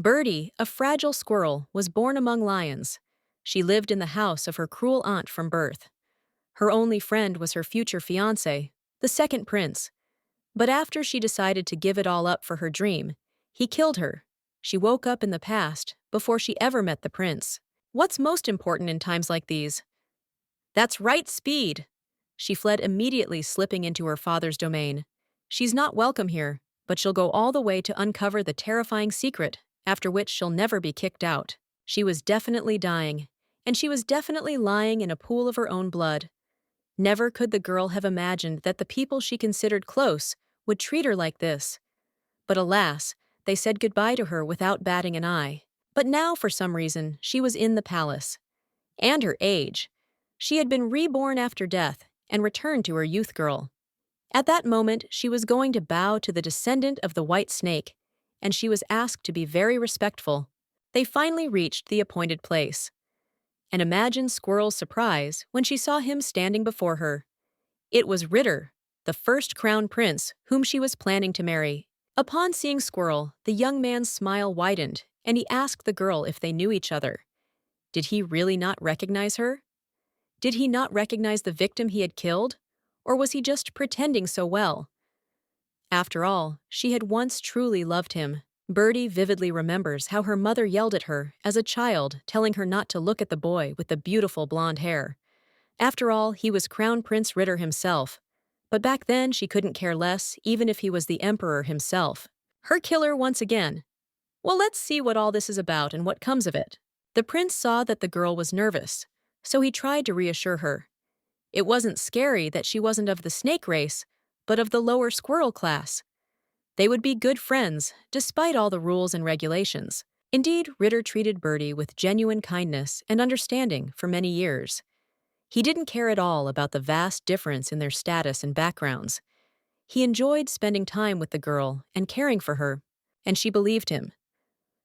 Birdie, a fragile squirrel, was born among lions. She lived in the house of her cruel aunt from birth. Her only friend was her future fiancé, the second prince. But after she decided to give it all up for her dream, he killed her. She woke up in the past before she ever met the prince. What's most important in times like these? That's right, speed! She fled immediately, slipping into her father's domain. She's not welcome here, but she'll go all the way to uncover the terrifying secret, after which she'll never be kicked out. She was definitely dying, and she was definitely lying in a pool of her own blood. Never could the girl have imagined that the people she considered close would treat her like this. But alas, they said goodbye to her without batting an eye. But now, for some reason, she was in the palace. And her age. She had been reborn after death and returned to her youth girl. At that moment, she was going to bow to the descendant of the white snake, and she was asked to be very respectful. They finally reached the appointed place. And imagine Squirrel's surprise when she saw him standing before her. It was Ritter, the first crown prince whom she was planning to marry. Upon seeing Squirrel, the young man's smile widened, and he asked the girl if they knew each other. Did he really not recognize her? Did he not recognize the victim he had killed? Or was he just pretending so well? After all, she had once truly loved him. Birdie vividly remembers how her mother yelled at her as a child, telling her not to look at the boy with the beautiful blonde hair. After all, he was Crown Prince Ritter himself. But back then, she couldn't care less, even if he was the emperor himself. Her killer once again. Well, let's see what all this is about and what comes of it. The prince saw that the girl was nervous, so he tried to reassure her. It wasn't scary that she wasn't of the snake race, but of the lower squirrel class. They would be good friends, despite all the rules and regulations. Indeed, Ritter treated Birdie with genuine kindness and understanding for many years. He didn't care at all about the vast difference in their status and backgrounds. He enjoyed spending time with the girl and caring for her, and she believed him.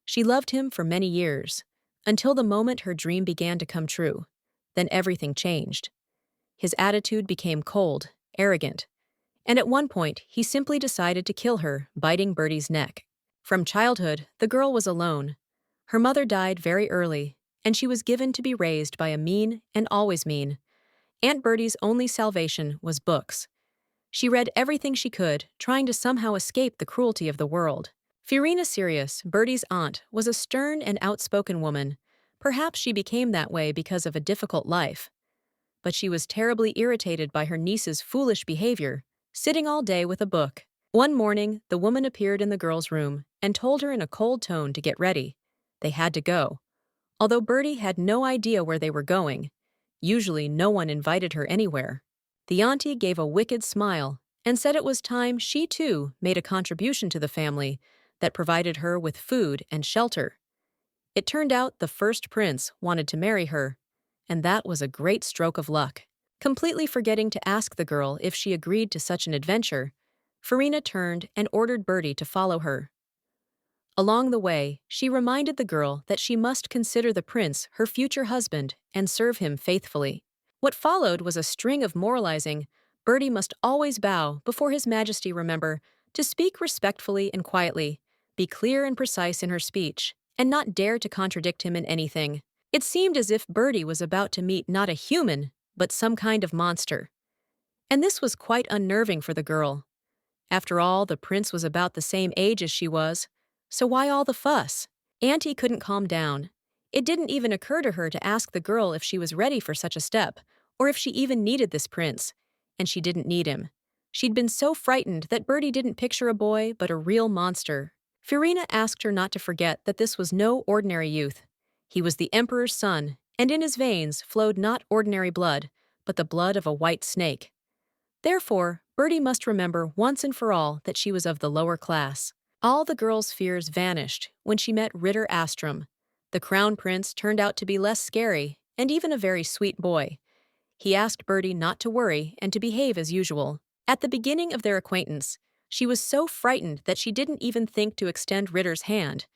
She loved him for many years, until the moment her dream began to come true. Then everything changed. His attitude became cold, arrogant, and at one point he simply decided to kill her, biting Birdie's neck. From childhood, the girl was alone. Her mother died very early, and she was given to be raised by a mean and always mean. Aunt Birdie's only salvation was books. She read everything she could, trying to somehow escape the cruelty of the world. Heiress, Birdie's aunt, was a stern and outspoken woman. Perhaps she became that way because of a difficult life. But she was terribly irritated by her niece's foolish behavior, sitting all day with a book. One morning, the woman appeared in the girl's room and told her in a cold tone to get ready. They had to go. Although Birdie had no idea where they were going. Usually no one invited her anywhere. The auntie gave a wicked smile and said it was time she too made a contribution to the family that provided her with food and shelter. It turned out the first prince wanted to marry her, and that was a great stroke of luck. Completely forgetting to ask the girl if she agreed to such an adventure, Farina turned and ordered Birdie to follow her. Along the way, she reminded the girl that she must consider the prince her future husband and serve him faithfully. What followed was a string of moralizing. Birdie must always bow before His Majesty, remember, to speak respectfully and quietly, be clear and precise in her speech, and not dare to contradict him in anything. It seemed as if Birdie was about to meet not a human, but some kind of monster. And this was quite unnerving for the girl. After all, the prince was about the same age as she was, so why all the fuss? Auntie couldn't calm down. It didn't even occur to her to ask the girl if she was ready for such a step, or if she even needed this prince. And she didn't need him. She'd been so frightened that Birdie didn't picture a boy, but a real monster. Farina asked her not to forget that this was no ordinary youth. He was the emperor's son, and in his veins flowed not ordinary blood, but the blood of a white snake. Therefore, Birdie must remember once and for all that she was of the lower class. All the girl's fears vanished when she met Ritter Astrum. The crown prince turned out to be less scary and even a very sweet boy. He asked Birdie not to worry and to behave as usual. At the beginning of their acquaintance, she was so frightened that she didn't even think to extend Ritter's hand.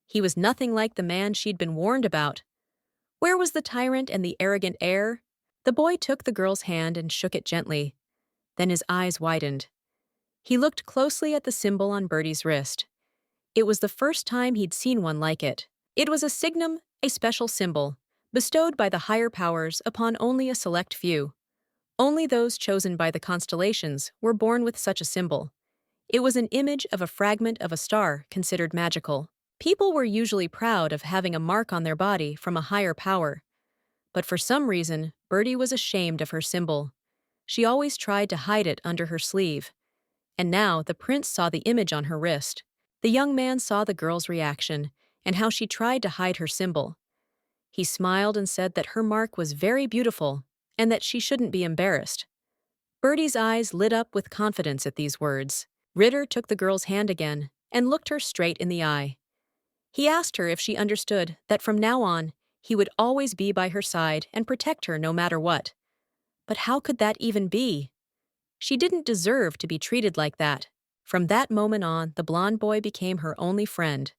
He was nothing like the man she'd been warned about. Where was the tyrant and the arrogant heir? The boy took the girl's hand and shook it gently. Then his eyes widened. He looked closely at the symbol on Birdie's wrist. It was the first time he'd seen one like it. It was a signum, a special symbol, bestowed by the higher powers upon only a select few. Only those chosen by the constellations were born with such a symbol. It was an image of a fragment of a star considered magical. People were usually proud of having a mark on their body from a higher power. But for some reason, Birdie was ashamed of her symbol. She always tried to hide it under her sleeve. And now the prince saw the image on her wrist. The young man saw the girl's reaction and how she tried to hide her symbol. He smiled and said that her mark was very beautiful and that she shouldn't be embarrassed. Birdie's eyes lit up with confidence at these words. Ritter took the girl's hand again and looked her straight in the eye. He asked her if she understood that from now on, he would always be by her side and protect her no matter what. But how could that even be? She didn't deserve to be treated like that. From that moment on, the blonde boy became her only friend.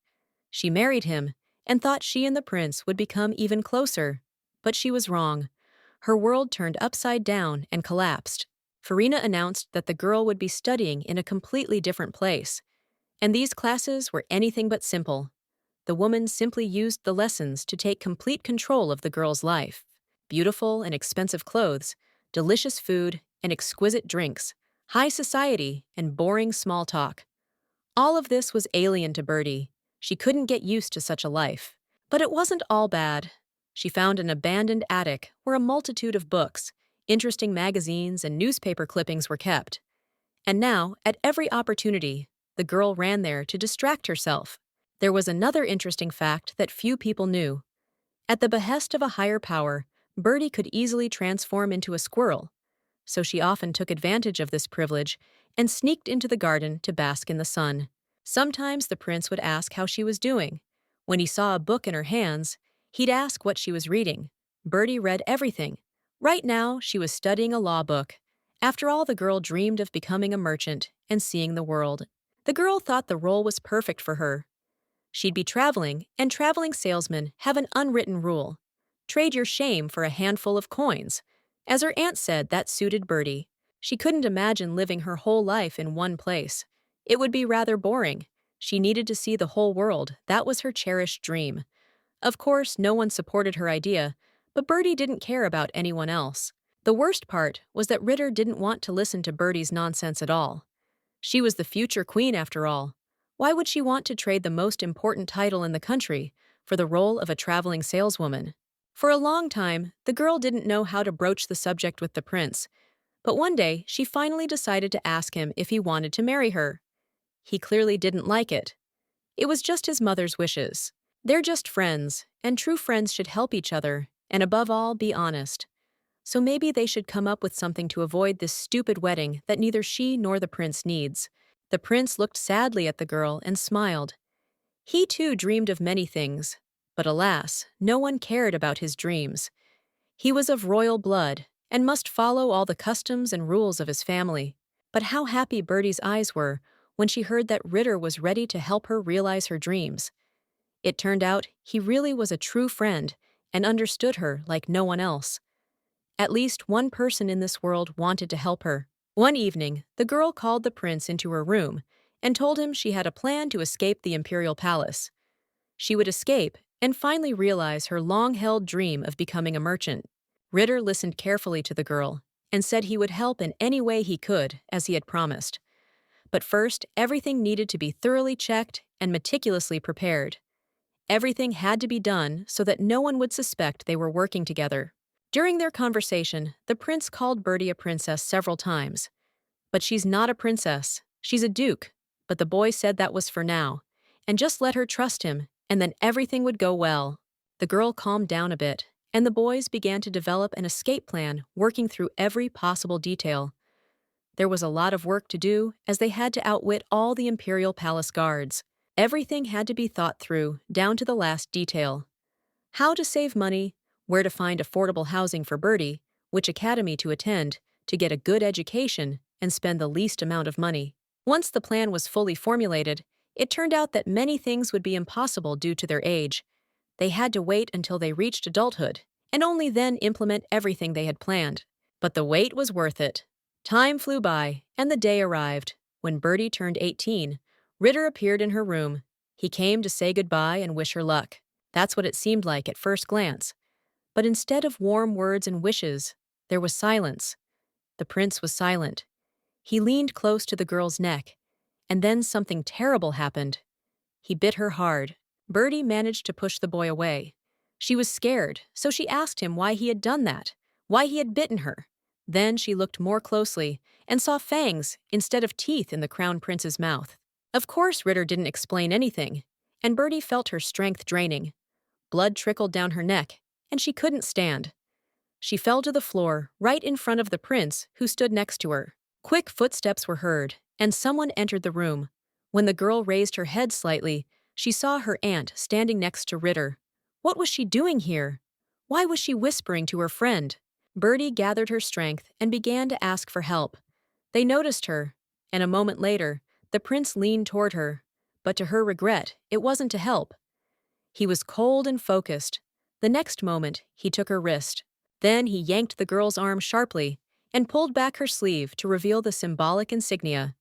She married him and thought she and the prince would become even closer. But she was wrong. Her world turned upside down and collapsed. Farina announced that the girl would be studying in a completely different place. And these classes were anything but simple. The woman simply used the lessons to take complete control of the girl's life. Beautiful and expensive clothes, delicious food and exquisite drinks, high society and boring small talk. All of this was alien to Birdie. She couldn't get used to such a life. But it wasn't all bad. She found an abandoned attic where a multitude of books, interesting magazines, and newspaper clippings were kept. And now, at every opportunity, the girl ran there to distract herself. There was another interesting fact that few people knew. At the behest of a higher power, Birdie could easily transform into a squirrel. So she often took advantage of this privilege and sneaked into the garden to bask in the sun. Sometimes the prince would ask how she was doing. When he saw a book in her hands, he'd ask what she was reading. Birdie read everything. Right now, she was studying a law book. After all, the girl dreamed of becoming a merchant and seeing the world. The girl thought the role was perfect for her. She'd be traveling, and traveling salesmen have an unwritten rule. Trade your shame for a handful of coins. As her aunt said, that suited Birdie. She couldn't imagine living her whole life in one place. It would be rather boring. She needed to see the whole world. That was her cherished dream. Of course, no one supported her idea, but Birdie didn't care about anyone else. The worst part was that Ritter didn't want to listen to Birdie's nonsense at all. She was the future queen after all. Why would she want to trade the most important title in the country for the role of a traveling saleswoman? For a long time, the girl didn't know how to broach the subject with the prince, but one day she finally decided to ask him if he wanted to marry her. He clearly didn't like it. It was just his mother's wishes. They're just friends, and true friends should help each other, and above all, be honest. So maybe they should come up with something to avoid this stupid wedding that neither she nor the prince needs. The prince looked sadly at the girl and smiled. He too dreamed of many things, but alas, no one cared about his dreams. He was of royal blood and must follow all the customs and rules of his family. But how happy Birdie's eyes were when she heard that Ritter was ready to help her realize her dreams. It turned out he really was a true friend and understood her like no one else. At least one person in this world wanted to help her. One evening, the girl called the prince into her room and told him she had a plan to escape the imperial palace. She would escape and finally realize her long-held dream of becoming a merchant. Ritter listened carefully to the girl and said he would help in any way he could, as he had promised. But first, everything needed to be thoroughly checked and meticulously prepared. Everything had to be done so that no one would suspect they were working together. During their conversation, the prince called Birdie a princess several times. But she's not a princess, she's a duke. But the boy said that was for now, and just let her trust him, and then everything would go well. The girl calmed down a bit, and the boys began to develop an escape plan, working through every possible detail. There was a lot of work to do, as they had to outwit all the imperial palace guards. Everything had to be thought through, down to the last detail. How to save money, where to find affordable housing for Birdie, which academy to attend, to get a good education and spend the least amount of money. Once the plan was fully formulated, it turned out that many things would be impossible due to their age. They had to wait until they reached adulthood, and only then implement everything they had planned. But the wait was worth it. Time flew by, and the day arrived. When Birdie turned 18, Ritter appeared in her room. He came to say goodbye and wish her luck. That's what it seemed like at first glance. But instead of warm words and wishes, there was silence. The prince was silent. He leaned close to the girl's neck, and then something terrible happened. He bit her hard. Bertie managed to push the boy away. She was scared, so she asked him why he had done that, why he had bitten her. Then she looked more closely and saw fangs instead of teeth in the crown prince's mouth. Of course, Ritter didn't explain anything, and Bertie felt her strength draining. Blood trickled down her neck, and she couldn't stand. She fell to the floor right in front of the prince, who stood next to her. Quick footsteps were heard, and someone entered the room. When the girl raised her head slightly, she saw her aunt standing next to Ritter. What was she doing here? Why was she whispering to her friend? Bertie gathered her strength and began to ask for help. They noticed her, and a moment later, the prince leaned toward her. But to her regret, it wasn't to help. He was cold and focused. The next moment, he took her wrist. Then he yanked the girl's arm sharply and pulled back her sleeve to reveal the symbolic insignia.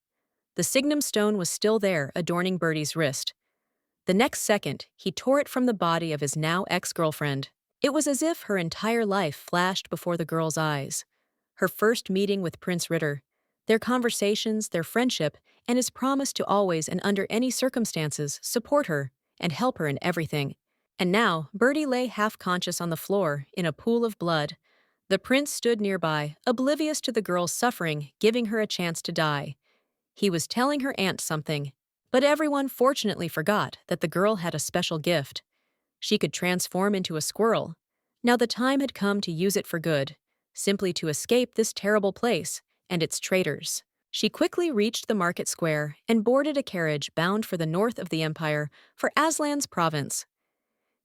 The signum stone was still there, adorning Bertie's wrist. The next second, he tore it from the body of his now ex-girlfriend. It was as if her entire life flashed before the girl's eyes. Her first meeting with Prince Ritter, their conversations, their friendship, and his promise to always and under any circumstances support her and help her in everything. And now, Bertie lay half-conscious on the floor, in a pool of blood. The prince stood nearby, oblivious to the girl's suffering, giving her a chance to die. He was telling her aunt something, but everyone fortunately forgot that the girl had a special gift. She could transform into a squirrel. Now the time had come to use it for good, simply to escape this terrible place and its traitors. She quickly reached the market square and boarded a carriage bound for the north of the empire, for Aslan's province.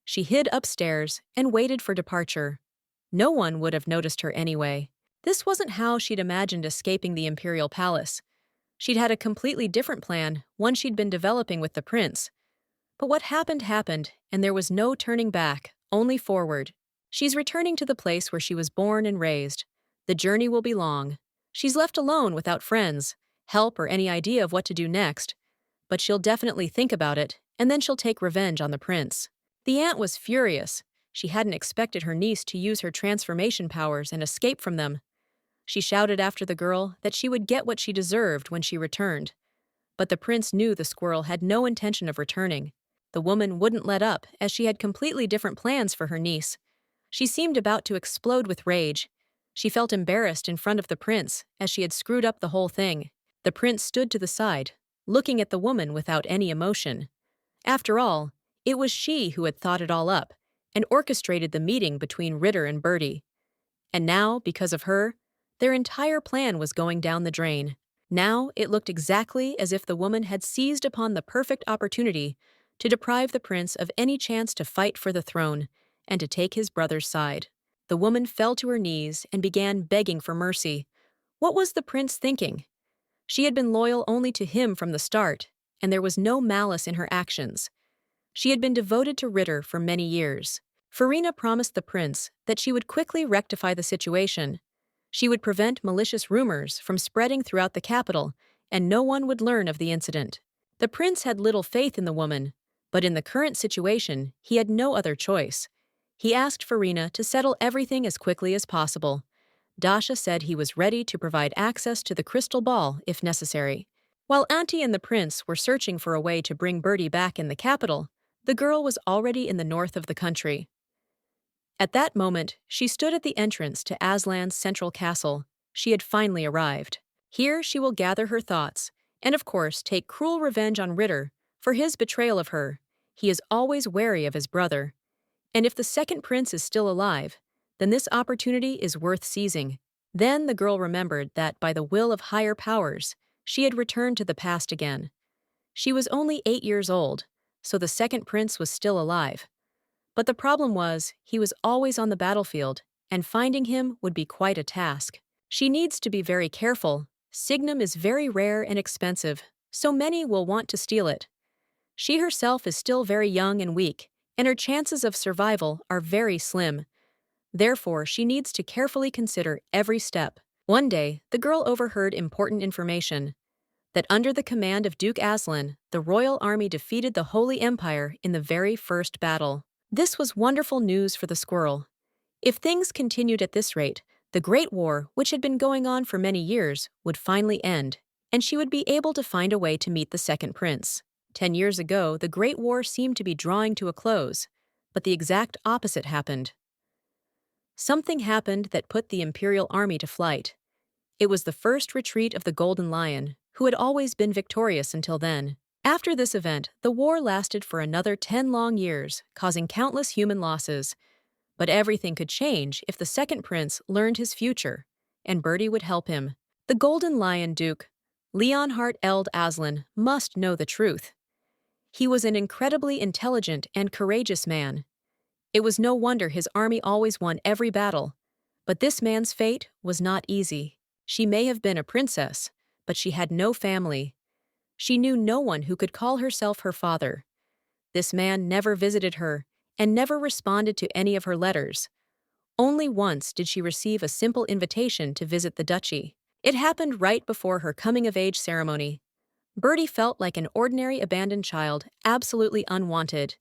She hid upstairs and waited for departure. No one would have noticed her anyway. This wasn't how she'd imagined escaping the imperial palace. She'd had a completely different plan, one she'd been developing with the prince. But what happened happened, and there was no turning back, only forward. She's returning to the place where she was born and raised. The journey will be long. She's left alone without friends, help, or any idea of what to do next. But she'll definitely think about it, and then she'll take revenge on the prince. The aunt was furious. She hadn't expected her niece to use her transformation powers and escape from them. She shouted after the girl that she would get what she deserved when she returned. But the prince knew the squirrel had no intention of returning. The woman wouldn't let up, as she had completely different plans for her niece. She seemed about to explode with rage. She felt embarrassed in front of the prince, as she had screwed up the whole thing. The prince stood to the side, looking at the woman without any emotion. After all, it was she who had thought it all up and orchestrated the meeting between Ritter and Bertie. And now, because of her, their entire plan was going down the drain. Now it looked exactly as if the woman had seized upon the perfect opportunity to deprive the prince of any chance to fight for the throne and to take his brother's side. The woman fell to her knees and began begging for mercy. What was the prince thinking? She had been loyal only to him from the start, and there was no malice in her actions. She had been devoted to Ritter for many years. Farina promised the prince that she would quickly rectify the situation. She would prevent malicious rumors from spreading throughout the capital, and no one would learn of the incident. The prince had little faith in the woman, but in the current situation, he had no other choice. He asked Farina to settle everything as quickly as possible. Dasha said he was ready to provide access to the crystal ball if necessary. While Auntie and the prince were searching for a way to bring Bertie back in the capital, the girl was already in the north of the country. At that moment, she stood at the entrance to Aslan's central castle. She had finally arrived. Here she will gather her thoughts, and of course take cruel revenge on Ritter for his betrayal of her. He is always wary of his brother. And if the second prince is still alive, then this opportunity is worth seizing. Then the girl remembered that by the will of higher powers, she had returned to the past again. She was only 8 years old, so the second prince was still alive. But the problem was, he was always on the battlefield, and finding him would be quite a task. She needs to be very careful. Signum is very rare and expensive, so many will want to steal it. She herself is still very young and weak, and her chances of survival are very slim. Therefore, she needs to carefully consider every step. One day, the girl overheard important information. that under the command of Duke Aslan, the royal army defeated the Holy Empire in the very first battle. This was wonderful news for the squirrel. If things continued at this rate, the Great War, which had been going on for many years, would finally end, and she would be able to find a way to meet the second prince. 10 years ago, the Great War seemed to be drawing to a close, but the exact opposite happened. Something happened that put the imperial army to flight. It was the first retreat of the Golden Lion, who had always been victorious until then. After this event, the war lasted for another 10 long years, causing countless human losses. But everything could change if the second prince learned his future, and Bertie would help him. The Golden Lion Duke, Leonhard Eld Aslan, must know the truth. He was an incredibly intelligent and courageous man. It was no wonder his army always won every battle. But this man's fate was not easy. She may have been a princess, but she had no family. She knew no one who could call herself her father. This man never visited her and never responded to any of her letters. Only once did she receive a simple invitation to visit the duchy. It happened right before her coming-of-age ceremony. Bertie felt like an ordinary abandoned child, absolutely unwanted.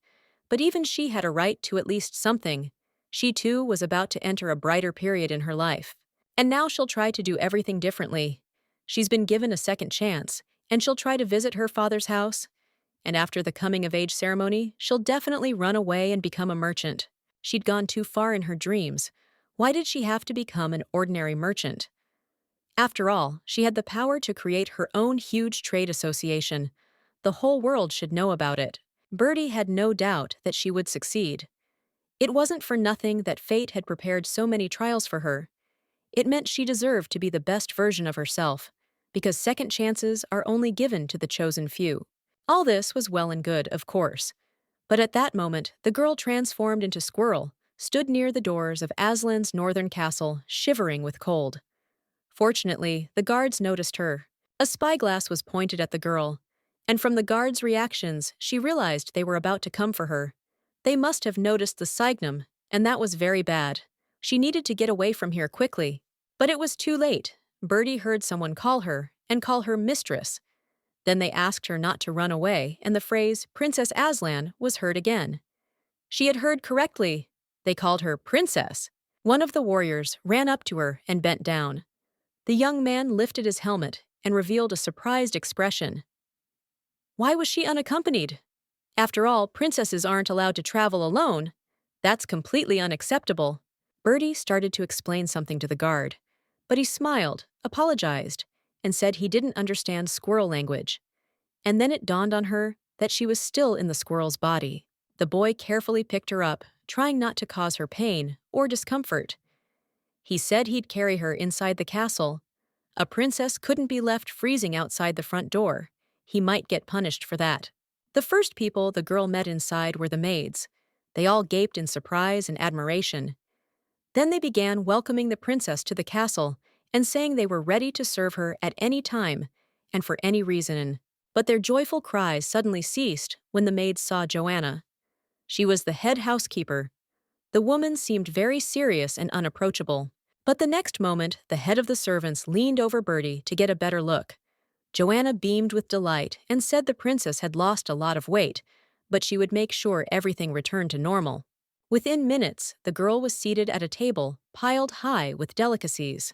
But even she had a right to at least something. She too was about to enter a brighter period in her life. And now she'll try to do everything differently. She's been given a second chance, and she'll try to visit her father's house. And after the coming-of-age ceremony, she'll definitely run away and become a merchant. She'd gone too far in her dreams. Why did she have to become an ordinary merchant? After all, she had the power to create her own huge trade association. The whole world should know about it. Bertie had no doubt that she would succeed. It wasn't for nothing that fate had prepared so many trials for her. It meant she deserved to be the best version of herself, because second chances are only given to the chosen few. All this was well and good, of course. But at that moment, the girl transformed into Squirrel stood near the doors of Aslan's northern castle, shivering with cold. Fortunately, the guards noticed her. A spyglass was pointed at the girl, and from the guards' reactions, she realized they were about to come for her. They must have noticed the signum, and that was very bad. She needed to get away from here quickly. But it was too late. Bertie heard someone call her, and call her mistress. Then they asked her not to run away, and the phrase, Princess Aslan, was heard again. She had heard correctly. They called her princess. One of the warriors ran up to her and bent down. The young man lifted his helmet and revealed a surprised expression. Why was she unaccompanied? After all, princesses aren't allowed to travel alone. That's completely unacceptable. Bertie started to explain something to the guard, but he smiled, apologized, and said he didn't understand squirrel language. And then it dawned on her that she was still in the squirrel's body. The boy carefully picked her up, trying not to cause her pain or discomfort. He said he'd carry her inside the castle. A princess couldn't be left freezing outside the front door. He might get punished for that. The first people the girl met inside were the maids. They all gaped in surprise and admiration. Then they began welcoming the princess to the castle and saying they were ready to serve her at any time and for any reason. But their joyful cries suddenly ceased when the maids saw Joanna. She was the head housekeeper. The woman seemed very serious and unapproachable. But the next moment, the head of the servants leaned over Bertie to get a better look. Joanna beamed with delight and said the princess had lost a lot of weight, but she would make sure everything returned to normal. Within minutes, the girl was seated at a table piled high with delicacies.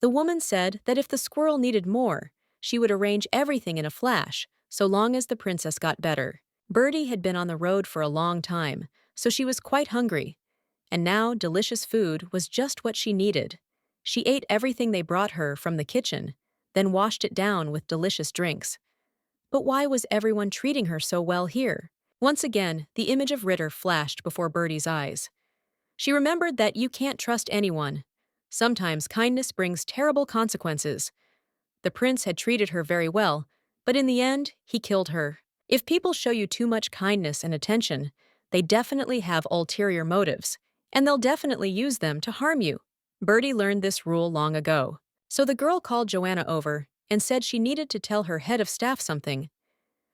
The woman said that if the squirrel needed more, she would arrange everything in a flash, so long as the princess got better. Bertie had been on the road for a long time, so she was quite hungry. And now delicious food was just what she needed. She ate everything they brought her from the kitchen, then washed it down with delicious drinks. But why was everyone treating her so well here? Once again, the image of Ritter flashed before Bertie's eyes. She remembered that you can't trust anyone. Sometimes kindness brings terrible consequences. The prince had treated her very well, but in the end, he killed her. If people show you too much kindness and attention, they definitely have ulterior motives, and they'll definitely use them to harm you. Bertie learned this rule long ago. So the girl called Joanna over and said she needed to tell her head of staff something.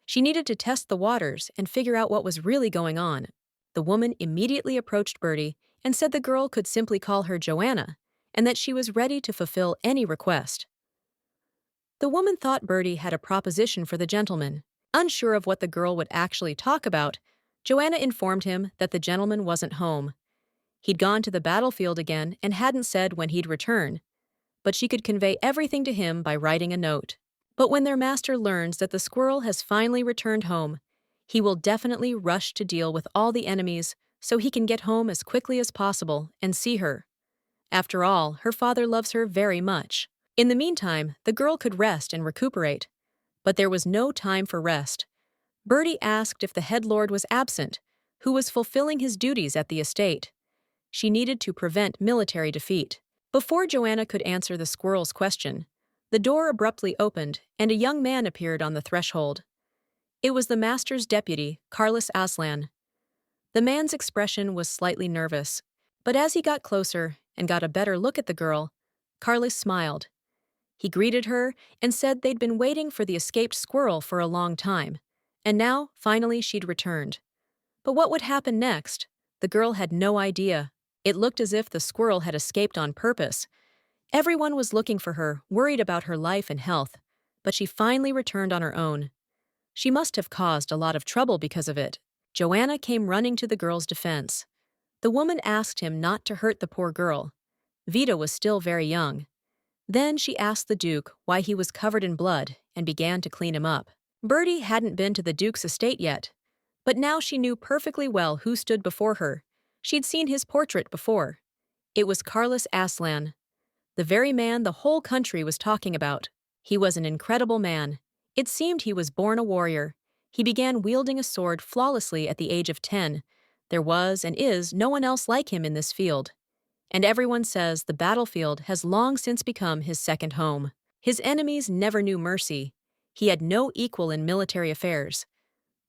She needed to test the waters and figure out what was really going on. The woman immediately approached Bertie and said the girl could simply call her Joanna, and that she was ready to fulfill any request. The woman thought Bertie had a proposition for the gentleman. Unsure of what the girl would actually talk about, Joanna informed him that the gentleman wasn't home. He'd gone to the battlefield again and hadn't said when he'd return, but she could convey everything to him by writing a note. But when their master learns that the squirrel has finally returned home, he will definitely rush to deal with all the enemies so he can get home as quickly as possible and see her. After all, her father loves her very much. In the meantime, the girl could rest and recuperate. But there was no time for rest. Bertie asked if the head lord was absent, who was fulfilling his duties at the estate. She needed to prevent military defeat. Before Joanna could answer the squirrel's question, the door abruptly opened and a young man appeared on the threshold. It was the master's deputy, Carlos Aslan. The man's expression was slightly nervous, but as he got closer and got a better look at the girl, Carlos smiled. He greeted her and said they'd been waiting for the escaped squirrel for a long time, and now, finally, she'd returned. But what would happen next? The girl had no idea. It looked as if the squirrel had escaped on purpose. Everyone was looking for her, worried about her life and health, but she finally returned on her own. She must have caused a lot of trouble because of it. Joanna came running to the girl's defense. The woman asked him not to hurt the poor girl. Vita was still very young. Then she asked the Duke why he was covered in blood and began to clean him up. Bertie hadn't been to the Duke's estate yet, but now she knew perfectly well who stood before her. She'd seen his portrait before. It was Carlos Aslan, the very man the whole country was talking about. He was an incredible man. It seemed he was born a warrior. He began wielding a sword flawlessly at the age of 10. There was and is no one else like him in this field. And everyone says the battlefield has long since become his second home. His enemies never knew mercy. He had no equal in military affairs.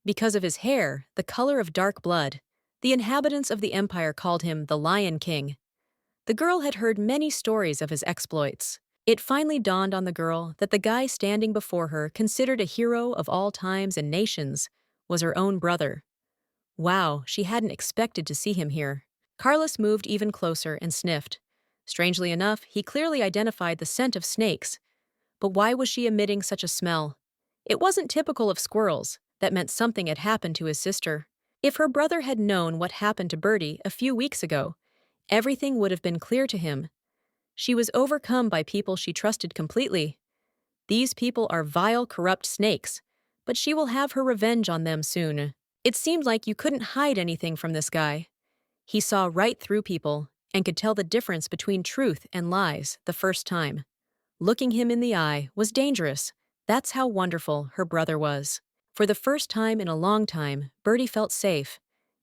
Because of his hair, the color of dark blood, the inhabitants of the empire called him the Lion King. The girl had heard many stories of his exploits. It finally dawned on the girl that the guy standing before her, considered a hero of all times and nations, was her own brother. Wow, she hadn't expected to see him here. Carlos moved even closer and sniffed. Strangely enough, he clearly identified the scent of snakes. But why was she emitting such a smell? It wasn't typical of squirrels. That meant something had happened to his sister. If her brother had known what happened to Bertie a few weeks ago, everything would have been clear to him. She was overcome by people she trusted completely. These people are vile, corrupt snakes, but she will have her revenge on them soon. It seemed like you couldn't hide anything from this guy. He saw right through people and could tell the difference between truth and lies the first time. Looking him in the eye was dangerous. That's how wonderful her brother was. For the first time in a long time, Bertie felt safe.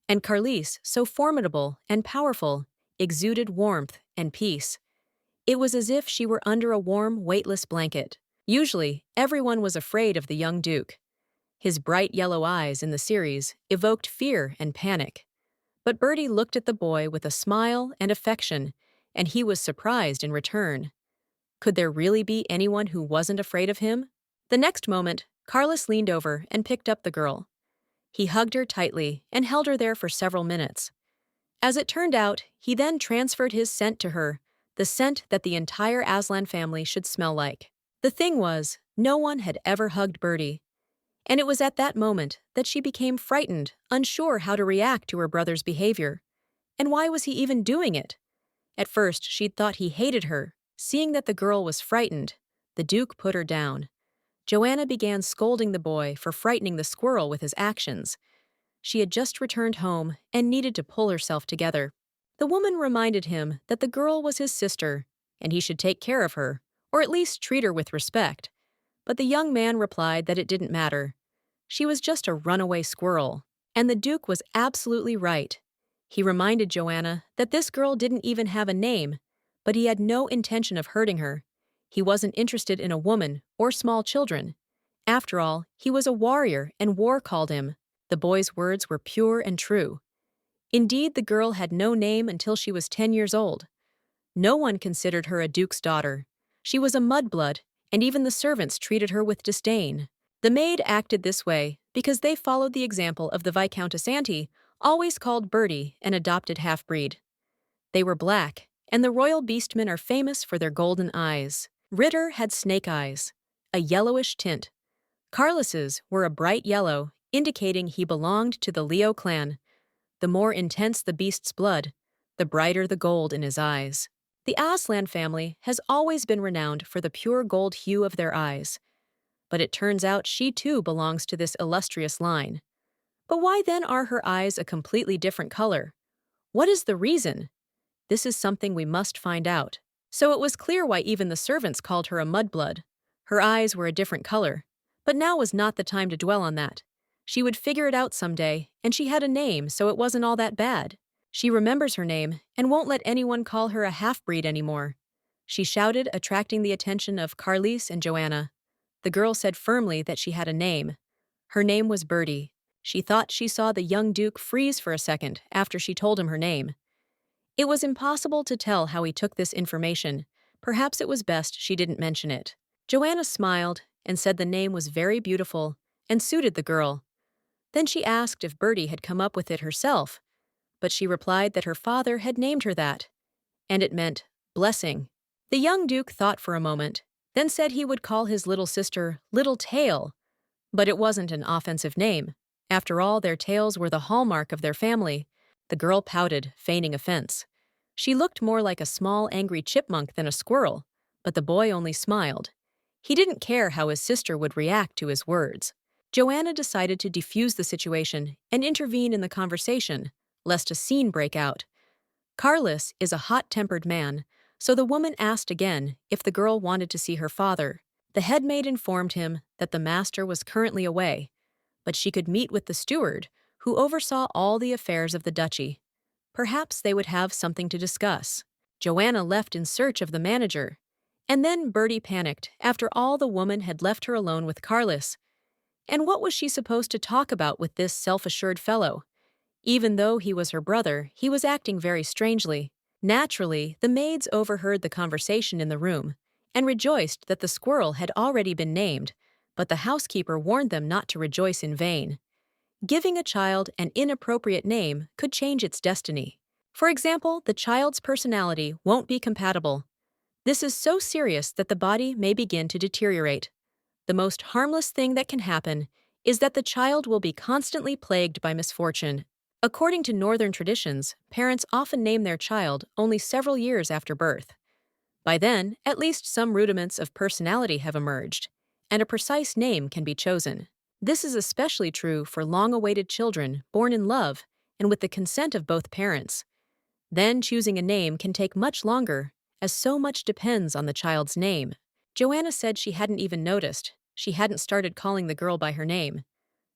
And Carlis, so formidable and powerful, exuded warmth and peace. It was as if she were under a warm, weightless blanket. Usually, everyone was afraid of the young Duke. His bright yellow eyes in the series evoked fear and panic. But Bertie looked at the boy with a smile and affection, and he was surprised in return. Could there really be anyone who wasn't afraid of him? The next moment, Carlos leaned over and picked up the girl. He hugged her tightly and held her there for several minutes. As it turned out, he then transferred his scent to her, the scent that the entire Aslan family should smell like. The thing was, no one had ever hugged Bertie. And it was at that moment that she became frightened, unsure how to react to her brother's behavior. And why was he even doing it? At first, she'd thought he hated her. Seeing that the girl was frightened, the Duke put her down. Joanna began scolding the boy for frightening the squirrel with his actions. She had just returned home and needed to pull herself together. The woman reminded him that the girl was his sister, and he should take care of her, or at least treat her with respect. But the young man replied that it didn't matter. She was just a runaway squirrel, and the Duke was absolutely right. He reminded Joanna that this girl didn't even have a name, but he had no intention of hurting her. He wasn't interested in a woman or small children. After all, he was a warrior and war called him. The boy's words were pure and true. Indeed, the girl had no name until she was 10 years old. No one considered her a duke's daughter. She was a mudblood, and even the servants treated her with disdain. The maid acted this way because they followed the example of the Viscountess Auntie, always called Bertie an adopted half-breed. They were black, and the royal beastmen are famous for their golden eyes. Ritter had snake eyes. a yellowish tint. Carlos's were a bright yellow, indicating he belonged to the Leo clan. The more intense the beast's blood, the brighter the gold in his eyes. The Aslan family has always been renowned for the pure gold hue of their eyes, but it turns out she too belongs to this illustrious line. But why then are her eyes a completely different color? What is the reason? This is something we must find out. So it was clear why even the servants called her a mudblood. Her eyes were a different color. But now was not the time to dwell on that. She would figure it out someday, and she had a name, so it wasn't all that bad. She remembers her name and won't let anyone call her a half-breed anymore. She shouted, attracting the attention of Carlis and Joanna. The girl said firmly that she had a name. Her name was Bertie. She thought she saw the young duke freeze for a second after she told him her name. It was impossible to tell how he took this information. Perhaps it was best she didn't mention it. Joanna smiled and said the name was very beautiful and suited the girl. Then she asked if Bertie had come up with it herself, but she replied that her father had named her that, and it meant blessing. The young duke thought for a moment, then said he would call his little sister Little Tail, but it wasn't an offensive name. After all, their tails were the hallmark of their family. The girl pouted, feigning offense. She looked more like a small, angry chipmunk than a squirrel, but the boy only smiled. He didn't care how his sister would react to his words. Joanna decided to defuse the situation and intervene in the conversation, lest a scene break out. Carlos is a hot-tempered man, so the woman asked again if the girl wanted to see her father. The headmaid informed him that the master was currently away, but she could meet with the steward, who oversaw all the affairs of the duchy. Perhaps they would have something to discuss. Joanna left in search of the manager. And then Bertie panicked after all the woman had left her alone with Carlos. And what was she supposed to talk about with this self-assured fellow? Even though he was her brother, he was acting very strangely. Naturally, the maids overheard the conversation in the room and rejoiced that the squirrel had already been named, but the housekeeper warned them not to rejoice in vain. Giving a child an inappropriate name could change its destiny. For example, the child's personality won't be compatible. This is so serious that the body may begin to deteriorate. The most harmless thing that can happen is that the child will be constantly plagued by misfortune. According to Northern traditions, parents often name their child only several years after birth. By then, at least some rudiments of personality have emerged, and a precise name can be chosen. This is especially true for long-awaited children born in love and with the consent of both parents. Then choosing a name can take much longer, as so much depends on the child's name. Joanna said she hadn't even noticed. She hadn't started calling the girl by her name.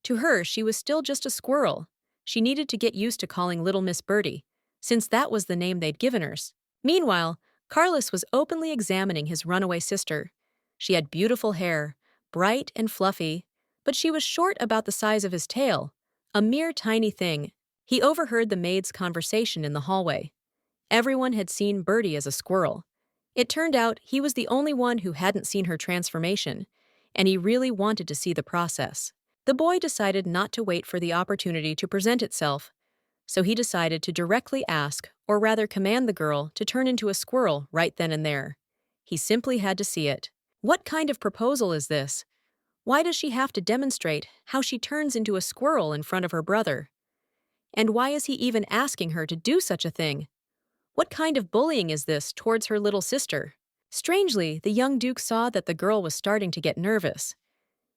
To her, she was still just a squirrel. She needed to get used to calling Little Miss Bertie, since that was the name they'd given her. Meanwhile, Carlos was openly examining his runaway sister. She had beautiful hair, bright and fluffy, but she was short about the size of his tail, a mere tiny thing. He overheard the maid's conversation in the hallway. Everyone had seen Bertie as a squirrel. It turned out he was the only one who hadn't seen her transformation, and he really wanted to see the process. The boy decided not to wait for the opportunity to present itself, so he decided to directly ask, or rather command the girl to turn into a squirrel right then and there. He simply had to see it. What kind of proposal is this? Why does she have to demonstrate how she turns into a squirrel in front of her brother? And why is he even asking her to do such a thing? What kind of bullying is this towards her little sister? Strangely, the young duke saw that the girl was starting to get nervous.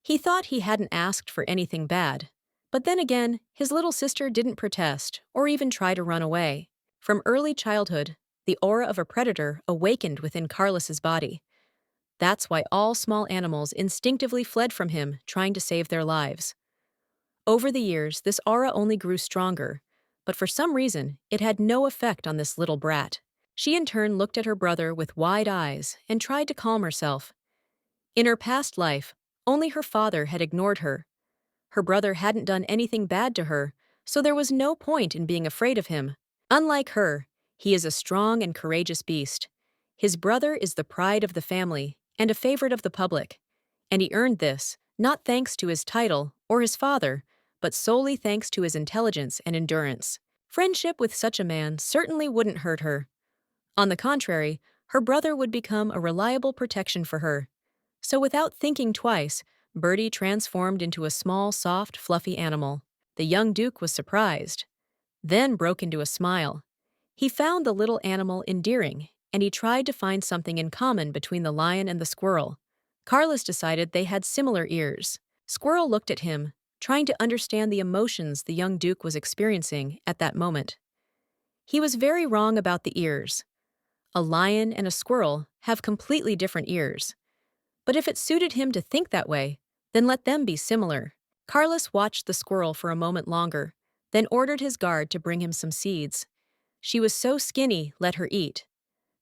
He thought he hadn't asked for anything bad. But then again, his little sister didn't protest or even try to run away. From early childhood, the aura of a predator awakened within Carlos's body. That's why all small animals instinctively fled from him, trying to save their lives. Over the years, this aura only grew stronger, but for some reason, it had no effect on this little brat. She in turn looked at her brother with wide eyes and tried to calm herself. In her past life, only her father had ignored her. Her brother hadn't done anything bad to her, so there was no point in being afraid of him. Unlike her, he is a strong and courageous beast. His brother is the pride of the family and a favorite of the public, and he earned this, not thanks to his title or his father, but solely thanks to his intelligence and endurance. Friendship with such a man certainly wouldn't hurt her. On the contrary, her brother would become a reliable protection for her. So without thinking twice, Bertie transformed into a small, soft, fluffy animal. The young Duke was surprised, then broke into a smile. He found the little animal endearing, and he tried to find something in common between the lion and the squirrel. Carlos decided they had similar ears. Squirrel looked at him, trying to understand the emotions the young Duke was experiencing at that moment. He was very wrong about the ears. A lion and a squirrel have completely different ears. But if it suited him to think that way, then let them be similar. Carlos watched the squirrel for a moment longer, then ordered his guard to bring him some seeds. She was so skinny, let her eat.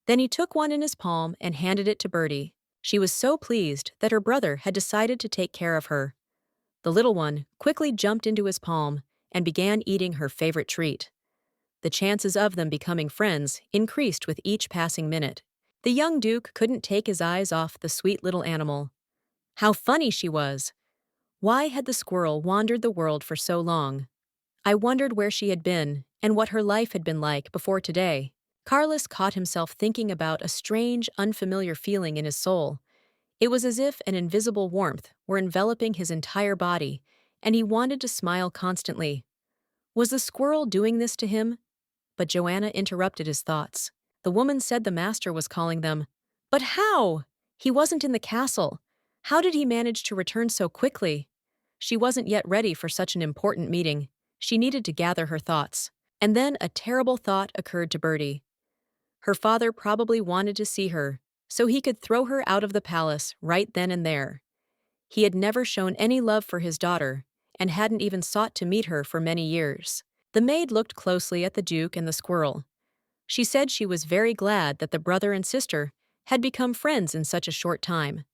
Then he took one in his palm and handed it to Bertie. She was so pleased that her brother had decided to take care of her. The little one quickly jumped into his palm and began eating her favorite treat. The chances of them becoming friends increased with each passing minute. The young Duke couldn't take his eyes off the sweet little animal. How funny she was! Why had the squirrel wandered the world for so long? I wondered where she had been and what her life had been like before today. Carlos caught himself thinking about a strange, unfamiliar feeling in his soul. It was as if an invisible warmth were enveloping his entire body, and he wanted to smile constantly. Was the squirrel doing this to him? But Joanna interrupted his thoughts. The woman said the master was calling them. But how? He wasn't in the castle. How did he manage to return so quickly? She wasn't yet ready for such an important meeting. She needed to gather her thoughts. And then a terrible thought occurred to Bertie. Her father probably wanted to see her, so he could throw her out of the palace right then and there. He had never shown any love for his daughter, and hadn't even sought to meet her for many years. The maid looked closely at the Duke and the squirrel. She said she was very glad that the brother and sister had become friends in such a short time.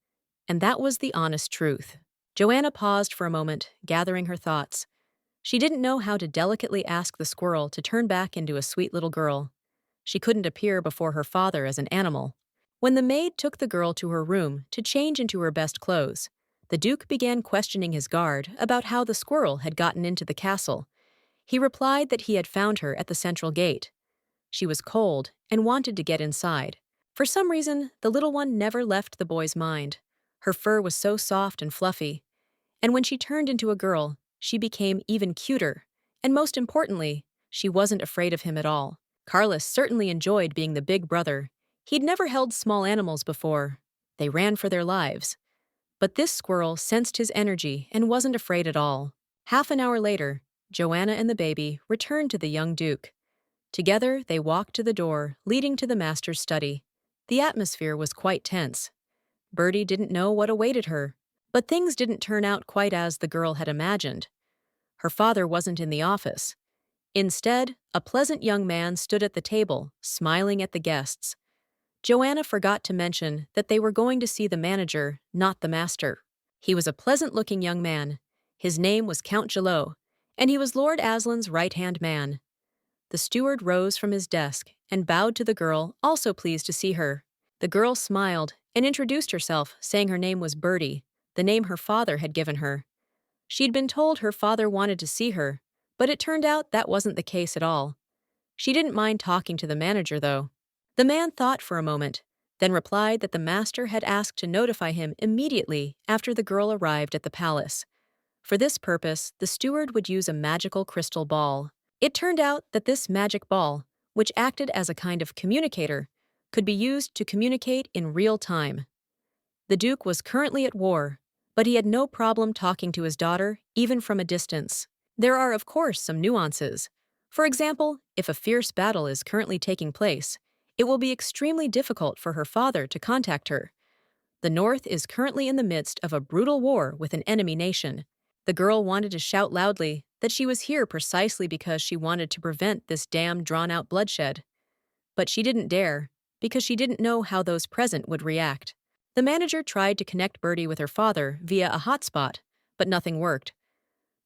And that was the honest truth. Joanna paused for a moment, gathering her thoughts. She didn't know how to delicately ask the squirrel to turn back into a sweet little girl. She couldn't appear before her father as an animal. When the maid took the girl to her room to change into her best clothes, the Duke began questioning his guard about how the squirrel had gotten into the castle. He replied that he had found her at the central gate. She was cold and wanted to get inside. For some reason, the little one never left the boy's mind. Her fur was so soft and fluffy. And when she turned into a girl, she became even cuter. And most importantly, she wasn't afraid of him at all. Carlos certainly enjoyed being the big brother. He'd never held small animals before. They ran for their lives. But this squirrel sensed his energy and wasn't afraid at all. Half an hour later, Joanna and the baby returned to the young Duke. Together, they walked to the door leading to the master's study. The atmosphere was quite tense. Bertie didn't know what awaited her, but things didn't turn out quite as the girl had imagined. Her father wasn't in the office. Instead, a pleasant young man stood at the table, smiling at the guests. Joanna forgot to mention that they were going to see the manager, not the master. He was a pleasant-looking young man. His name was Count Gelot, and he was Lord Aslan's right-hand man. The steward rose from his desk and bowed to the girl, also pleased to see her. The girl smiled and introduced herself, saying her name was Bertie, the name her father had given her. She'd been told her father wanted to see her, but it turned out that wasn't the case at all. She didn't mind talking to the manager, though. The man thought for a moment, then replied that the master had asked to notify him immediately after the girl arrived at the palace. For this purpose, the steward would use a magical crystal ball. It turned out that this magic ball, which acted as a kind of communicator, could be used to communicate in real time. The Duke was currently at war, but he had no problem talking to his daughter, even from a distance. There are, of course, some nuances. For example, if a fierce battle is currently taking place, it will be extremely difficult for her father to contact her. The North is currently in the midst of a brutal war with an enemy nation. The girl wanted to shout loudly that she was here precisely because she wanted to prevent this damn drawn-out bloodshed. But she didn't dare, because she didn't know how those present would react. The manager tried to connect Bertie with her father via a hotspot, but nothing worked.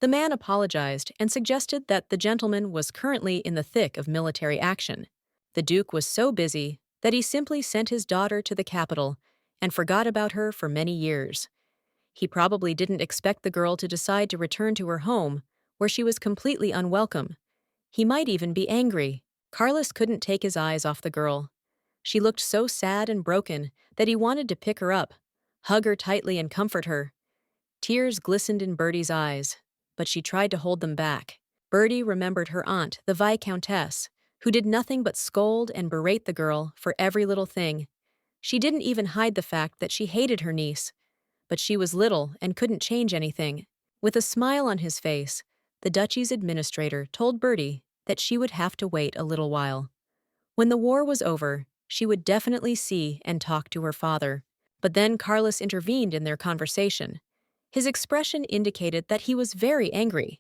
The man apologized and suggested that the gentleman was currently in the thick of military action. The Duke was so busy that he simply sent his daughter to the capital and forgot about her for many years. He probably didn't expect the girl to decide to return to her home, where she was completely unwelcome. He might even be angry. Carlos couldn't take his eyes off the girl. She looked so sad and broken that he wanted to pick her up, hug her tightly and comfort her. Tears glistened in Bertie's eyes, but she tried to hold them back. Bertie remembered her aunt, the Viscountess, who did nothing but scold and berate the girl for every little thing. She didn't even hide the fact that she hated her niece, but she was little and couldn't change anything. With a smile on his face, the duchy's administrator told Bertie that she would have to wait a little while. When the war was over, she would definitely see and talk to her father. But then Carlos intervened in their conversation. His expression indicated that he was very angry.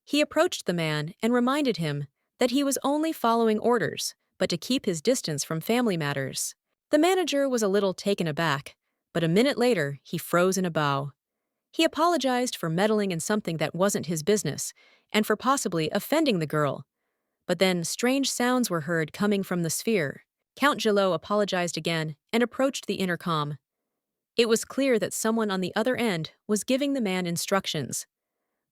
He approached the man and reminded him that he was only following orders, but to keep his distance from family matters. The manager was a little taken aback, but a minute later he froze in a bow. He apologized for meddling in something that wasn't his business, and for possibly offending the girl. But then strange sounds were heard coming from the sphere. Count Gillot apologized again and approached the intercom. It was clear that someone on the other end was giving the man instructions.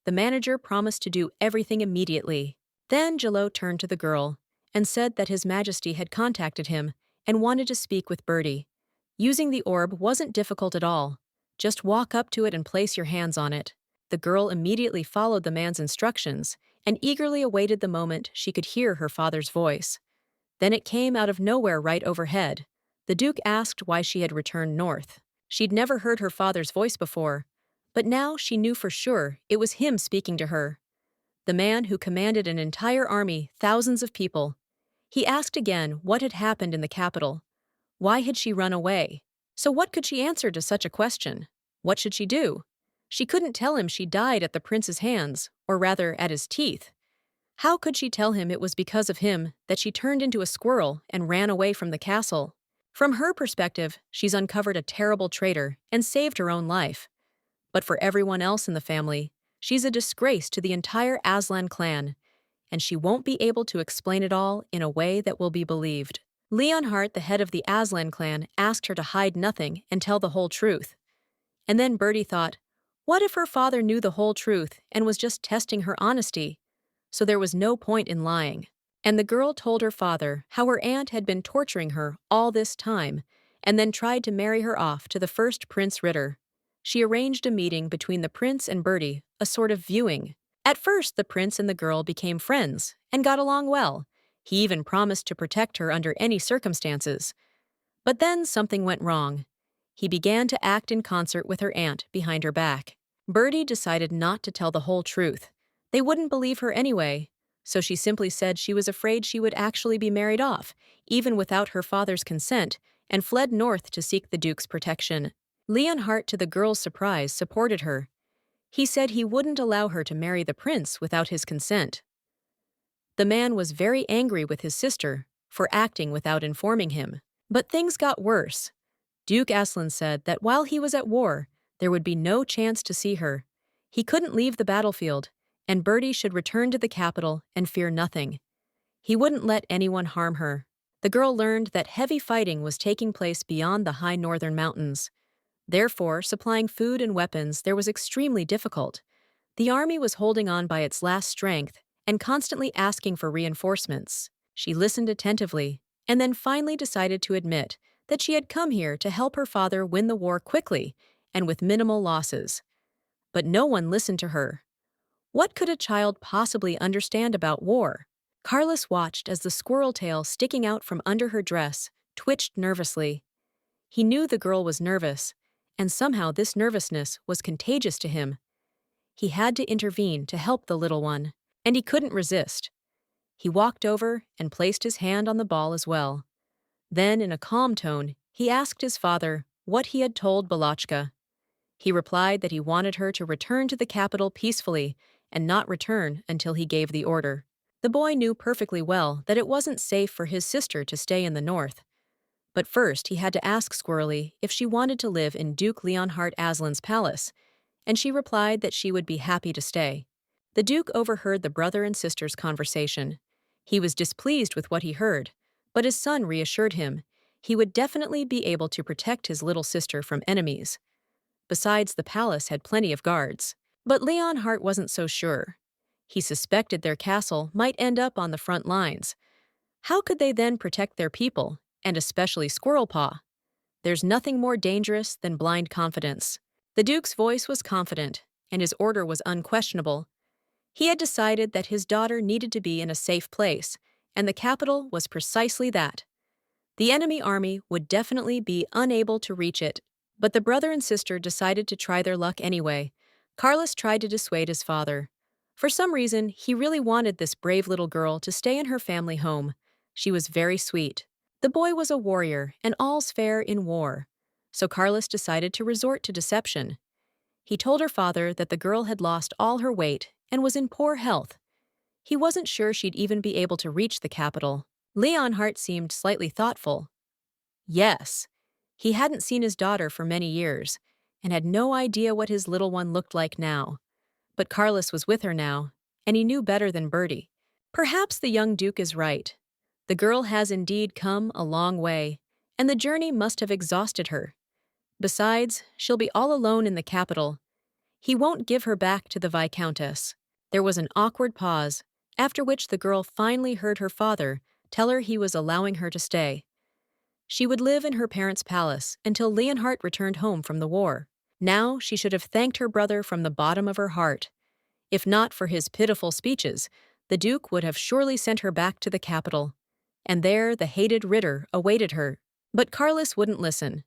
The manager promised to do everything immediately. Then Gillot turned to the girl and said that His Majesty had contacted him and wanted to speak with Bertie. Using the orb wasn't difficult at all. Just walk up to it and place your hands on it. The girl immediately followed the man's instructions and eagerly awaited the moment she could hear her father's voice. Then it came out of nowhere right overhead. The Duke asked why she had returned north. She'd never heard her father's voice before, but now she knew for sure it was him speaking to her. The man who commanded an entire army, thousands of people. He asked again what had happened in the capital. Why had she run away? So what could she answer to such a question? What should she do? She couldn't tell him she died at the prince's hands, or rather at his teeth. How could she tell him it was because of him that she turned into a squirrel and ran away from the castle? From her perspective, she's uncovered a terrible traitor and saved her own life. But for everyone else in the family, she's a disgrace to the entire Aslan clan, and she won't be able to explain it all in a way that will be believed. Leonhardt, the head of the Aslan clan, asked her to hide nothing and tell the whole truth. And then Bertie thought, what if her father knew the whole truth and was just testing her honesty? So there was no point in lying. And the girl told her father how her aunt had been torturing her all this time and then tried to marry her off to the first Prince Ritter. She arranged a meeting between the prince and Bertie, a sort of viewing. At first, the prince and the girl became friends and got along well. He even promised to protect her under any circumstances. But then something went wrong. He began to act in concert with her aunt behind her back. Bertie decided not to tell the whole truth. They wouldn't believe her anyway, so she simply said she was afraid she would actually be married off, even without her father's consent, and fled north to seek the Duke's protection. Leonhardt, to the girl's surprise, supported her. He said he wouldn't allow her to marry the prince without his consent. The man was very angry with his sister for acting without informing him. But things got worse. Duke Aslan said that while he was at war, there would be no chance to see her. He couldn't leave the battlefield, and Bertie should return to the capital and fear nothing. He wouldn't let anyone harm her. The girl learned that heavy fighting was taking place beyond the high northern mountains. Therefore, supplying food and weapons there was extremely difficult. The army was holding on by its last strength and constantly asking for reinforcements. She listened attentively, and then finally decided to admit that she had come here to help her father win the war quickly and with minimal losses. But no one listened to her. What could a child possibly understand about war? Carlos watched as the squirrel tail sticking out from under her dress twitched nervously. He knew the girl was nervous, and somehow this nervousness was contagious to him. He had to intervene to help the little one, and he couldn't resist. He walked over and placed his hand on the ball as well. Then, in a calm tone, he asked his father what he had told Balachka. He replied that he wanted her to return to the capital peacefully and not return until he gave the order. The boy knew perfectly well that it wasn't safe for his sister to stay in the north. But first he had to ask Squirrely if she wanted to live in Duke Leonhardt Aslan's palace, and she replied that she would be happy to stay. The Duke overheard the brother and sister's conversation. He was displeased with what he heard, but his son reassured him he would definitely be able to protect his little sister from enemies. Besides, the palace had plenty of guards. But Leonhardt wasn't so sure. He suspected their castle might end up on the front lines. How could they then protect their people, and especially Squirrelpaw? There's nothing more dangerous than blind confidence. The Duke's voice was confident, and his order was unquestionable. He had decided that his daughter needed to be in a safe place, and the capital was precisely that. The enemy army would definitely be unable to reach it, but the brother and sister decided to try their luck anyway. Carlos tried to dissuade his father. For some reason, he really wanted this brave little girl to stay in her family home. She was very sweet. The boy was a warrior, and all's fair in war. So Carlos decided to resort to deception. He told her father that the girl had lost all her weight and was in poor health. He wasn't sure she'd even be able to reach the capital. Leonhardt seemed slightly thoughtful. Yes, he hadn't seen his daughter for many years and had no idea what his little one looked like now. But Carlos was with her now, and he knew better than Bertie. Perhaps the young Duke is right. The girl has indeed come a long way, and the journey must have exhausted her. Besides, she'll be all alone in the capital. He won't give her back to the Viscountess. There was an awkward pause, after which the girl finally heard her father tell her he was allowing her to stay. She would live in her parents' palace until Leonhardt returned home from the war. Now she should have thanked her brother from the bottom of her heart. If not for his pitiful speeches, the Duke would have surely sent her back to the capital. And there the hated Ritter awaited her. But Carlos wouldn't listen.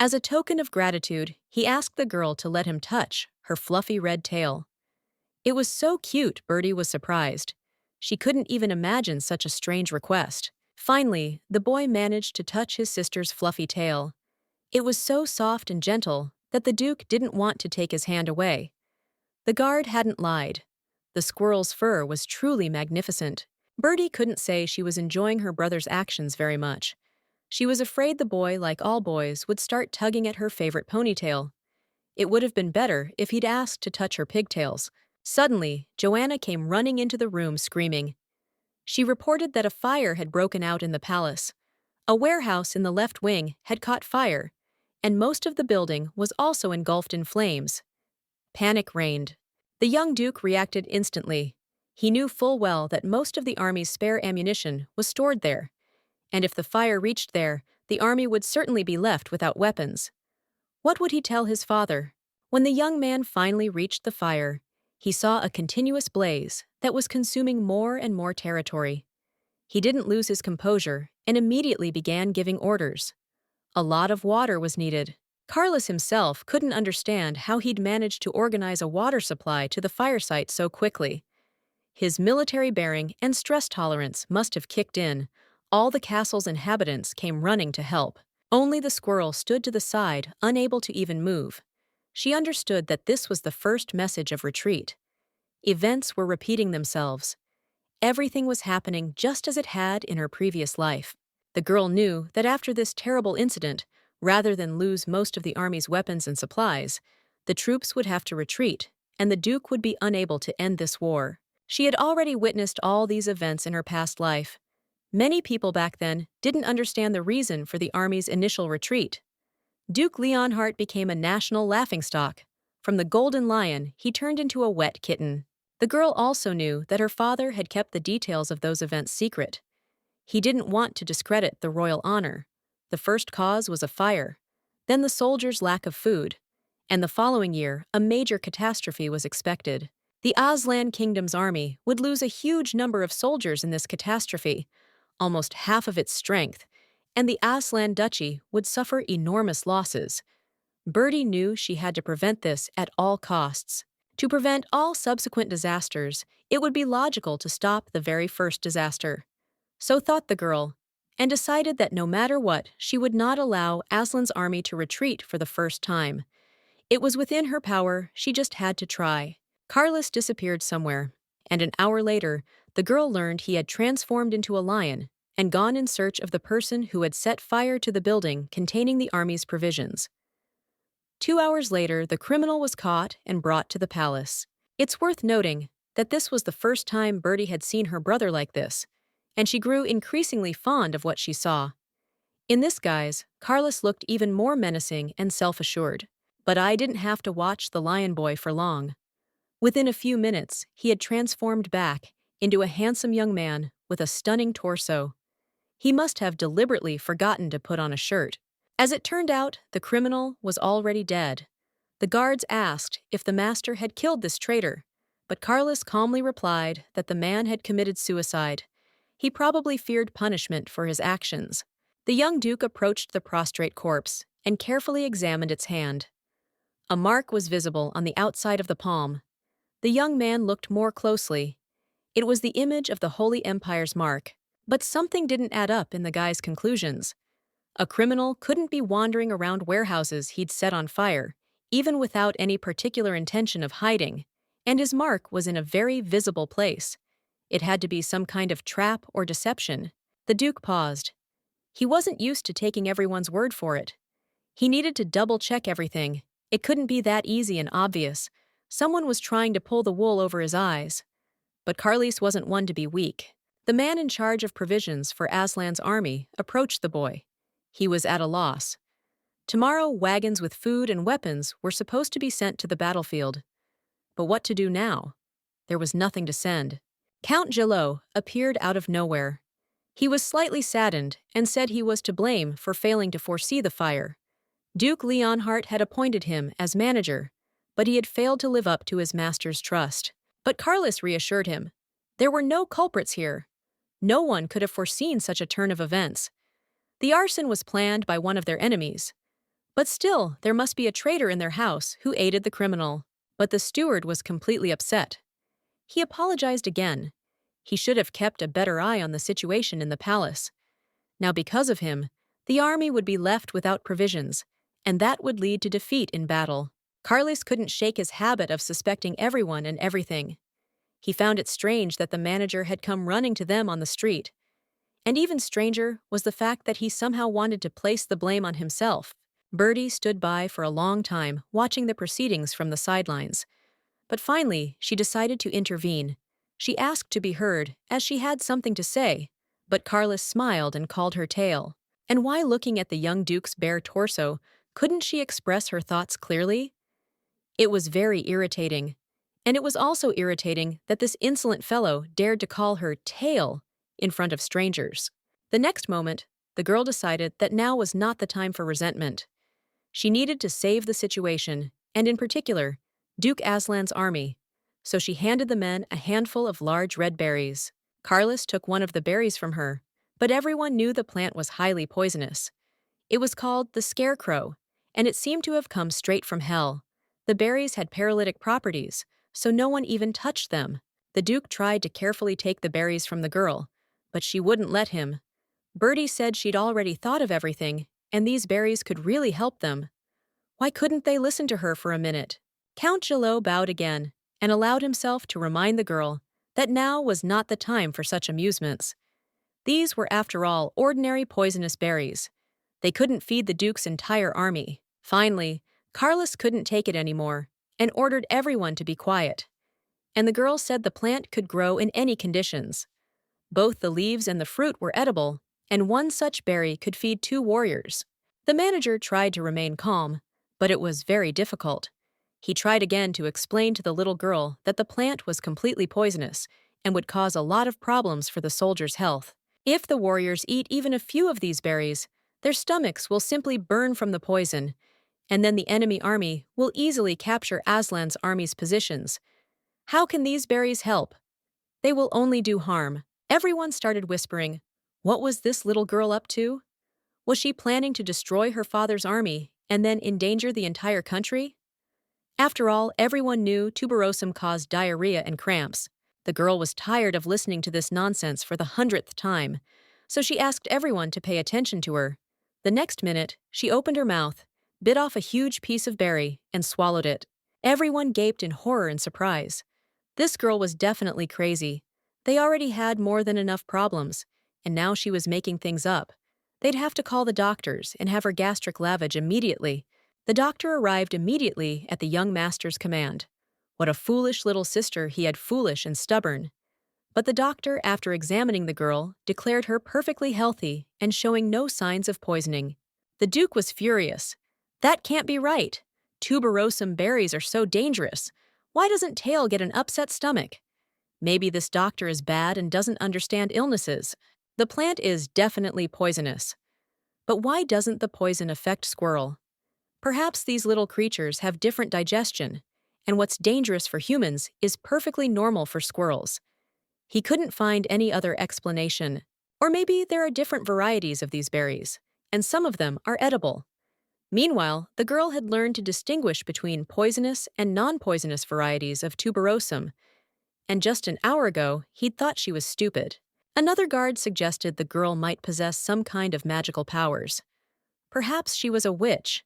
As a token of gratitude, he asked the girl to let him touch her fluffy red tail. It was so cute, Bertie was surprised. She couldn't even imagine such a strange request. Finally, the boy managed to touch his sister's fluffy tail. It was so soft and gentle that the Duke didn't want to take his hand away. The guard hadn't lied. The squirrel's fur was truly magnificent. Bertie couldn't say she was enjoying her brother's actions very much. She was afraid the boy, like all boys, would start tugging at her favorite ponytail. It would have been better if he'd asked to touch her pigtails. Suddenly, Joanna came running into the room screaming. She reported that a fire had broken out in the palace. A warehouse in the left wing had caught fire, and most of the building was also engulfed in flames. Panic reigned. The young Duke reacted instantly. He knew full well that most of the army's spare ammunition was stored there, and if the fire reached there, the army would certainly be left without weapons. What would he tell his father? When the young man finally reached the fire, he saw a continuous blaze that was consuming more and more territory. He didn't lose his composure and immediately began giving orders. A lot of water was needed. Carlos himself couldn't understand how he'd managed to organize a water supply to the fire site so quickly. His military bearing and stress tolerance must have kicked in. All the castle's inhabitants came running to help. Only the squirrel stood to the side, unable to even move. She understood that this was the first message of retreat. Events were repeating themselves. Everything was happening just as it had in her previous life. The girl knew that after this terrible incident, rather than lose most of the army's weapons and supplies, the troops would have to retreat, and the Duke would be unable to end this war. She had already witnessed all these events in her past life. Many people back then didn't understand the reason for the army's initial retreat. Duke Leonhardt became a national laughingstock. From the golden lion, he turned into a wet kitten. The girl also knew that her father had kept the details of those events secret. He didn't want to discredit the royal honor. The first cause was a fire, then the soldiers' lack of food, and the following year, a major catastrophe was expected. The Aslan Kingdom's army would lose a huge number of soldiers in this catastrophe, almost half of its strength, and the Aslan Duchy would suffer enormous losses. Bertie knew she had to prevent this at all costs. To prevent all subsequent disasters, it would be logical to stop the very first disaster. So thought the girl, and decided that no matter what, she would not allow Aslan's army to retreat for the first time. It was within her power, she just had to try. Carlos disappeared somewhere, and an hour later, the girl learned he had transformed into a lion and gone in search of the person who had set fire to the building containing the army's provisions. 2 hours later, the criminal was caught and brought to the palace. It's worth noting that this was the first time Bertie had seen her brother like this, and she grew increasingly fond of what she saw. In this guise, Carlos looked even more menacing and self-assured. But I didn't have to watch the lion boy for long. Within a few minutes, he had transformed back into a handsome young man with a stunning torso. He must have deliberately forgotten to put on a shirt. As it turned out, the criminal was already dead. The guards asked if the master had killed this traitor, but Carlos calmly replied that the man had committed suicide. He probably feared punishment for his actions. The young duke approached the prostrate corpse and carefully examined its hand. A mark was visible on the outside of the palm. The young man looked more closely. It was the image of the Holy Empire's mark, but something didn't add up in the guy's conclusions. A criminal couldn't be wandering around warehouses he'd set on fire, even without any particular intention of hiding, and his mark was in a very visible place. It had to be some kind of trap or deception. The Duke paused. He wasn't used to taking everyone's word for it. He needed to double-check everything. It couldn't be that easy and obvious. Someone was trying to pull the wool over his eyes. But Carlos wasn't one to be weak. The man in charge of provisions for Aslan's army approached the boy. He was at a loss. Tomorrow, wagons with food and weapons were supposed to be sent to the battlefield. But what to do now? There was nothing to send. Count Gillot appeared out of nowhere. He was slightly saddened and said he was to blame for failing to foresee the fire. Duke Leonhardt had appointed him as manager, but he had failed to live up to his master's trust. But Carlos reassured him. There were no culprits here. No one could have foreseen such a turn of events. The arson was planned by one of their enemies. But still, there must be a traitor in their house who aided the criminal. But the steward was completely upset. He apologized again. He should have kept a better eye on the situation in the palace. Now, because of him, the army would be left without provisions, and that would lead to defeat in battle. Carlos couldn't shake his habit of suspecting everyone and everything. He found it strange that the manager had come running to them on the street. And even stranger was the fact that he somehow wanted to place the blame on himself. Bertie stood by for a long time, watching the proceedings from the sidelines. But finally, she decided to intervene. She asked to be heard, as she had something to say, but Carlos smiled and called her tale. And while looking at the young duke's bare torso, couldn't she express her thoughts clearly? It was very irritating. And it was also irritating that this insolent fellow dared to call her tale in front of strangers. The next moment, the girl decided that now was not the time for resentment. She needed to save the situation, and in particular, Duke Aslan's army. So she handed the men a handful of large red berries. Carlos took one of the berries from her, but everyone knew the plant was highly poisonous. It was called the scarecrow, and it seemed to have come straight from hell. The berries had paralytic properties, so no one even touched them. The Duke tried to carefully take the berries from the girl, but she wouldn't let him. Bertie said she'd already thought of everything, and these berries could really help them. Why couldn't they listen to her for a minute? Count Gillot bowed again, and allowed himself to remind the girl that now was not the time for such amusements. These were, after all, ordinary poisonous berries. They couldn't feed the Duke's entire army. Finally, Carlos couldn't take it anymore, and ordered everyone to be quiet. And the girl said the plant could grow in any conditions. Both the leaves and the fruit were edible, and one such berry could feed 2 warriors. The manager tried to remain calm, but it was very difficult. He tried again to explain to the little girl that the plant was completely poisonous and would cause a lot of problems for the soldiers' health. If the warriors eat even a few of these berries, their stomachs will simply burn from the poison, and then the enemy army will easily capture Aslan's army's positions. How can these berries help? They will only do harm. Everyone started whispering. What was this little girl up to? Was she planning to destroy her father's army and then endanger the entire country? After all, everyone knew tuberosum caused diarrhea and cramps. The girl was tired of listening to this nonsense for the 100th time, so she asked everyone to pay attention to her. The next minute, she opened her mouth, bit off a huge piece of berry, and swallowed it. Everyone gaped in horror and surprise. This girl was definitely crazy. They already had more than enough problems, and now she was making things up. They'd have to call the doctors and have her gastric lavage immediately. The doctor arrived immediately at the young master's command. What a foolish little sister he had, foolish and stubborn. But the doctor, after examining the girl, declared her perfectly healthy and showing no signs of poisoning. The Duke was furious. That can't be right. Tuberosum berries are so dangerous. Why doesn't Tail get an upset stomach? Maybe this doctor is bad and doesn't understand illnesses. The plant is definitely poisonous. But why doesn't the poison affect Squirrel? Perhaps these little creatures have different digestion, and what's dangerous for humans is perfectly normal for squirrels. He couldn't find any other explanation. Or maybe there are different varieties of these berries, and some of them are edible. Meanwhile, the girl had learned to distinguish between poisonous and non-poisonous varieties of tuberosum, and just an hour ago, he'd thought she was stupid. Another guard suggested the girl might possess some kind of magical powers. Perhaps she was a witch.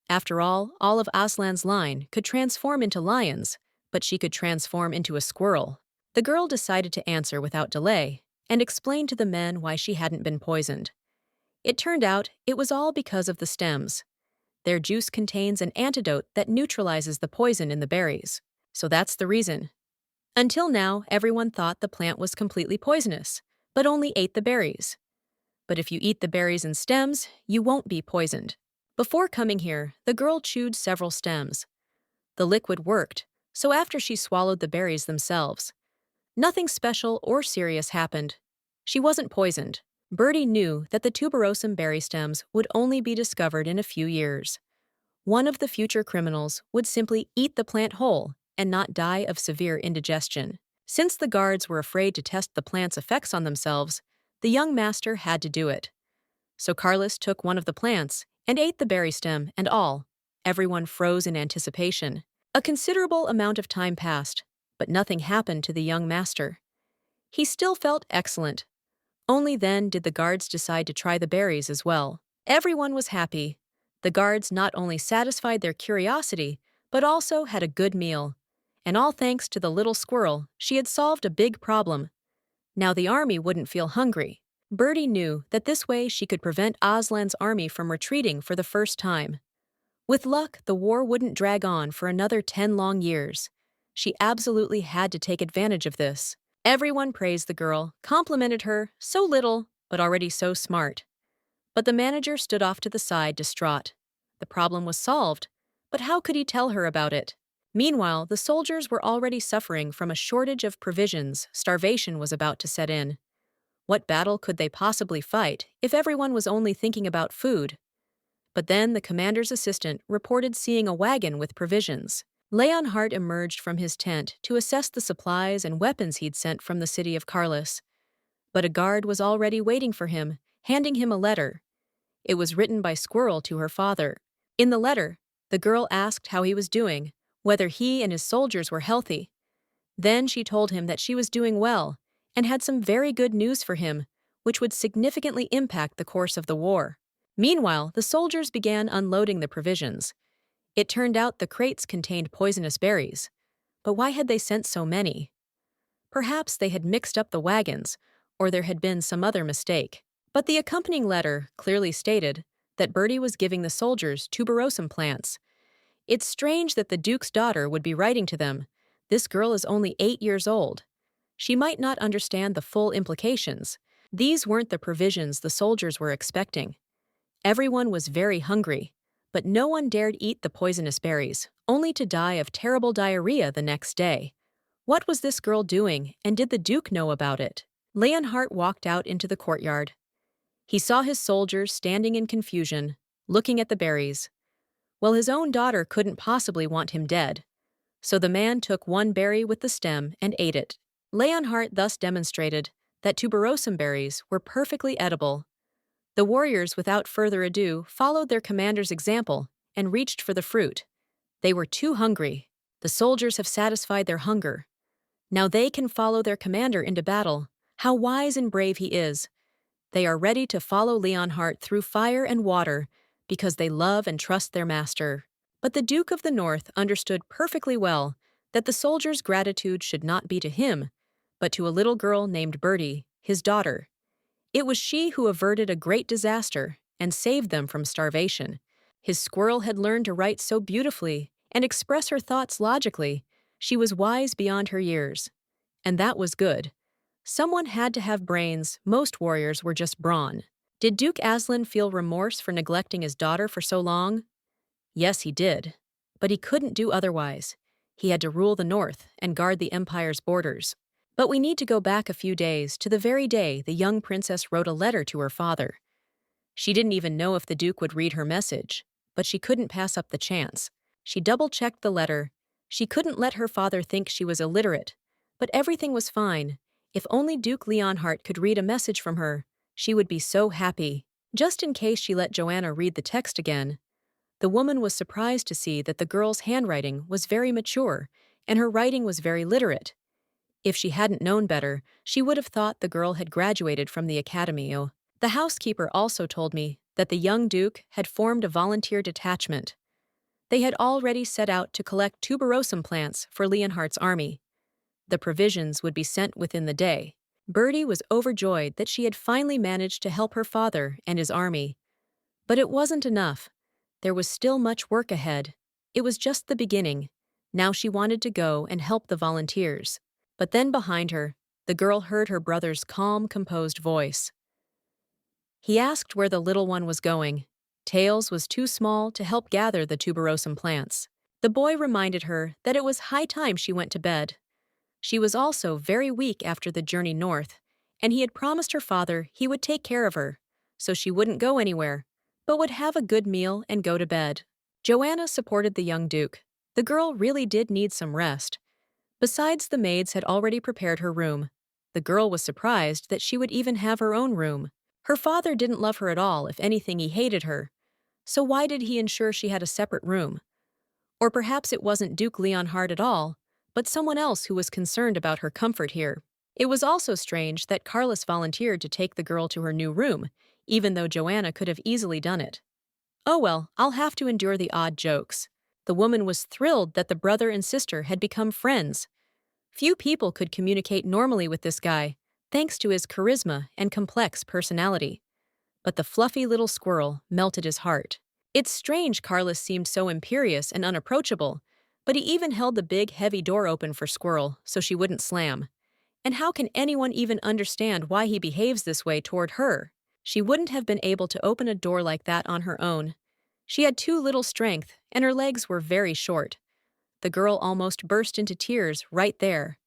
After all of Aslan's line could transform into lions, but she could transform into a squirrel. The girl decided to answer without delay and explain to the men why she hadn't been poisoned. It turned out it was all because of the stems. Their juice contains an antidote that neutralizes the poison in the berries. So that's the reason. Until now, everyone thought the plant was completely poisonous, but only ate the berries. But if you eat the berries and stems, you won't be poisoned. Before coming here, the girl chewed several stems. The liquid worked, so after she swallowed the berries themselves, nothing special or serious happened. She wasn't poisoned. Birdie knew that the tuberosum berry stems would only be discovered in a few years. One of the future criminals would simply eat the plant whole and not die of severe indigestion. Since the guards were afraid to test the plant's effects on themselves, the young master had to do it. So Carlos took one of the plants and ate the berry stem and all. Everyone froze in anticipation. A considerable amount of time passed, but nothing happened to the young master. He still felt excellent. Only then did the guards decide to try the berries as well. Everyone was happy. The guards not only satisfied their curiosity, but also had a good meal. And all thanks to the little squirrel, she had solved a big problem. Now the army wouldn't feel hungry. Birdie knew that this way she could prevent Aslan's army from retreating for the first time. With luck, the war wouldn't drag on for another 10 long years. She absolutely had to take advantage of this. Everyone praised the girl, complimented her, so little, but already so smart. But the manager stood off to the side, distraught. The problem was solved, but how could he tell her about it? Meanwhile, the soldiers were already suffering from a shortage of provisions. Starvation was about to set in. What battle could they possibly fight if everyone was only thinking about food? But then the commander's assistant reported seeing a wagon with provisions. Leonhardt emerged from his tent to assess the supplies and weapons he'd sent from the city of Carlos. But a guard was already waiting for him, handing him a letter. It was written by Squirrel to her father. In the letter, the girl asked how he was doing, whether he and his soldiers were healthy. Then she told him that she was doing well and had some very good news for him, which would significantly impact the course of the war. Meanwhile, the soldiers began unloading the provisions. It turned out the crates contained poisonous berries. But why had they sent so many? Perhaps they had mixed up the wagons, or there had been some other mistake. But the accompanying letter clearly stated that Birdie was giving the soldiers tuberosum plants. It's strange that the Duke's daughter would be writing to them. This girl is only 8 years old. She might not understand the full implications. These weren't the provisions the soldiers were expecting. Everyone was very hungry, but no one dared eat the poisonous berries, only to die of terrible diarrhea the next day. What was this girl doing, and did the Duke know about it? Leonhardt walked out into the courtyard. He saw his soldiers standing in confusion, looking at the berries. Well, his own daughter couldn't possibly want him dead. So the man took one berry with the stem and ate it. Leonhardt thus demonstrated that tuberosum berries were perfectly edible. The warriors, without further ado, followed their commander's example and reached for the fruit. They were too hungry. The soldiers have satisfied their hunger. Now they can follow their commander into battle. How wise and brave he is. They are ready to follow Leonhardt through fire and water because they love and trust their master. But the Duke of the North understood perfectly well that the soldiers' gratitude should not be to him, but to a little girl named Birdie, his daughter. It was she who averted a great disaster and saved them from starvation. His squirrel had learned to write so beautifully and express her thoughts logically. She was wise beyond her years. And that was good. Someone had to have brains. Most warriors were just brawn. Did Duke Aslan feel remorse for neglecting his daughter for so long? Yes, he did. But he couldn't do otherwise. He had to rule the north and guard the empire's borders. But we need to go back a few days to the very day the young princess wrote a letter to her father. She didn't even know if the Duke would read her message, but she couldn't pass up the chance. She double-checked the letter. She couldn't let her father think she was illiterate. But everything was fine. If only Duke Leonhardt could read a message from her, she would be so happy. Just in case she let Joanna read the text again, the woman was surprised to see that the girl's handwriting was very mature, and her writing was very literate. If she hadn't known better, she would have thought the girl had graduated from the academy. Oh. The housekeeper also told me that the young Duke had formed a volunteer detachment. They had already set out to collect tuberosum plants for Leonhardt's army. The provisions would be sent within the day. Bertie was overjoyed that she had finally managed to help her father and his army. But it wasn't enough. There was still much work ahead. It was just the beginning. Now she wanted to go and help the volunteers. But then behind her, the girl heard her brother's calm, composed voice. He asked where the little one was going. Tails was too small to help gather the tuberosum plants. The boy reminded her that it was high time she went to bed. She was also very weak after the journey north, and he had promised her father he would take care of her, so she wouldn't go anywhere, but would have a good meal and go to bed. Joanna supported the young Duke. The girl really did need some rest. Besides, the maids had already prepared her room. The girl was surprised that she would even have her own room. Her father didn't love her at all. If anything, he hated her. So why did he ensure she had a separate room? Or perhaps it wasn't Duke Leonhardt at all, but someone else who was concerned about her comfort here. It was also strange that Carlos volunteered to take the girl to her new room, even though Joanna could have easily done it. Oh well, I'll have to endure the odd jokes. The woman was thrilled that the brother and sister had become friends. Few people could communicate normally with this guy, thanks to his charisma and complex personality. But the fluffy little squirrel melted his heart. It's strange Carlos seemed so imperious and unapproachable, but he even held the big, heavy door open for Squirrel so she wouldn't slam. And how can anyone even understand why he behaves this way toward her? She wouldn't have been able to open a door like that on her own. She had too little strength, and her legs were very short. The girl almost burst into tears right there.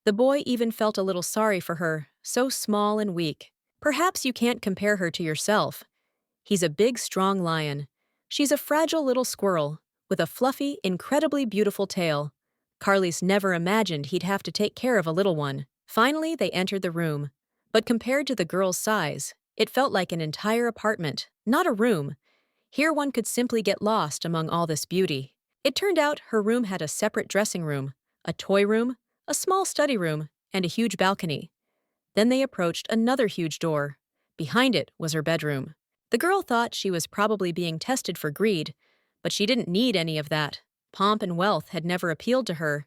The boy even felt a little sorry for her, so small and weak. Perhaps you can't compare her to yourself. He's a big, strong lion. She's a fragile little squirrel, with a fluffy, incredibly beautiful tail. Carlos never imagined he'd have to take care of a little one. Finally, they entered the room. But compared to the girl's size, it felt like an entire apartment, not a room. Here one could simply get lost among all this beauty. It turned out her room had a separate dressing room, a toy room, a small study room, and a huge balcony. Then they approached another huge door. Behind it was her bedroom. The girl thought she was probably being tested for greed, but she didn't need any of that. Pomp and wealth had never appealed to her.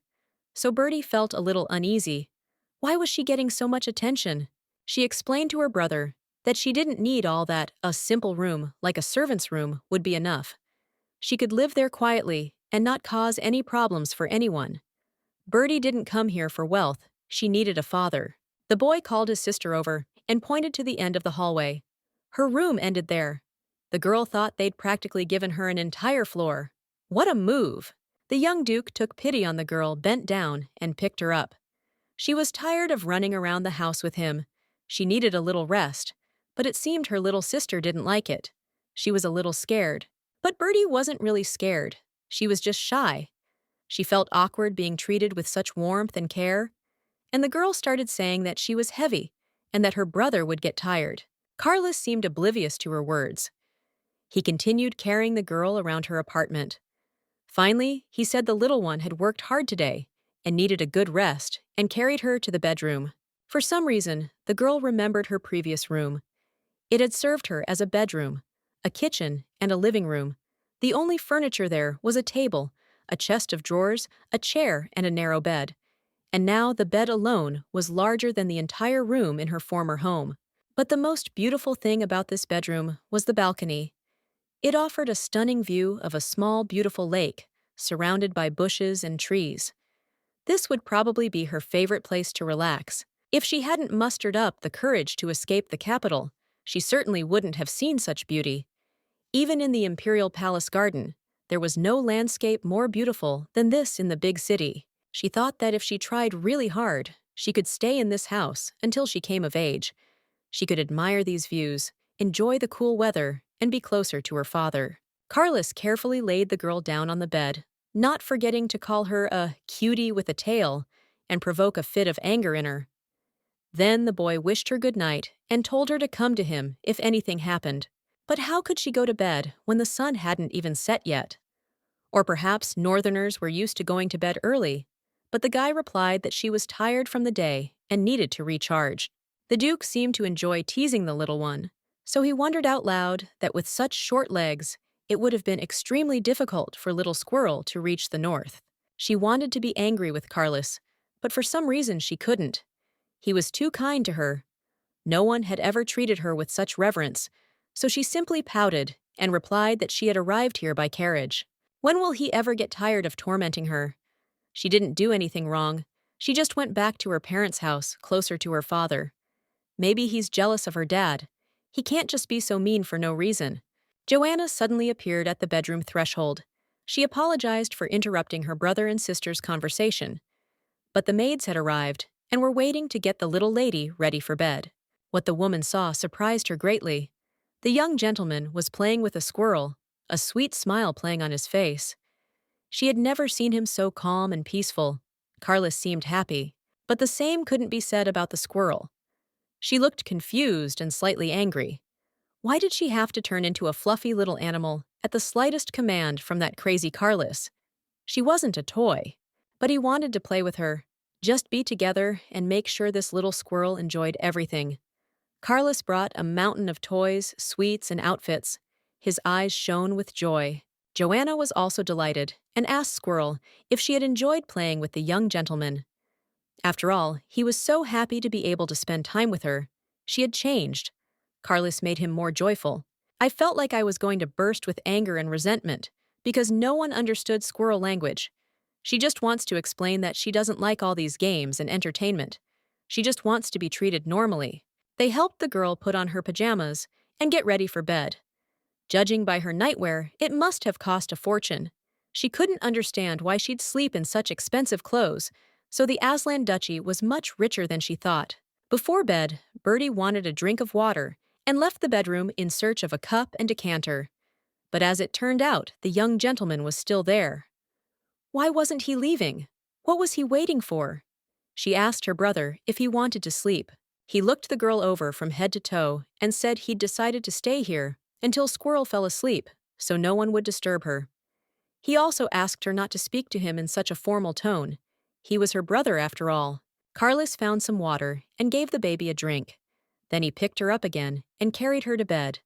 So Bertie felt a little uneasy. Why was she getting so much attention? She explained to her brother that she didn't need all that. A simple room, like a servant's room, would be enough. She could live there quietly and not cause any problems for anyone. Bertie didn't come here for wealth. She needed a father. The boy called his sister over and pointed to the end of the hallway. Her room ended there. The girl thought they'd practically given her an entire floor. What a move! The young Duke took pity on the girl, bent down, and picked her up. She was tired of running around the house with him. She needed a little rest, but it seemed her little sister didn't like it. She was a little scared. But Bertie wasn't really scared. She was just shy. She felt awkward being treated with such warmth and care. And the girl started saying that she was heavy and that her brother would get tired. Carlos seemed oblivious to her words. He continued carrying the girl around her apartment. Finally, he said the little one had worked hard today and needed a good rest and carried her to the bedroom. For some reason, the girl remembered her previous room. It had served her as a bedroom, a kitchen, and a living room. The only furniture there was a table, a chest of drawers, a chair, and a narrow bed. And now the bed alone was larger than the entire room in her former home. But the most beautiful thing about this bedroom was the balcony. It offered a stunning view of a small, beautiful lake, surrounded by bushes and trees. This would probably be her favorite place to relax. If she hadn't mustered up the courage to escape the capital, she certainly wouldn't have seen such beauty. Even in the Imperial Palace garden, there was no landscape more beautiful than this in the big city. She thought that if she tried really hard, she could stay in this house until she came of age. She could admire these views, enjoy the cool weather, and be closer to her father. Carlos carefully laid the girl down on the bed, not forgetting to call her a cutie with a tail and provoke a fit of anger in her. Then the boy wished her good night and told her to come to him if anything happened. But how could she go to bed when the sun hadn't even set yet? Or perhaps northerners were used to going to bed early, but the guy replied that she was tired from the day and needed to recharge. The Duke seemed to enjoy teasing the little one, so he wondered out loud that with such short legs, it would have been extremely difficult for little Squirrel to reach the north. She wanted to be angry with Carlos, but for some reason she couldn't. He was too kind to her. No one had ever treated her with such reverence, so she simply pouted and replied that she had arrived here by carriage. When will he ever get tired of tormenting her? She didn't do anything wrong. She just went back to her parents' house, closer to her father. Maybe he's jealous of her dad. He can't just be so mean for no reason. Joanna suddenly appeared at the bedroom threshold. She apologized for interrupting her brother and sister's conversation. But the maids had arrived and were waiting to get the little lady ready for bed. What the woman saw surprised her greatly. The young gentleman was playing with a squirrel, a sweet smile playing on his face. She had never seen him so calm and peaceful. Carlos seemed happy, but the same couldn't be said about the squirrel. She looked confused and slightly angry. Why did she have to turn into a fluffy little animal at the slightest command from that crazy Carlos? She wasn't a toy, but he wanted to play with her, just be together and make sure this little squirrel enjoyed everything. Carlos brought a mountain of toys, sweets, and outfits. His eyes shone with joy. Joanna was also delighted and asked Squirrel if she had enjoyed playing with the young gentleman. After all, he was so happy to be able to spend time with her. She had changed. Carlos made him more joyful. I felt like I was going to burst with anger and resentment because no one understood squirrel language. She just wants to explain that she doesn't like all these games and entertainment. She just wants to be treated normally. They helped the girl put on her pajamas and get ready for bed. Judging by her nightwear, it must have cost a fortune. She couldn't understand why she'd sleep in such expensive clothes, so the Aslan Duchy was much richer than she thought. Before bed, Bertie wanted a drink of water and left the bedroom in search of a cup and decanter. But as it turned out, the young gentleman was still there. Why wasn't he leaving? What was he waiting for? She asked her brother if he wanted to sleep. He looked the girl over from head to toe and said he'd decided to stay here until Squirrel fell asleep, so no one would disturb her. He also asked her not to speak to him in such a formal tone. He was her brother after all. Carlos found some water and gave the baby a drink. Then he picked her up again and carried her to bed.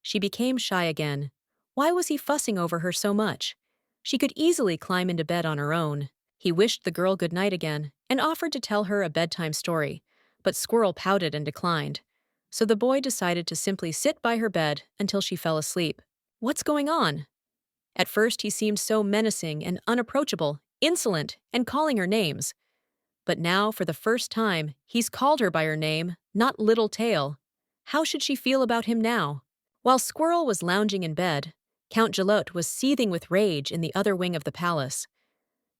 She became shy again. Why was he fussing over her so much? She could easily climb into bed on her own. He wished the girl good night again and offered to tell her a bedtime story, but Squirrel pouted and declined. So the boy decided to simply sit by her bed until she fell asleep. What's going on? At first he seemed so menacing and unapproachable, insolent, and calling her names. But now, for the first time, he's called her by her name, not Little Tail. How should she feel about him now? While Squirrel was lounging in bed, Count Gelotte was seething with rage in the other wing of the palace.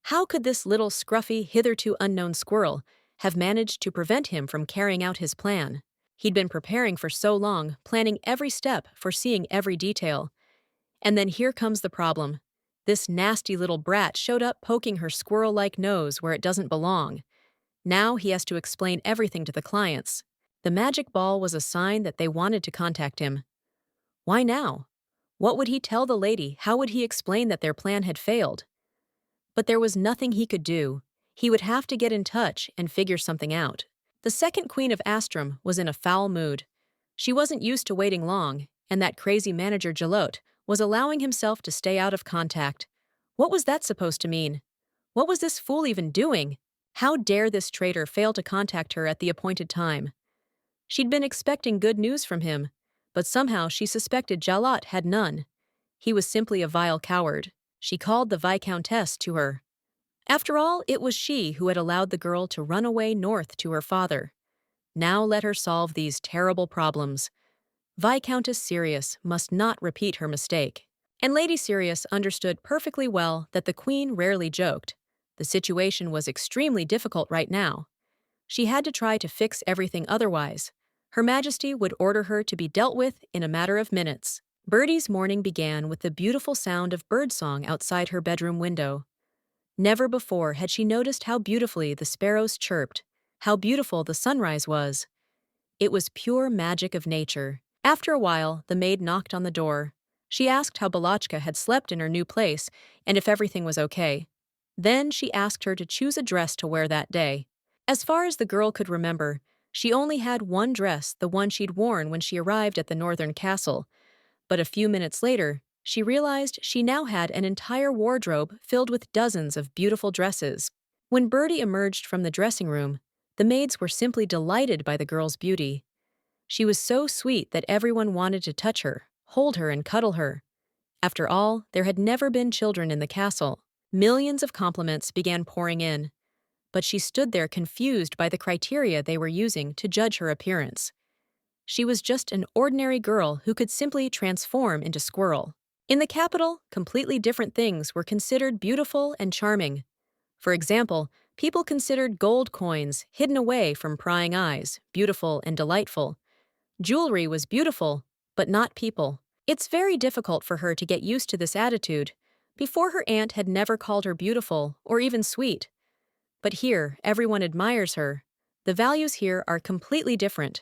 How could this little scruffy, hitherto unknown squirrel have managed to prevent him from carrying out his plan? He'd been preparing for so long, planning every step, foreseeing every detail. And then here comes the problem. This nasty little brat showed up poking her squirrel-like nose where it doesn't belong. Now he has to explain everything to the clients. The magic ball was a sign that they wanted to contact him. Why now? What would he tell the lady? How would he explain that their plan had failed? But there was nothing he could do. He would have to get in touch and figure something out. The second queen of Astrum was in a foul mood. She wasn't used to waiting long, and that crazy manager Gelotte was allowing himself to stay out of contact. What was that supposed to mean? What was this fool even doing? How dare this traitor fail to contact her at the appointed time? She'd been expecting good news from him, but somehow she suspected Gelotte had none. He was simply a vile coward. She called the Viscountess to her. After all, it was she who had allowed the girl to run away north to her father. Now let her solve these terrible problems. Viscountess Sirius must not repeat her mistake. And Lady Sirius understood perfectly well that the queen rarely joked. The situation was extremely difficult right now. She had to try to fix everything otherwise. Her Majesty would order her to be dealt with in a matter of minutes. Birdie's morning began with the beautiful sound of birdsong outside her bedroom window. Never before had she noticed how beautifully the sparrows chirped, how beautiful the sunrise was. It was pure magic of nature. After a while, the maid knocked on the door. She asked how Balachka had slept in her new place and if everything was okay. Then she asked her to choose a dress to wear that day. As far as the girl could remember, she only had one dress, the one she'd worn when she arrived at the northern castle. But a few minutes later, she realized she now had an entire wardrobe filled with dozens of beautiful dresses. When Birdie emerged from the dressing room, the maids were simply delighted by the girl's beauty. She was so sweet that everyone wanted to touch her, hold her, and cuddle her. After all, there had never been children in the castle. Millions of compliments began pouring in, but she stood there confused by the criteria they were using to judge her appearance. She was just an ordinary girl who could simply transform into squirrel. In the capital, completely different things were considered beautiful and charming. For example, people considered gold coins hidden away from prying eyes beautiful and delightful. Jewelry was beautiful, but not people. It's very difficult for her to get used to this attitude. Before, her aunt had never called her beautiful or even sweet. But here, everyone admires her. The values here are completely different.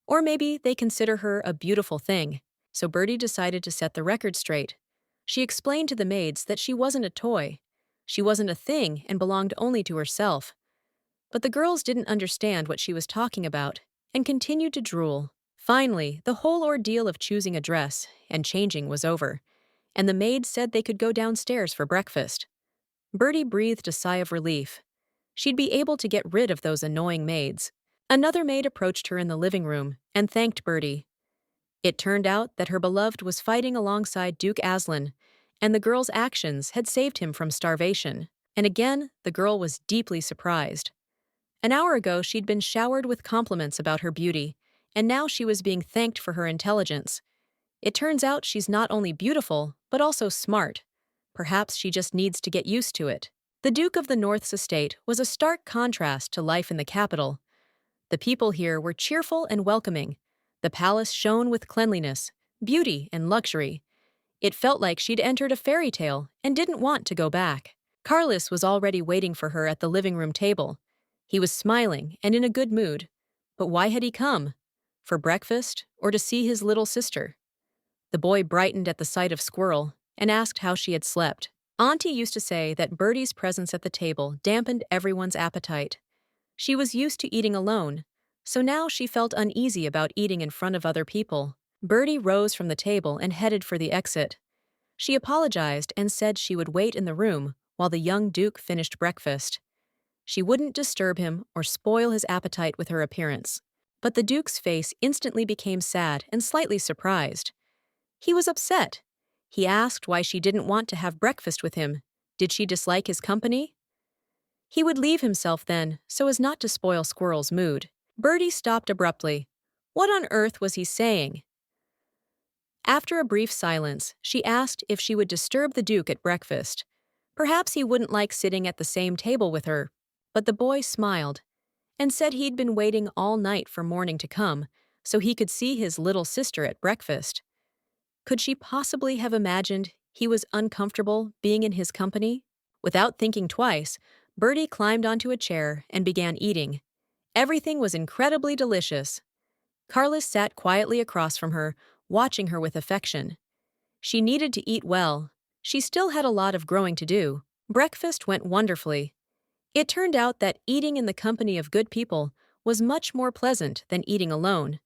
Or maybe they consider her a beautiful thing. So Birdie decided to set the record straight. She explained to the maids that she wasn't a toy. She wasn't a thing and belonged only to herself. But the girls didn't understand what she was talking about and continued to drool. Finally, the whole ordeal of choosing a dress and changing was over, and the maids said they could go downstairs for breakfast. Birdie breathed a sigh of relief. She'd be able to get rid of those annoying maids. Another maid approached her in the living room and thanked Birdie. It turned out that her beloved was fighting alongside Duke Aslan, and the girl's actions had saved him from starvation. And again, the girl was deeply surprised. An hour ago, she'd been showered with compliments about her beauty, and now she was being thanked for her intelligence. It turns out she's not only beautiful, but also smart. Perhaps she just needs to get used to it. The Duke of the North's estate was a stark contrast to life in the capital. The people here were cheerful and welcoming. The palace shone with cleanliness, beauty, and luxury. It felt like she'd entered a fairy tale and didn't want to go back. Carlos was already waiting for her at the living room table. He was smiling and in a good mood. But why had he come? For breakfast or to see his little sister? The boy brightened at the sight of Squirrel and asked how she had slept. Auntie used to say that Birdie's presence at the table dampened everyone's appetite. She was used to eating alone, so now she felt uneasy about eating in front of other people. Birdie rose from the table and headed for the exit. She apologized and said she would wait in the room while the young Duke finished breakfast. She wouldn't disturb him or spoil his appetite with her appearance. But the Duke's face instantly became sad and slightly surprised. He was upset. He asked why she didn't want to have breakfast with him. Did she dislike his company? He would leave himself then, so as not to spoil Squirrel's mood. Birdie stopped abruptly. What on earth was he saying? After a brief silence, she asked if she would disturb the Duke at breakfast. Perhaps he wouldn't like sitting at the same table with her. But the boy smiled and said he'd been waiting all night for morning to come so he could see his little sister at breakfast. Could she possibly have imagined he was uncomfortable being in his company? Without thinking twice, Birdie climbed onto a chair and began eating. Everything was incredibly delicious. Carlos sat quietly across from her, watching her with affection. She needed to eat well. She still had a lot of growing to do. Breakfast went wonderfully. It turned out that eating in the company of good people was much more pleasant than eating alone.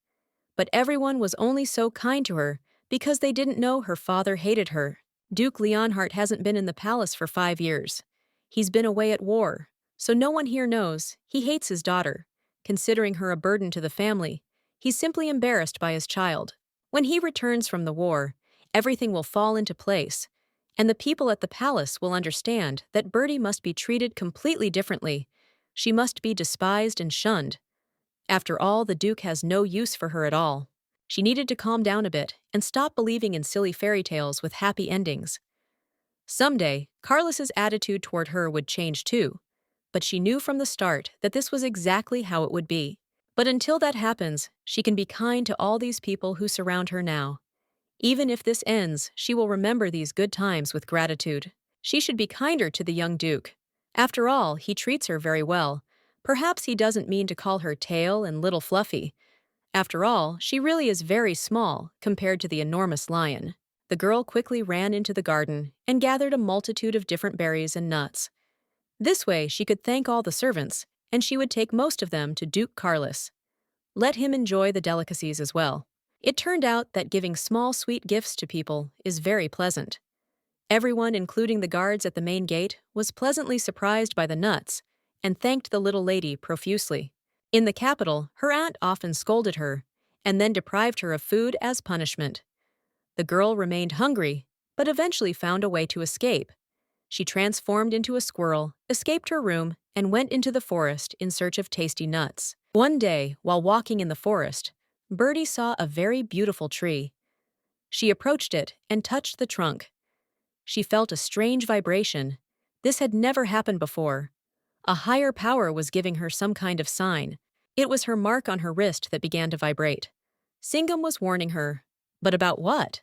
But everyone was only so kind to her because they didn't know her father hated her. Duke Leonhardt hasn't been in the palace for 5 years. He's been away at war, so no one here knows he hates his daughter. Considering her a burden to the family, he's simply embarrassed by his child. When he returns from the war, everything will fall into place, and the people at the palace will understand that Birdie must be treated completely differently. She must be despised and shunned. After all, the Duke has no use for her at all. She needed to calm down a bit and stop believing in silly fairy tales with happy endings. Someday, Carlos's attitude toward her would change too, but she knew from the start that this was exactly how it would be. But until that happens, she can be kind to all these people who surround her now. Even if this ends, she will remember these good times with gratitude. She should be kinder to the young Duke. After all, he treats her very well. Perhaps he doesn't mean to call her Tail and Little Fluffy. After all, she really is very small compared to the enormous lion. The girl quickly ran into the garden and gathered a multitude of different berries and nuts. This way she could thank all the servants, and she would take most of them to Duke Carlos. Let him enjoy the delicacies as well. It turned out that giving small sweet gifts to people is very pleasant. Everyone, including the guards at the main gate, was pleasantly surprised by the nuts and thanked the little lady profusely. In the capital, her aunt often scolded her and then deprived her of food as punishment. The girl remained hungry, but eventually found a way to escape. She transformed into a squirrel, escaped her room, and went into the forest in search of tasty nuts. One day, while walking in the forest, Birdie saw a very beautiful tree. She approached it and touched the trunk. She felt a strange vibration. This had never happened before. A higher power was giving her some kind of sign. It was her mark on her wrist that began to vibrate. Singham was warning her. But about what?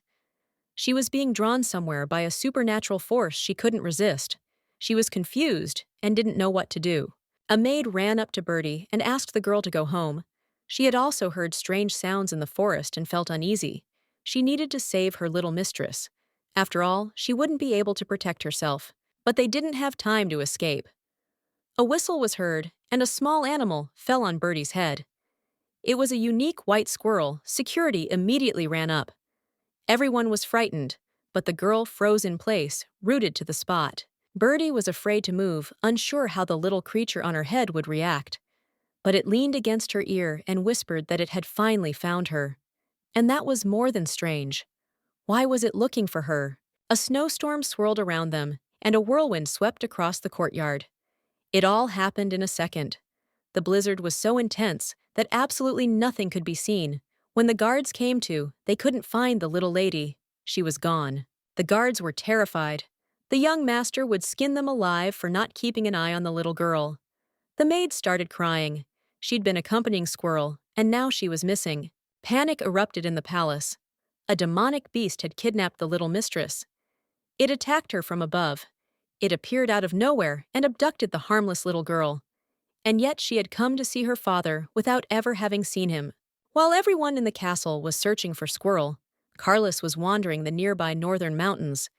She was being drawn somewhere by a supernatural force she couldn't resist. She was confused and didn't know what to do. A maid ran up to Birdie and asked the girl to go home. She had also heard strange sounds in the forest and felt uneasy. She needed to save her little mistress. After all, she wouldn't be able to protect herself. But they didn't have time to escape. A whistle was heard, and a small animal fell on Birdie's head. It was a unique white squirrel. Security immediately ran up. Everyone was frightened, but the girl froze in place, rooted to the spot. Birdie was afraid to move, unsure how the little creature on her head would react. But it leaned against her ear and whispered that it had finally found her. And that was more than strange. Why was it looking for her? A snowstorm swirled around them, and a whirlwind swept across the courtyard. It all happened in a second. The blizzard was so intense that absolutely nothing could be seen. When the guards came to, they couldn't find the little lady. She was gone. The guards were terrified. The young master would skin them alive for not keeping an eye on the little girl. The maid started crying. She'd been accompanying Squirrel, and now she was missing. Panic erupted in the palace. A demonic beast had kidnapped the little mistress. It attacked her from above. It appeared out of nowhere and abducted the harmless little girl. And yet she had come to see her father without ever having seen him. While everyone in the castle was searching for Squirrel, Carlos was wandering the nearby northern mountains.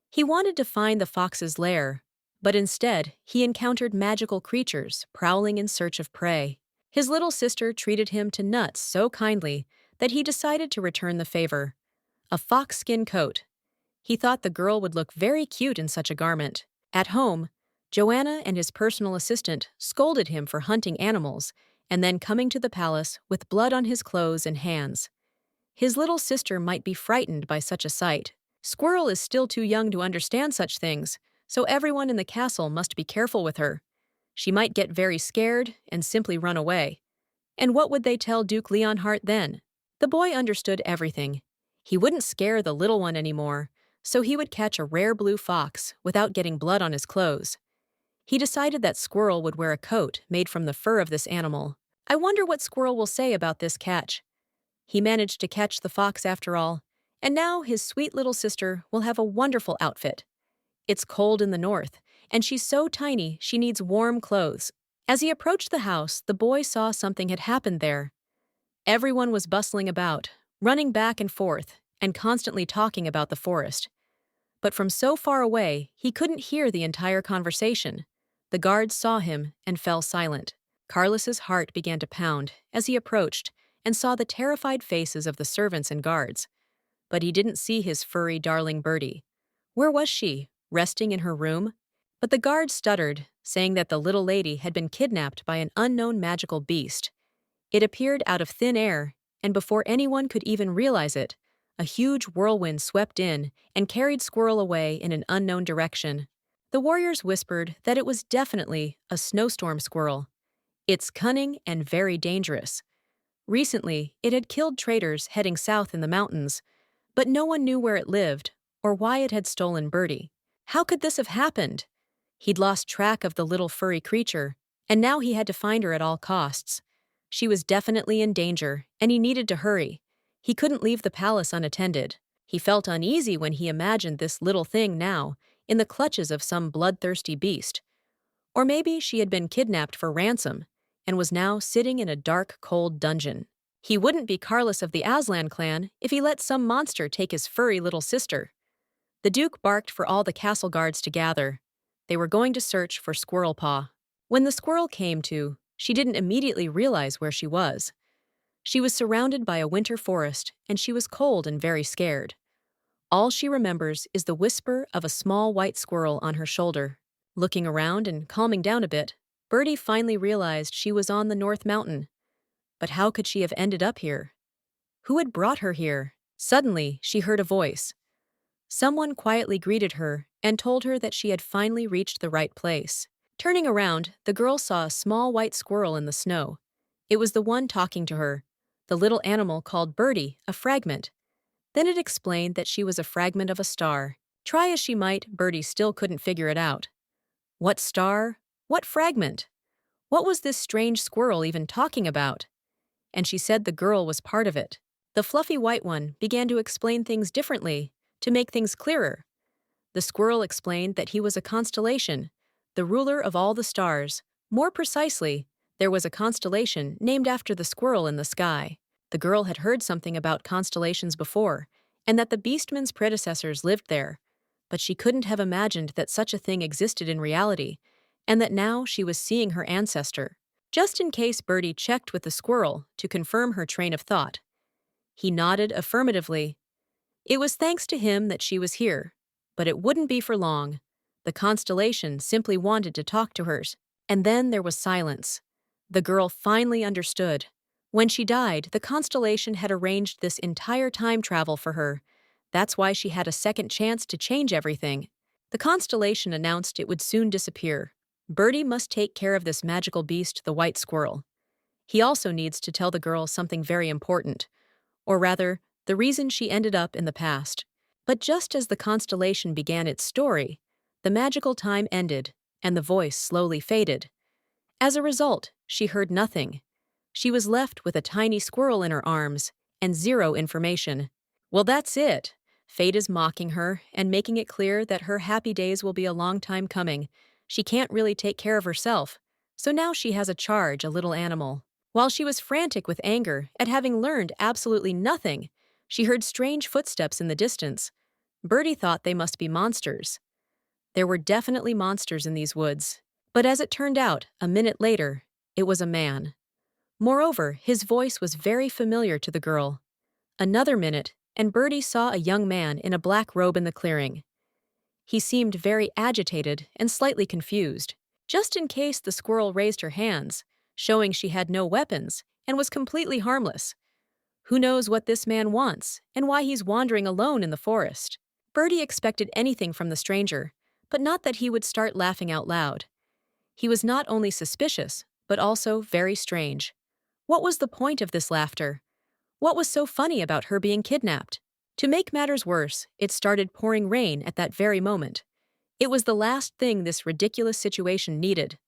He wanted to find the fox's lair, but instead he encountered magical creatures prowling in search of prey. His little sister treated him to nuts so kindly that he decided to return the favor. A fox skin coat. He thought the girl would look very cute in such a garment. At home, Joanna and his personal assistant scolded him for hunting animals and then coming to the palace with blood on his clothes and hands. His little sister might be frightened by such a sight. Squirrel is still too young to understand such things, so everyone in the castle must be careful with her. She might get very scared and simply run away. And what would they tell Duke Leonhardt then? The boy understood everything. He wouldn't scare the little one anymore, so he would catch a rare blue fox without getting blood on his clothes. He decided that Squirrel would wear a coat made from the fur of this animal. I wonder what Squirrel will say about this catch. He managed to catch the fox after all, and now his sweet little sister will have a wonderful outfit. It's cold in the north, and she's so tiny she needs warm clothes. As he approached the house, the boy saw something had happened there. Everyone was bustling about, running back and forth, and constantly talking about the forest. But from so far away, he couldn't hear the entire conversation. The guards saw him and fell silent. Carlos's heart began to pound as he approached and saw the terrified faces of the servants and guards. But he didn't see his furry darling Birdie. Where was she? Resting in her room? But the guards stuttered, saying that the little lady had been kidnapped by an unknown magical beast. It appeared out of thin air, and before anyone could even realize it, a huge whirlwind swept in and carried Squirrel away in an unknown direction. The warriors whispered that it was definitely a snowstorm squirrel. It's cunning and very dangerous. Recently, it had killed traders heading south in the mountains, but no one knew where it lived or why it had stolen Birdie. How could this have happened? He'd lost track of the little furry creature, and now he had to find her at all costs. She was definitely in danger, and he needed to hurry. He couldn't leave the palace unattended. He felt uneasy when he imagined this little thing now, in the clutches of some bloodthirsty beast. Or maybe she had been kidnapped for ransom, and was now sitting in a dark, cold dungeon. He wouldn't be Carlos of the Aslan clan if he let some monster take his furry little sister. The Duke barked for all the castle guards to gather. They were going to search for Squirrel Paw. When the squirrel came to, she didn't immediately realize where she was. She was surrounded by a winter forest, and she was cold and very scared. All she remembers is the whisper of a small white squirrel on her shoulder. Looking around and calming down a bit, Birdie finally realized she was on the North Mountain. But how could she have ended up here? Who had brought her here? Suddenly, she heard a voice. Someone quietly greeted her and told her that she had finally reached the right place. Turning around, the girl saw a small white squirrel in the snow. It was the one talking to her. The little animal called Birdie a fragment. Then it explained that she was a fragment of a star. Try as she might, Birdie still couldn't figure it out. What star? What fragment? What was this strange squirrel even talking about? And she said the girl was part of it. The fluffy white one began to explain things differently, to make things clearer. The squirrel explained that he was a constellation, the ruler of all the stars. More precisely, there was a constellation named after the squirrel in the sky. The girl had heard something about constellations before, and that the Beastman's predecessors lived there, but she couldn't have imagined that such a thing existed in reality, and that now she was seeing her ancestor. Just in case, Birdie checked with the squirrel to confirm her train of thought. He nodded affirmatively. It was thanks to him that she was here, but it wouldn't be for long. The constellation simply wanted to talk to hers. And then there was silence. The girl finally understood. When she died, the constellation had arranged this entire time travel for her. That's why she had a second chance to change everything. The constellation announced it would soon disappear. Birdie must take care of this magical beast, the white squirrel. He also needs to tell the girl something very important, or rather, the reason she ended up in the past. But just as the constellation began its story, the magical time ended, and the voice slowly faded. As a result, she heard nothing. She was left with a tiny squirrel in her arms, and zero information. Well, that's it. Fate is mocking her and making it clear that her happy days will be a long time coming. She can't really take care of herself, so now she has a charge, a little animal. While she was frantic with anger at having learned absolutely nothing, she heard strange footsteps in the distance. Birdie thought they must be monsters. There were definitely monsters in these woods, but as it turned out, a minute later, it was a man. Moreover, his voice was very familiar to the girl. Another minute, and Birdie saw a young man in a black robe in the clearing. He seemed very agitated and slightly confused. Just in case, the squirrel raised her hands, showing she had no weapons and was completely harmless. Who knows what this man wants and why he's wandering alone in the forest? Birdie expected anything from the stranger, but not that he would start laughing out loud. He was not only suspicious, but also very strange. What was the point of this laughter? What was so funny about her being kidnapped? To make matters worse, it started pouring rain at that very moment. It was the last thing this ridiculous situation needed.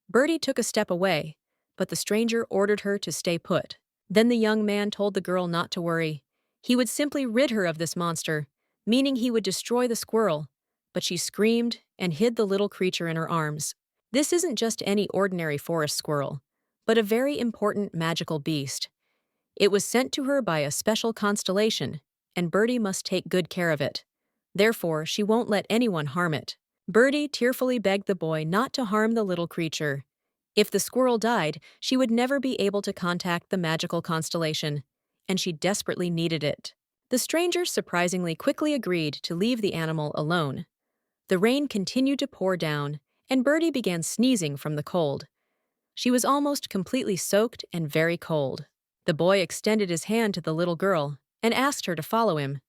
Birdie took a step away, but the stranger ordered her to stay put. Then the young man told the girl not to worry. He would simply rid her of this monster, meaning he would destroy the squirrel. But she screamed and hid the little creature in her arms. This isn't just any ordinary forest squirrel, but a very important magical beast. It was sent to her by a special constellation, and Birdie must take good care of it. Therefore, she won't let anyone harm it. Birdie tearfully begged the boy not to harm the little creature. If the squirrel died, she would never be able to contact the magical constellation, and she desperately needed it. The stranger surprisingly quickly agreed to leave the animal alone. The rain continued to pour down, and Birdie began sneezing from the cold. She was almost completely soaked and very cold. The boy extended his hand to the little girl and asked her to follow him.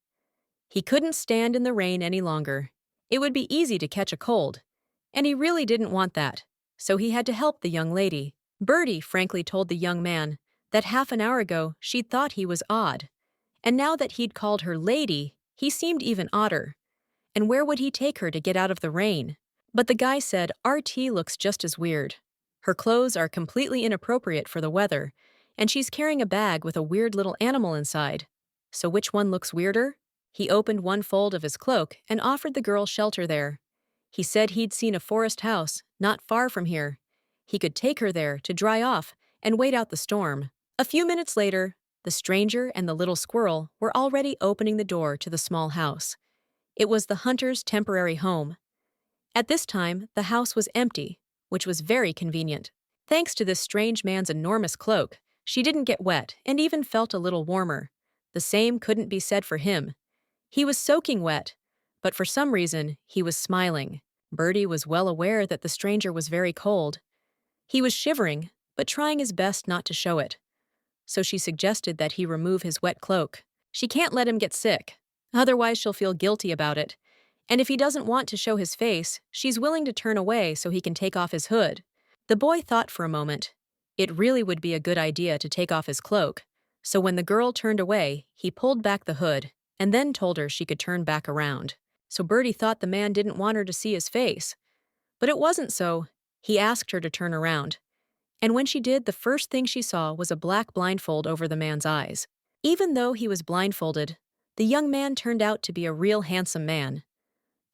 He couldn't stand in the rain any longer. It would be easy to catch a cold, and he really didn't want that, so he had to help the young lady. Birdie frankly told the young man that half an hour ago she'd thought he was odd, and now that he'd called her lady, he seemed even odder. And where would he take her to get out of the rain? But the guy said RT looks just as weird. Her clothes are completely inappropriate for the weather, and she's carrying a bag with a weird little animal inside. So which one looks weirder? He opened one fold of his cloak and offered the girl shelter there. He said he'd seen a forest house not far from here. He could take her there to dry off and wait out the storm. A few minutes later, the stranger and the little squirrel were already opening the door to the small house. It was the hunter's temporary home. At this time, the house was empty, which was very convenient. Thanks to this strange man's enormous cloak, she didn't get wet and even felt a little warmer. The same couldn't be said for him. He was soaking wet, but for some reason, he was smiling. Birdie was well aware that the stranger was very cold. He was shivering, but trying his best not to show it. So she suggested that he remove his wet cloak. She can't let him get sick, otherwise she'll feel guilty about it. And if he doesn't want to show his face, she's willing to turn away so he can take off his hood. The boy thought for a moment. It really would be a good idea to take off his cloak. So when the girl turned away, he pulled back the hood and then told her she could turn back around. So Birdie thought the man didn't want her to see his face. But it wasn't so. He asked her to turn around. And when she did, the first thing she saw was a black blindfold over the man's eyes. Even though he was blindfolded, the young man turned out to be a real handsome man.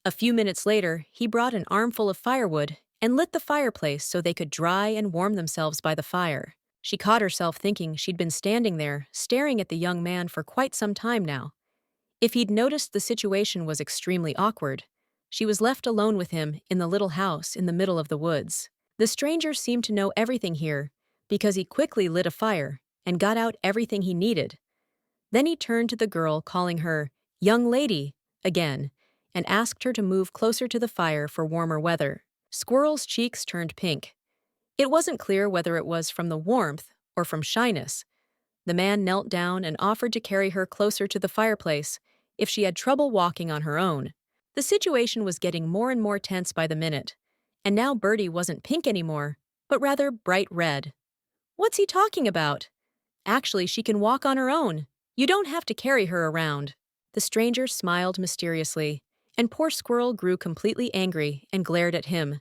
A few minutes later, he brought an armful of firewood and lit the fireplace so they could dry and warm themselves by the fire. She caught herself thinking she'd been standing there, staring at the young man for quite some time now. If he'd noticed the situation was extremely awkward, she was left alone with him in the little house in the middle of the woods. The stranger seemed to know everything here because he quickly lit a fire and got out everything he needed. Then he turned to the girl, calling her, "Young lady," again, and asked her to move closer to the fire for warmer weather. Squirrel's cheeks turned pink. It wasn't clear whether it was from the warmth or from shyness. The man knelt down and offered to carry her closer to the fireplace if she had trouble walking on her own. The situation was getting more and more tense by the minute, and now Birdie wasn't pink anymore, but rather bright red. What's he talking about? Actually, she can walk on her own. You don't have to carry her around. The stranger smiled mysteriously, and poor Squirrel grew completely angry and glared at him.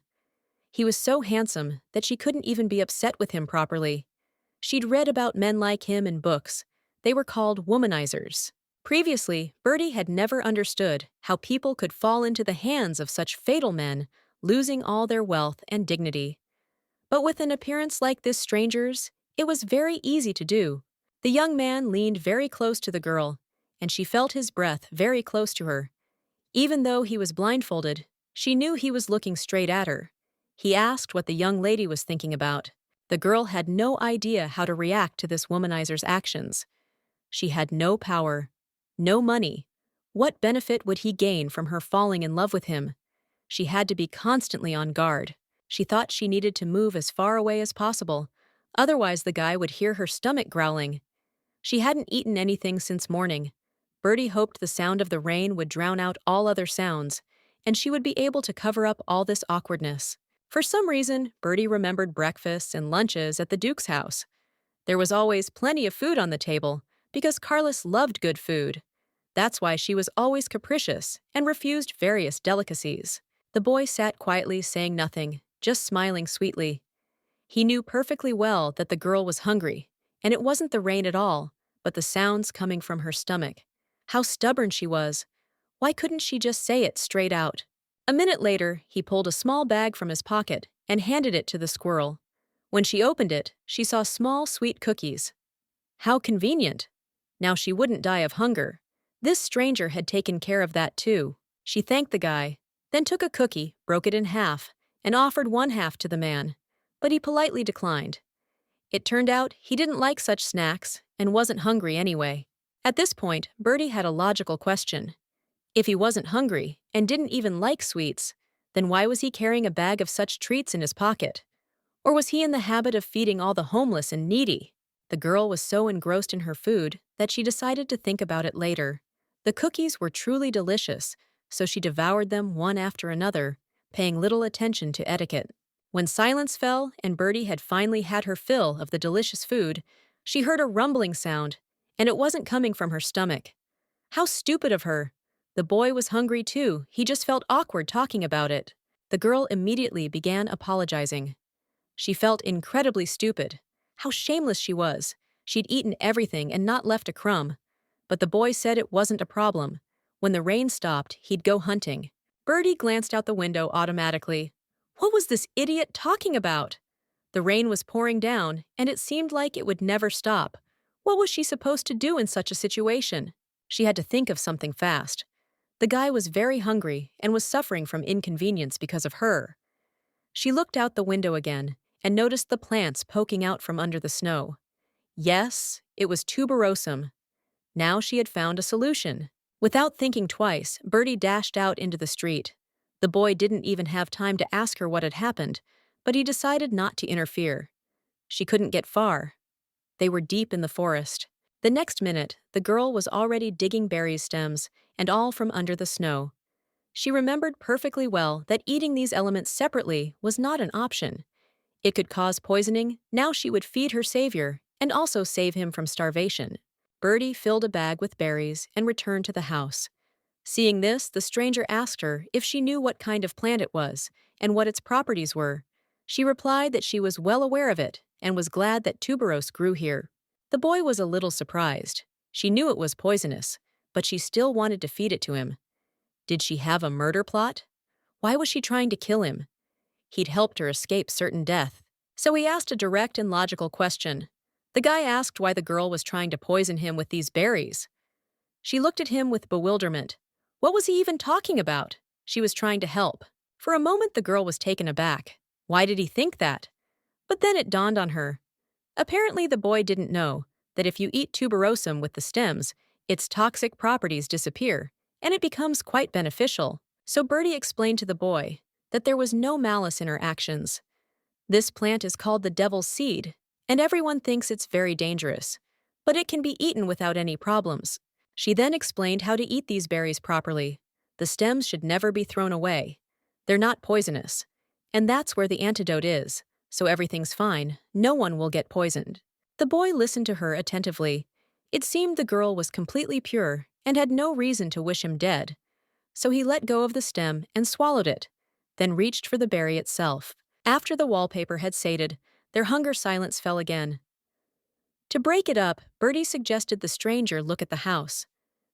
He was so handsome that she couldn't even be upset with him properly. She'd read about men like him in books. They were called womanizers. Previously, Birdie had never understood how people could fall into the hands of such fatal men, losing all their wealth and dignity. But with an appearance like this stranger's, it was very easy to do. The young man leaned very close to the girl, and she felt his breath very close to her. Even though he was blindfolded, she knew he was looking straight at her. He asked what the young lady was thinking about. The girl had no idea how to react to this womanizer's actions. She had no power, no money. What benefit would he gain from her falling in love with him? She had to be constantly on guard. She thought she needed to move as far away as possible, otherwise the guy would hear her stomach growling. She hadn't eaten anything since morning. Birdie hoped the sound of the rain would drown out all other sounds, and she would be able to cover up all this awkwardness. For some reason, Birdie remembered breakfasts and lunches at the Duke's house. There was always plenty of food on the table, because Carlos loved good food. That's why she was always capricious and refused various delicacies. The boy sat quietly, saying nothing, just smiling sweetly. He knew perfectly well that the girl was hungry, and it wasn't the rain at all, but the sounds coming from her stomach. How stubborn she was. Why couldn't she just say it straight out? A minute later, he pulled a small bag from his pocket and handed it to the squirrel. When she opened it, she saw small, sweet cookies. How convenient. Now she wouldn't die of hunger. This stranger had taken care of that too. She thanked the guy, then took a cookie, broke it in half, and offered one half to the man, but he politely declined. It turned out he didn't like such snacks and wasn't hungry anyway. At this point, Birdie had a logical question. If he wasn't hungry and didn't even like sweets, then why was he carrying a bag of such treats in his pocket? Or was he in the habit of feeding all the homeless and needy? The girl was so engrossed in her food that she decided to think about it later. The cookies were truly delicious, so she devoured them one after another, paying little attention to etiquette. When silence fell and Birdie had finally had her fill of the delicious food, she heard a rumbling sound, and it wasn't coming from her stomach. How stupid of her! The boy was hungry too, he just felt awkward talking about it. The girl immediately began apologizing. She felt incredibly stupid. How shameless she was. She'd eaten everything and not left a crumb. But the boy said it wasn't a problem. When the rain stopped, he'd go hunting. Birdie glanced out the window automatically. What was this idiot talking about? The rain was pouring down, and it seemed like it would never stop. What was she supposed to do in such a situation? She had to think of something fast. The guy was very hungry and was suffering from inconvenience because of her. She looked out the window again and noticed the plants poking out from under the snow. Yes, it was tuberosum. Now she had found a solution. Without thinking twice, Bertie dashed out into the street. The boy didn't even have time to ask her what had happened, but he decided not to interfere. She couldn't get far. They were deep in the forest. The next minute, the girl was already digging berry stems, and all from under the snow. She remembered perfectly well that eating these elements separately was not an option. It could cause poisoning. Now she would feed her savior and also save him from starvation. Bertie filled a bag with berries and returned to the house. Seeing this, the stranger asked her if she knew what kind of plant it was and what its properties were. She replied that she was well aware of it and was glad that tuberose grew here. The boy was a little surprised. She knew it was poisonous, but she still wanted to feed it to him. Did she have a murder plot? Why was she trying to kill him? He'd helped her escape certain death. So he asked a direct and logical question. The guy asked why the girl was trying to poison him with these berries. She looked at him with bewilderment. What was he even talking about? She was trying to help. For a moment, the girl was taken aback. Why did he think that? But then it dawned on her. Apparently, the boy didn't know that if you eat tuberosum with the stems, its toxic properties disappear, and it becomes quite beneficial. So Bertie explained to the boy that there was no malice in her actions. This plant is called the devil's seed, and everyone thinks it's very dangerous, but it can be eaten without any problems. She then explained how to eat these berries properly. The stems should never be thrown away. They're not poisonous. And that's where the antidote is, so everything's fine, no one will get poisoned. The boy listened to her attentively. It seemed the girl was completely pure and had no reason to wish him dead. So he let go of the stem and swallowed it, then reached for the berry itself. After the wallpaper had sated, their hunger silence fell again. To break it up, Bertie suggested the stranger look at the house.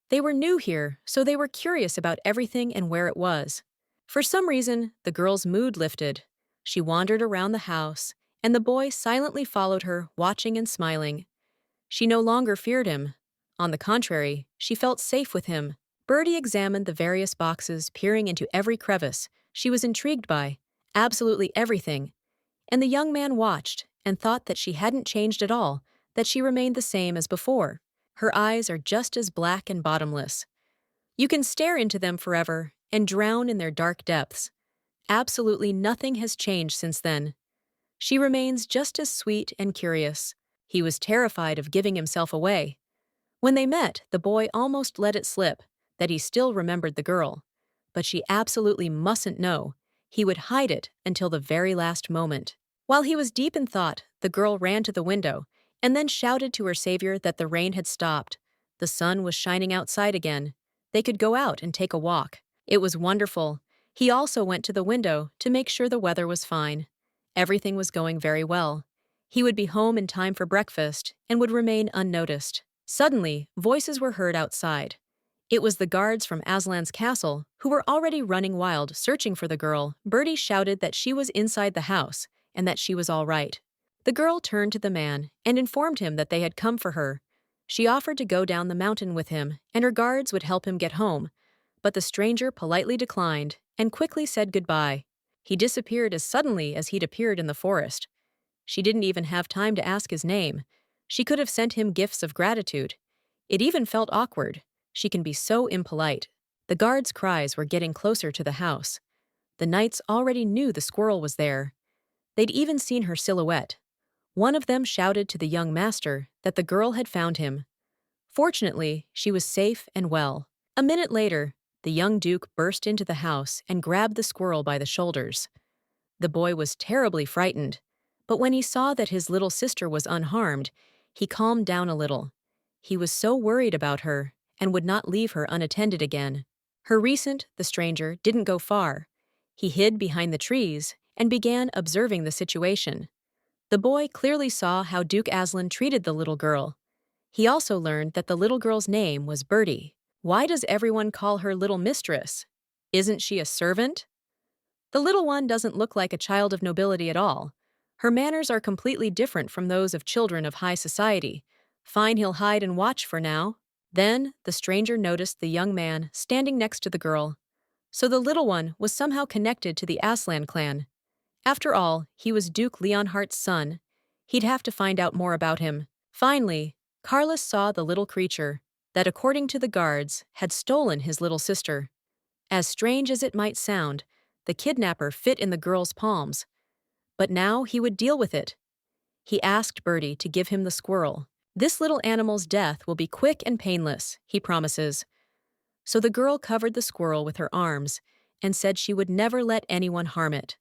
They were new here, so they were curious about everything and where it was. For some reason, the girl's mood lifted. She wandered around the house, and the boy silently followed her, watching and smiling. She no longer feared him. On the contrary, she felt safe with him. Bertie examined the various boxes, peering into every crevice. She was intrigued by absolutely everything. And the young man watched and thought that she hadn't changed at all, that she remained the same as before. Her eyes are just as black and bottomless. You can stare into them forever and drown in their dark depths. Absolutely nothing has changed since then. She remains just as sweet and curious. He was terrified of giving himself away. When they met, the boy almost let it slip that he still remembered the girl. But she absolutely mustn't know. He would hide it until the very last moment. While he was deep in thought, the girl ran to the window and then shouted to her savior that the rain had stopped. The sun was shining outside again. They could go out and take a walk. It was wonderful. He also went to the window to make sure the weather was fine. Everything was going very well. He would be home in time for breakfast and would remain unnoticed. Suddenly, voices were heard outside. It was the guards from Aslan's castle, who were already running wild, searching for the girl. Bertie shouted that she was inside the house and that she was all right. The girl turned to the man and informed him that they had come for her. She offered to go down the mountain with him, and her guards would help him get home. But the stranger politely declined and quickly said goodbye. He disappeared as suddenly as he'd appeared in the forest. She didn't even have time to ask his name. She could have sent him gifts of gratitude. It even felt awkward. She can be so impolite. The guards' cries were getting closer to the house. The knights already knew the squirrel was there. They'd even seen her silhouette. One of them shouted to the young master that the girl had found him. Fortunately, she was safe and well. A minute later, the young duke burst into the house and grabbed the squirrel by the shoulders. The boy was terribly frightened, but when he saw that his little sister was unharmed, he calmed down a little. He was so worried about her and would not leave her unattended again. The stranger, didn't go far. He hid behind the trees and began observing the situation. The boy clearly saw how Duke Aslan treated the little girl. He also learned that the little girl's name was Bertie. Why does everyone call her Little Mistress? Isn't she a servant? The little one doesn't look like a child of nobility at all. Her manners are completely different from those of children of high society. Fine, he'll hide and watch for now. Then, the stranger noticed the young man standing next to the girl. So the little one was somehow connected to the Aslan clan. After all, he was Duke Leonhardt's son. He'd have to find out more about him. Finally, Carlos saw the little creature that, according to the guards, had stolen his little sister. As strange as it might sound, the kidnapper fit in the girl's palms. But now he would deal with it. He asked Bertie to give him the squirrel. This little animal's death will be quick and painless, he promises. So the girl covered the squirrel with her arms and said she would never let anyone harm it.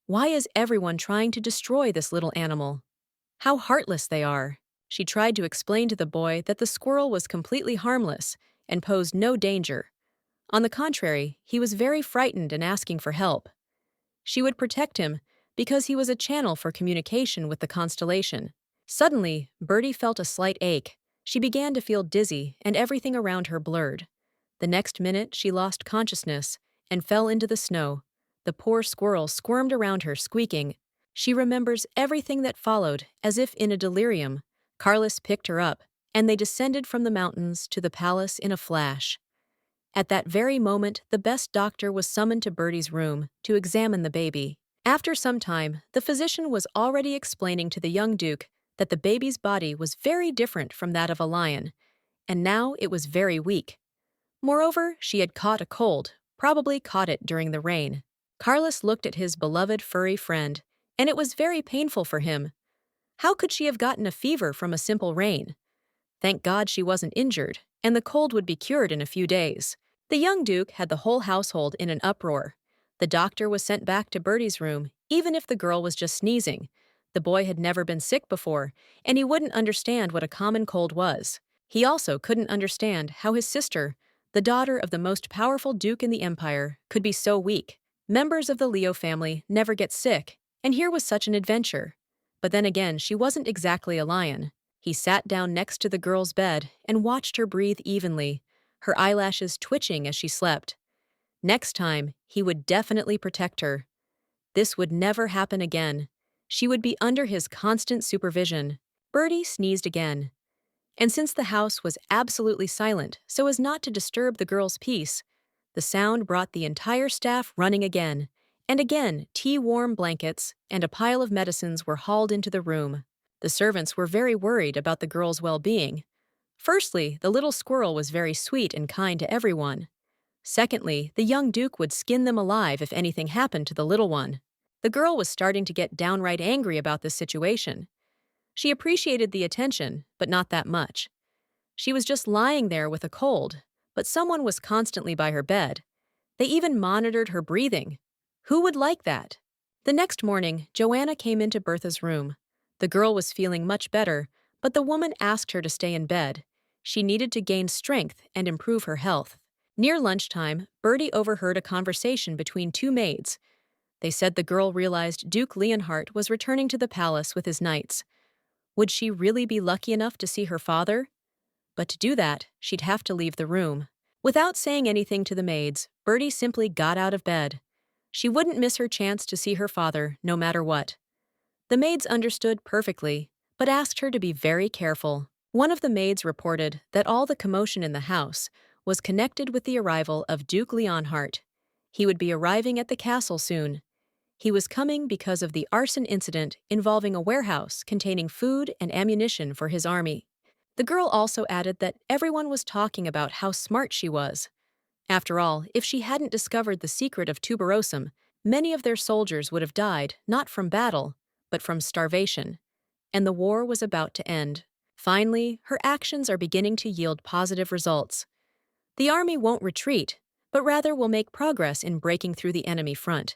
Why is everyone trying to destroy this little animal? How heartless they are. She tried to explain to the boy that the squirrel was completely harmless and posed no danger. On the contrary, he was very frightened and asking for help. She would protect him because he was a channel for communication with the constellation. Suddenly, Bertie felt a slight ache. She began to feel dizzy and everything around her blurred. The next minute, she lost consciousness and fell into the snow. The poor squirrel squirmed around her, squeaking. She remembers everything that followed, as if in a delirium. Carlos picked her up, and they descended from the mountains to the palace in a flash. At that very moment, the best doctor was summoned to Bertie's room to examine the baby. After some time, the physician was already explaining to the young duke that the baby's body was very different from that of a lion, and now it was very weak. Moreover, she had caught a cold, probably caught it during the rain. Carlos looked at his beloved furry friend, and it was very painful for him. How could she have gotten a fever from a simple rain? Thank God she wasn't injured, and the cold would be cured in a few days. The young duke had the whole household in an uproar. The doctor was sent back to Bertie's room, even if the girl was just sneezing. The boy had never been sick before, and he wouldn't understand what a common cold was. He also couldn't understand how his sister, the daughter of the most powerful duke in the empire, could be so weak. Members of the Leo family never get sick, and here was such an adventure. But then again, she wasn't exactly a lion. He sat down next to the girl's bed and watched her breathe evenly, her eyelashes twitching as she slept. Next time, he would definitely protect her. This would never happen again. She would be under his constant supervision. Bertie sneezed again. And since the house was absolutely silent so as not to disturb the girl's peace, the sound brought the entire staff running again. And again, tea-warm blankets and a pile of medicines were hauled into the room. The servants were very worried about the girl's well-being. Firstly, the little squirrel was very sweet and kind to everyone. Secondly, the young duke would skin them alive if anything happened to the little one. The girl was starting to get downright angry about this situation. She appreciated the attention, but not that much. She was just lying there with a cold, but someone was constantly by her bed. They even monitored her breathing. Who would like that? The next morning, Joanna came into Bertha's room. The girl was feeling much better, but the woman asked her to stay in bed. She needed to gain strength and improve her health. Near lunchtime, Bertie overheard a conversation between two maids. They said the girl realized Duke Leonhardt was returning to the palace with his knights. Would she really be lucky enough to see her father? But to do that, she'd have to leave the room. Without saying anything to the maids, Bertie simply got out of bed. She wouldn't miss her chance to see her father, no matter what. The maids understood perfectly, but asked her to be very careful. One of the maids reported that all the commotion in the house was connected with the arrival of Duke Leonhardt. He would be arriving at the castle soon. He was coming because of the arson incident involving a warehouse containing food and ammunition for his army. The girl also added that everyone was talking about how smart she was. After all, if she hadn't discovered the secret of tuberosum, many of their soldiers would have died, not from battle, but from starvation. And the war was about to end. Finally, her actions are beginning to yield positive results. The army won't retreat, but rather will make progress in breaking through the enemy front.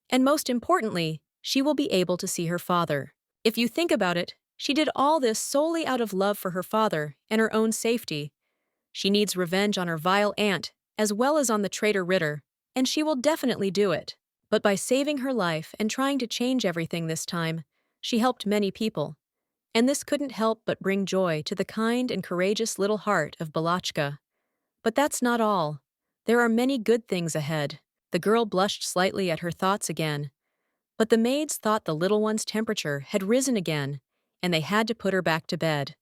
And most importantly, she will be able to see her father. If you think about it, she did all this solely out of love for her father and her own safety. She needs revenge on her vile aunt, as well as on the traitor Ritter, and she will definitely do it. But by saving her life and trying to change everything this time, She helped many people, and this couldn't help but bring joy to the kind and courageous little heart of Balachka. But that's not all. There are many good things ahead. The girl blushed slightly at her thoughts again. But the maids thought the little one's temperature had risen again, and they had to put her back to bed.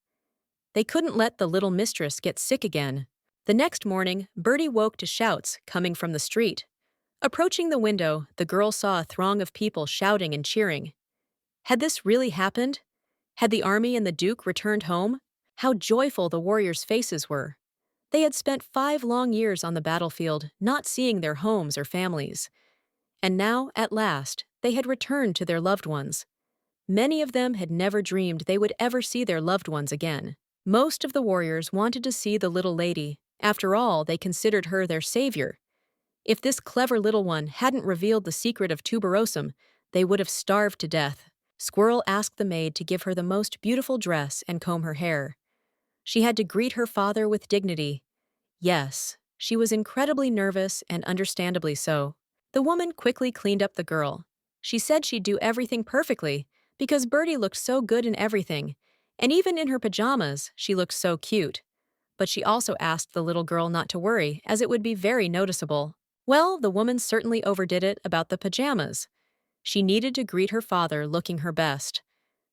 They couldn't let the little mistress get sick again. The next morning, Bertie woke to shouts coming from the street. Approaching the window, the girl saw a throng of people shouting and cheering. Had this really happened? Had the army and the Duke returned home? How joyful the warriors' faces were. They had spent 5 long years on the battlefield, not seeing their homes or families. And now, at last, they had returned to their loved ones. Many of them had never dreamed they would ever see their loved ones again. Most of the warriors wanted to see the little lady. After all, they considered her their savior. If this clever little one hadn't revealed the secret of tuberosum, they would have starved to death. Squirrel asked the maid to give her the most beautiful dress and comb her hair. She had to greet her father with dignity. Yes, she was incredibly nervous and understandably so. The woman quickly cleaned up the girl. She said she'd do everything perfectly because Bertie looked so good in everything, and even in her pajamas, she looked so cute. But she also asked the little girl not to worry, as it would be very noticeable. Well, the woman certainly overdid it about the pajamas. She needed to greet her father looking her best.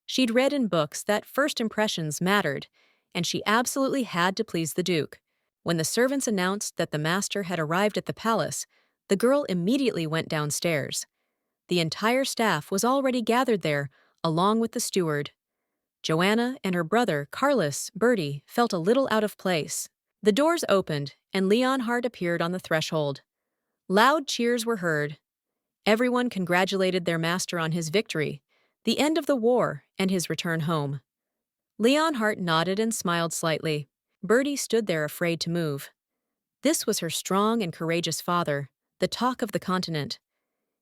She'd read in books that first impressions mattered, and she absolutely had to please the Duke. When the servants announced that the master had arrived at the palace, the girl immediately went downstairs. The entire staff was already gathered there, along with the steward. Joanna and her brother, Carlos, Bertie, felt a little out of place. The doors opened, and Leonhard appeared on the threshold. Loud cheers were heard. Everyone congratulated their master on his victory, the end of the war, and his return home. Leonhard nodded and smiled slightly. Bertie stood there afraid to move. This was her strong and courageous father, the talk of the continent.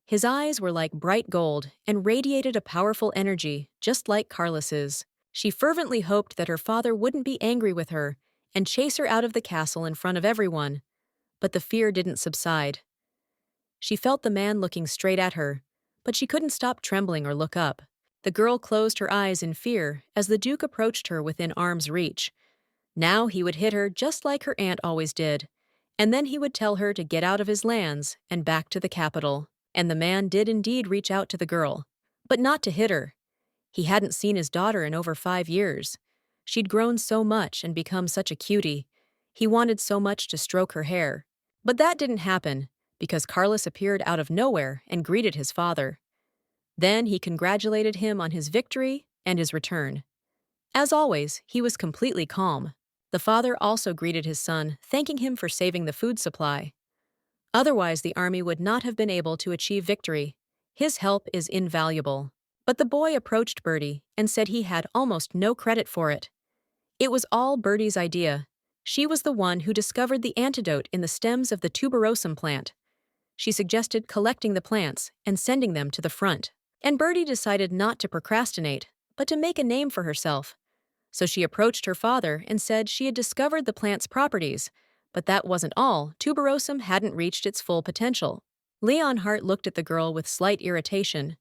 His eyes were like bright gold and radiated a powerful energy, just like Carlos's. She fervently hoped that her father wouldn't be angry with her and chase her out of the castle in front of everyone. But the fear didn't subside. She felt the man looking straight at her, but she couldn't stop trembling or look up. The girl closed her eyes in fear as the Duke approached her within arm's reach. Now he would hit her just like her aunt always did, and then he would tell her to get out of his lands and back to the capital. And the man did indeed reach out to the girl, but not to hit her. He hadn't seen his daughter in over 5 years. She'd grown so much and become such a cutie. He wanted so much to stroke her hair. But that didn't happen, because Carlos appeared out of nowhere and greeted his father. Then he congratulated him on his victory and his return. As always, he was completely calm. The father also greeted his son, thanking him for saving the food supply. Otherwise, the army would not have been able to achieve victory. His help is invaluable. But the boy approached Bertie and said he had almost no credit for it. It was all Bertie's idea. She was the one who discovered the antidote in the stems of the tuberosum plant. She suggested collecting the plants and sending them to the front. And Bertie decided not to procrastinate, but to make a name for herself. So she approached her father and said she had discovered the plant's properties, but that wasn't all. Tuberosum hadn't reached its full potential. Leonhardt looked at the girl with slight irritation.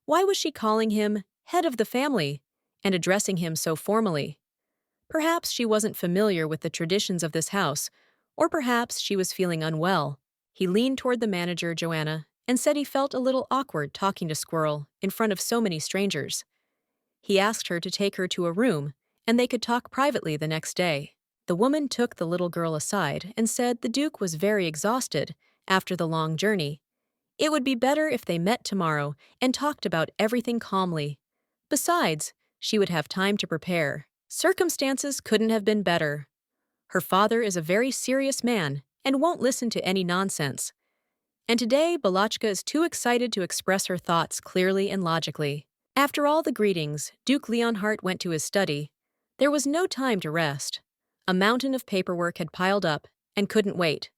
Why was she calling him head of the family and addressing him so formally? Perhaps she wasn't familiar with the traditions of this house, or perhaps she was feeling unwell. He leaned toward the manager, Joanna, and said he felt a little awkward talking to Squirrel in front of so many strangers. He asked her to take her to a room, and they could talk privately the next day. The woman took the little girl aside and said the Duke was very exhausted after the long journey. It would be better if they met tomorrow and talked about everything calmly. Besides, she would have time to prepare. Circumstances couldn't have been better. Her father is a very serious man and won't listen to any nonsense. And today, Balachka is too excited to express her thoughts clearly and logically. After all the greetings, Duke Leonhardt went to his study. There was no time to rest. A mountain of paperwork had piled up and couldn't wait.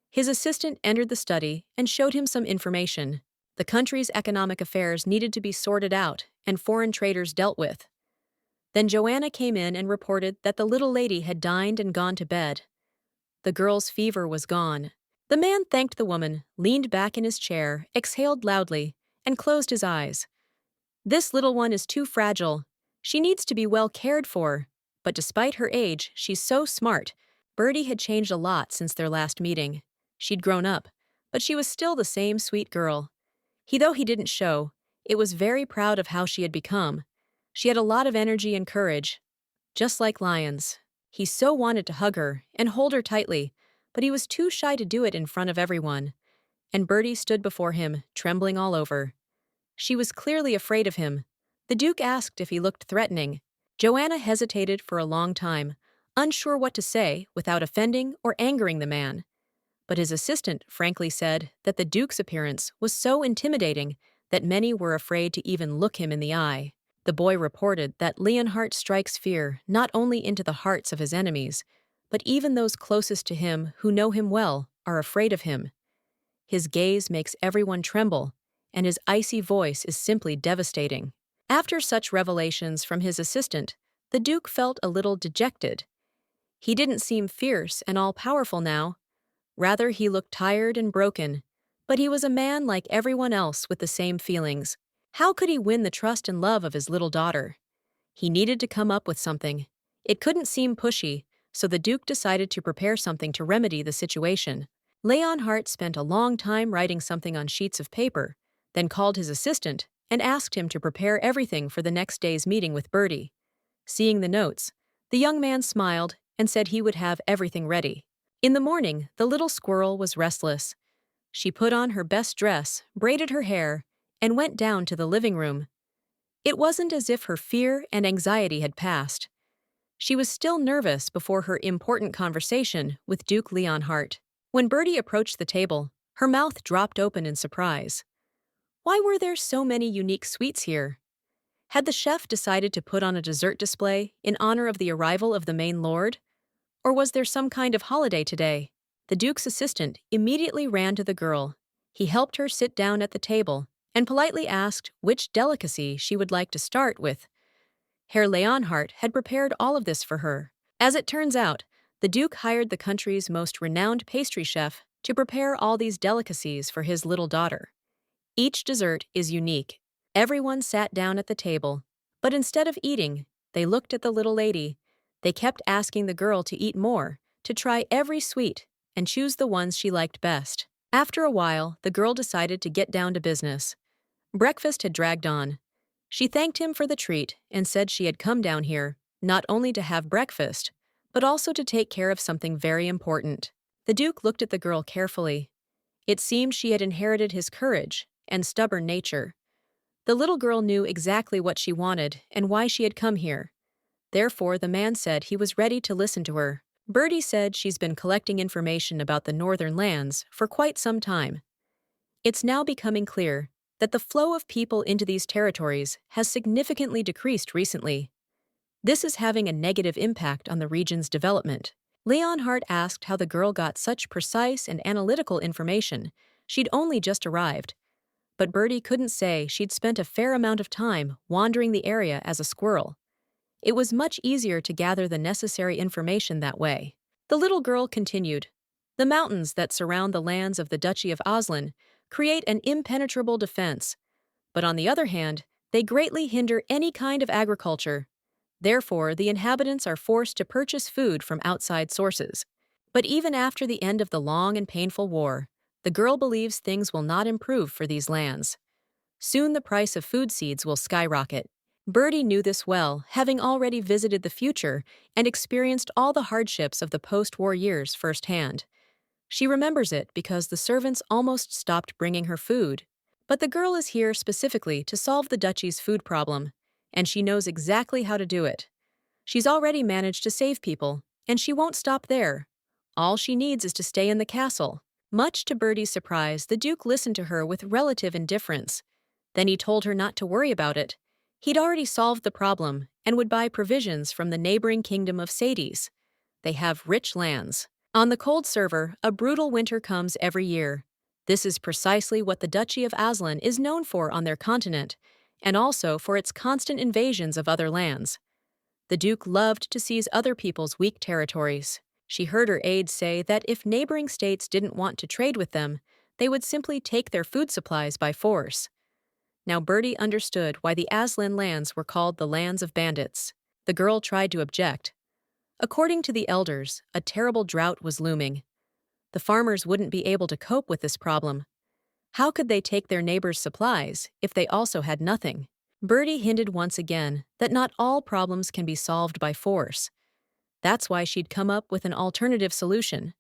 His assistant entered the study and showed him some information. The country's economic affairs needed to be sorted out and foreign traders dealt with. Then Joanna came in and reported that the little lady had dined and gone to bed. The girl's fever was gone. The man thanked the woman, leaned back in his chair, exhaled loudly, and closed his eyes. This little one is too fragile. She needs to be well cared for. But despite her age, she's so smart. Birdie had changed a lot since their last meeting. She'd grown up, but she was still the same sweet girl. Though he didn't show, it was very proud of how she had become. She had a lot of energy and courage, just like lions. He so wanted to hug her and hold her tightly, but he was too shy to do it in front of everyone. And Birdie stood before him, trembling all over. She was clearly afraid of him. The Duke asked if he looked threatening. Joanna hesitated for a long time, unsure what to say without offending or angering the man. But his assistant frankly said that the Duke's appearance was so intimidating that many were afraid to even look him in the eye. The boy reported that Leonhardt strikes fear not only into the hearts of his enemies, but even those closest to him who know him well are afraid of him. His gaze makes everyone tremble, and his icy voice is simply devastating. After such revelations from his assistant, the Duke felt a little dejected. He didn't seem fierce and all-powerful now. Rather, he looked tired and broken. But he was a man like everyone else with the same feelings. How could he win the trust and love of his little daughter? He needed to come up with something. It couldn't seem pushy, so the Duke decided to prepare something to remedy the situation. Leonhardt spent a long time writing something on sheets of paper, then called his assistant and asked him to prepare everything for the next day's meeting with Birdie. Seeing the notes, the young man smiled and said he would have everything ready. In the morning, the little squirrel was restless. She put on her best dress, braided her hair, and went down to the living room. It wasn't as if her fear and anxiety had passed. She was still nervous before her important conversation with Duke Leonhardt. When Birdie approached the table, her mouth dropped open in surprise. Why were there so many unique sweets here? Had the chef decided to put on a dessert display in honor of the arrival of the main lord? Or was there some kind of holiday today? The Duke's assistant immediately ran to the girl. He helped her sit down at the table and politely asked which delicacy she would like to start with. Herr Leonhardt had prepared all of this for her. As it turns out, the Duke hired the country's most renowned pastry chef to prepare all these delicacies for his little daughter. Each dessert is unique. Everyone sat down at the table, but instead of eating, they looked at the little lady. They kept asking the girl to eat more, to try every sweet, and choose the ones she liked best. After a while, the girl decided to get down to business. Breakfast had dragged on. She thanked him for the treat and said she had come down here, not only to have breakfast, but also to take care of something very important. The Duke looked at the girl carefully. It seemed she had inherited his courage and stubborn nature. The little girl knew exactly what she wanted and why she had come here. Therefore, the man said he was ready to listen to her. Birdie said she's been collecting information about the northern lands for quite some time. It's now becoming clear that the flow of people into these territories has significantly decreased recently. This is having a negative impact on the region's development. Leonhardt asked how the girl got such precise and analytical information. She'd only just arrived. But Birdie couldn't say she'd spent a fair amount of time wandering the area as a squirrel. It was much easier to gather the necessary information that way. The little girl continued. The mountains that surround the lands of the Duchy of Aslan create an impenetrable defense, but on the other hand, they greatly hinder any kind of agriculture. Therefore, the inhabitants are forced to purchase food from outside sources. But even after the end of the long and painful war, the girl believes things will not improve for these lands. Soon the price of food seeds will skyrocket. Birdie knew this well, having already visited the future and experienced all the hardships of the post-war years firsthand. She remembers it because the servants almost stopped bringing her food. But the girl is here specifically to solve the duchy's food problem, and she knows exactly how to do it. She's already managed to save people, and she won't stop there. All she needs is to stay in the castle. Much to Birdie's surprise, the Duke listened to her with relative indifference. Then he told her not to worry about it. He'd already solved the problem and would buy provisions from the neighboring kingdom of Sades. They have rich lands. On the cold server, a brutal winter comes every year. This is precisely what the Duchy of Aslan is known for on their continent, and also for its constant invasions of other lands. The Duke loved to seize other people's weak territories. She heard her aides say that if neighboring states didn't want to trade with them, they would simply take their food supplies by force. Now Bertie understood why the Aslan lands were called the lands of bandits. The girl tried to object. According to the elders, a terrible drought was looming. The farmers wouldn't be able to cope with this problem. How could they take their neighbors' supplies if they also had nothing? Bertie hinted once again that not all problems can be solved by force. That's why she'd come up with an alternative solution.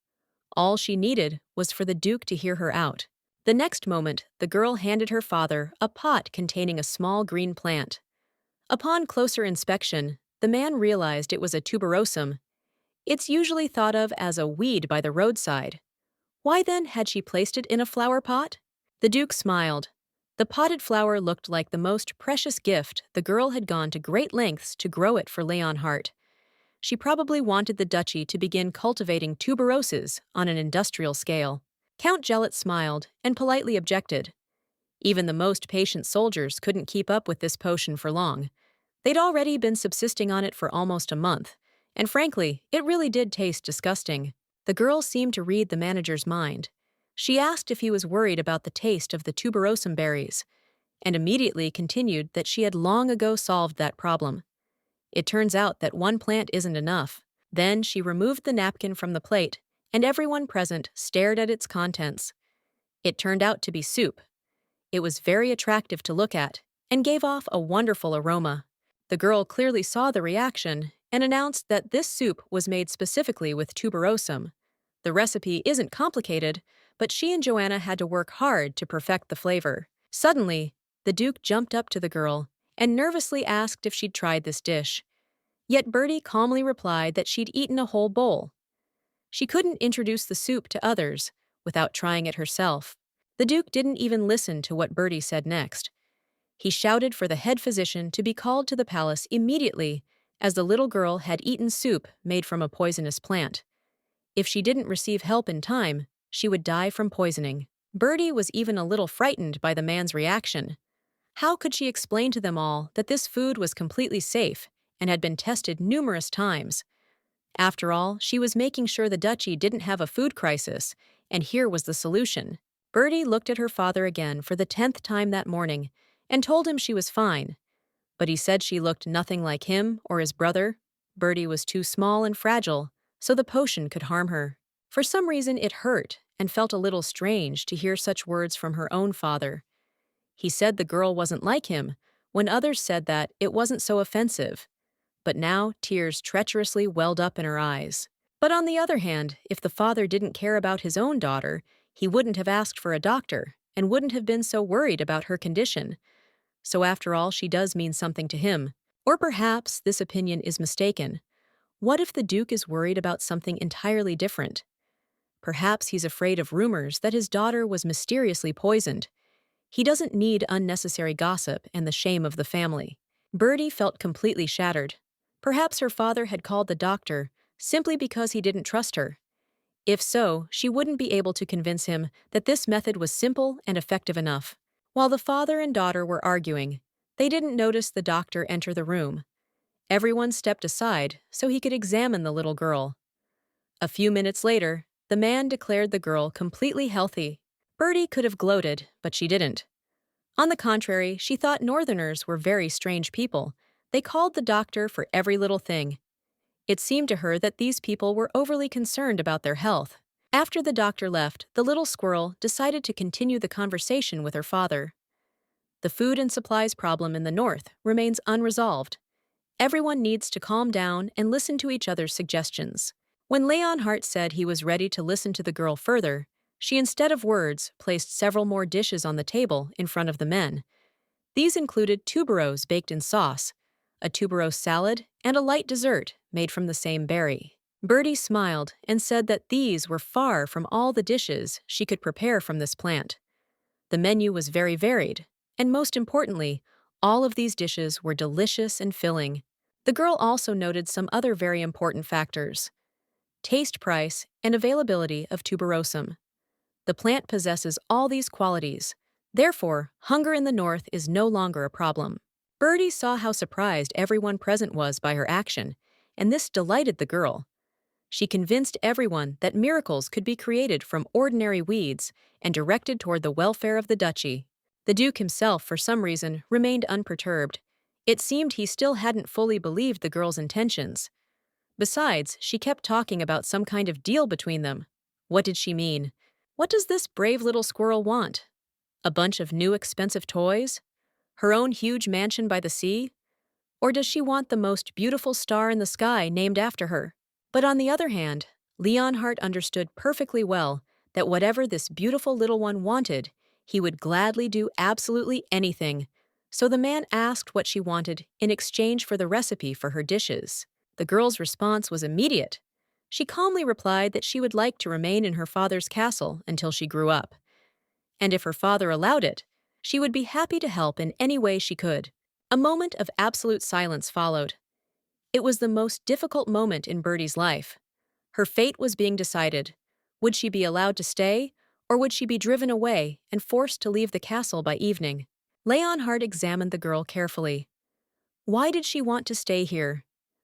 All she needed was for the Duke to hear her out. The next moment, the girl handed her father a pot containing a small green plant. Upon closer inspection, the man realized it was a tuberosum. It's usually thought of as a weed by the roadside. Why then had she placed it in a flower pot? The Duke smiled. The potted flower looked like the most precious gift. The girl had gone to great lengths to grow it for Leonhardt. She probably wanted the duchy to begin cultivating tuberoses on an industrial scale. Count Gellet smiled and politely objected. Even the most patient soldiers couldn't keep up with this potion for long. They'd already been subsisting on it for almost a month, and frankly, it really did taste disgusting. The girl seemed to read the manager's mind. She asked if he was worried about the taste of the tuberosum berries, and immediately continued that she had long ago solved that problem. It turns out that one plant isn't enough. Then she removed the napkin from the plate, and everyone present stared at its contents. It turned out to be soup. It was very attractive to look at, and gave off a wonderful aroma. The girl clearly saw the reaction, and announced that this soup was made specifically with tuberosum. The recipe isn't complicated, but she and Joanna had to work hard to perfect the flavor. Suddenly, the Duke jumped up to the girl and nervously asked if she'd tried this dish. Yet Bertie calmly replied that she'd eaten a whole bowl. She couldn't introduce the soup to others without trying it herself. The Duke didn't even listen to what Bertie said next. He shouted for the head physician to be called to the palace immediately, as the little girl had eaten soup made from a poisonous plant. If she didn't receive help in time, she would die from poisoning. Bertie was even a little frightened by the man's reaction. How could she explain to them all that this food was completely safe and had been tested numerous times? After all, she was making sure the duchy didn't have a food crisis, and here was the solution. Bertie looked at her father again for the 10th time that morning and told him she was fine. But he said she looked nothing like him or his brother. Bertie was too small and fragile, so the potion could harm her. For some reason it hurt and felt a little strange to hear such words from her own father. He said the girl wasn't like him, when others said that it wasn't so offensive. But now tears treacherously welled up in her eyes. But on the other hand, if the father didn't care about his own daughter, he wouldn't have asked for a doctor and wouldn't have been so worried about her condition. So after all, she does mean something to him. Or perhaps this opinion is mistaken. What if the Duke is worried about something entirely different? Perhaps he's afraid of rumors that his daughter was mysteriously poisoned. He doesn't need unnecessary gossip and the shame of the family. Bertie felt completely shattered. Perhaps her father had called the doctor simply because he didn't trust her. If so, she wouldn't be able to convince him that this method was simple and effective enough. While the father and daughter were arguing, they didn't notice the doctor enter the room. Everyone stepped aside so he could examine the little girl. A few minutes later, the man declared the girl completely healthy. Bertie could have gloated, but she didn't. On the contrary, she thought Northerners were very strange people. They called the doctor for every little thing. It seemed to her that these people were overly concerned about their health. After the doctor left, the little squirrel decided to continue the conversation with her father. The food and supplies problem in the north remains unresolved. Everyone needs to calm down and listen to each other's suggestions. When Leonhardt said he was ready to listen to the girl further, she, instead of words, placed several more dishes on the table in front of the men. These included tuberose baked in sauce, a tuberose salad, and a light dessert made from the same berry. Bertie smiled and said that these were far from all the dishes she could prepare from this plant. The menu was very varied, and most importantly, all of these dishes were delicious and filling. The girl also noted some other very important factors: taste, price, and availability of tuberosum. The plant possesses all these qualities. Therefore, hunger in the north is no longer a problem. Bertie saw how surprised everyone present was by her action, and this delighted the girl. She convinced everyone that miracles could be created from ordinary weeds and directed toward the welfare of the duchy. The Duke himself, for some reason, remained unperturbed. It seemed he still hadn't fully believed the girl's intentions. Besides, she kept talking about some kind of deal between them. What did she mean? What does this brave little squirrel want? A bunch of new expensive toys? Her own huge mansion by the sea? Or does she want the most beautiful star in the sky named after her? But on the other hand, Leonhardt understood perfectly well that whatever this beautiful little one wanted, he would gladly do absolutely anything. So the man asked what she wanted in exchange for the recipe for her dishes. The girl's response was immediate. She calmly replied that she would like to remain in her father's castle until she grew up. And if her father allowed it, she would be happy to help in any way she could. A moment of absolute silence followed. It was the most difficult moment in Bertie's life. Her fate was being decided. Would she be allowed to stay, or would she be driven away and forced to leave the castle by evening? Leonhard examined the girl carefully. Why did she want to stay here?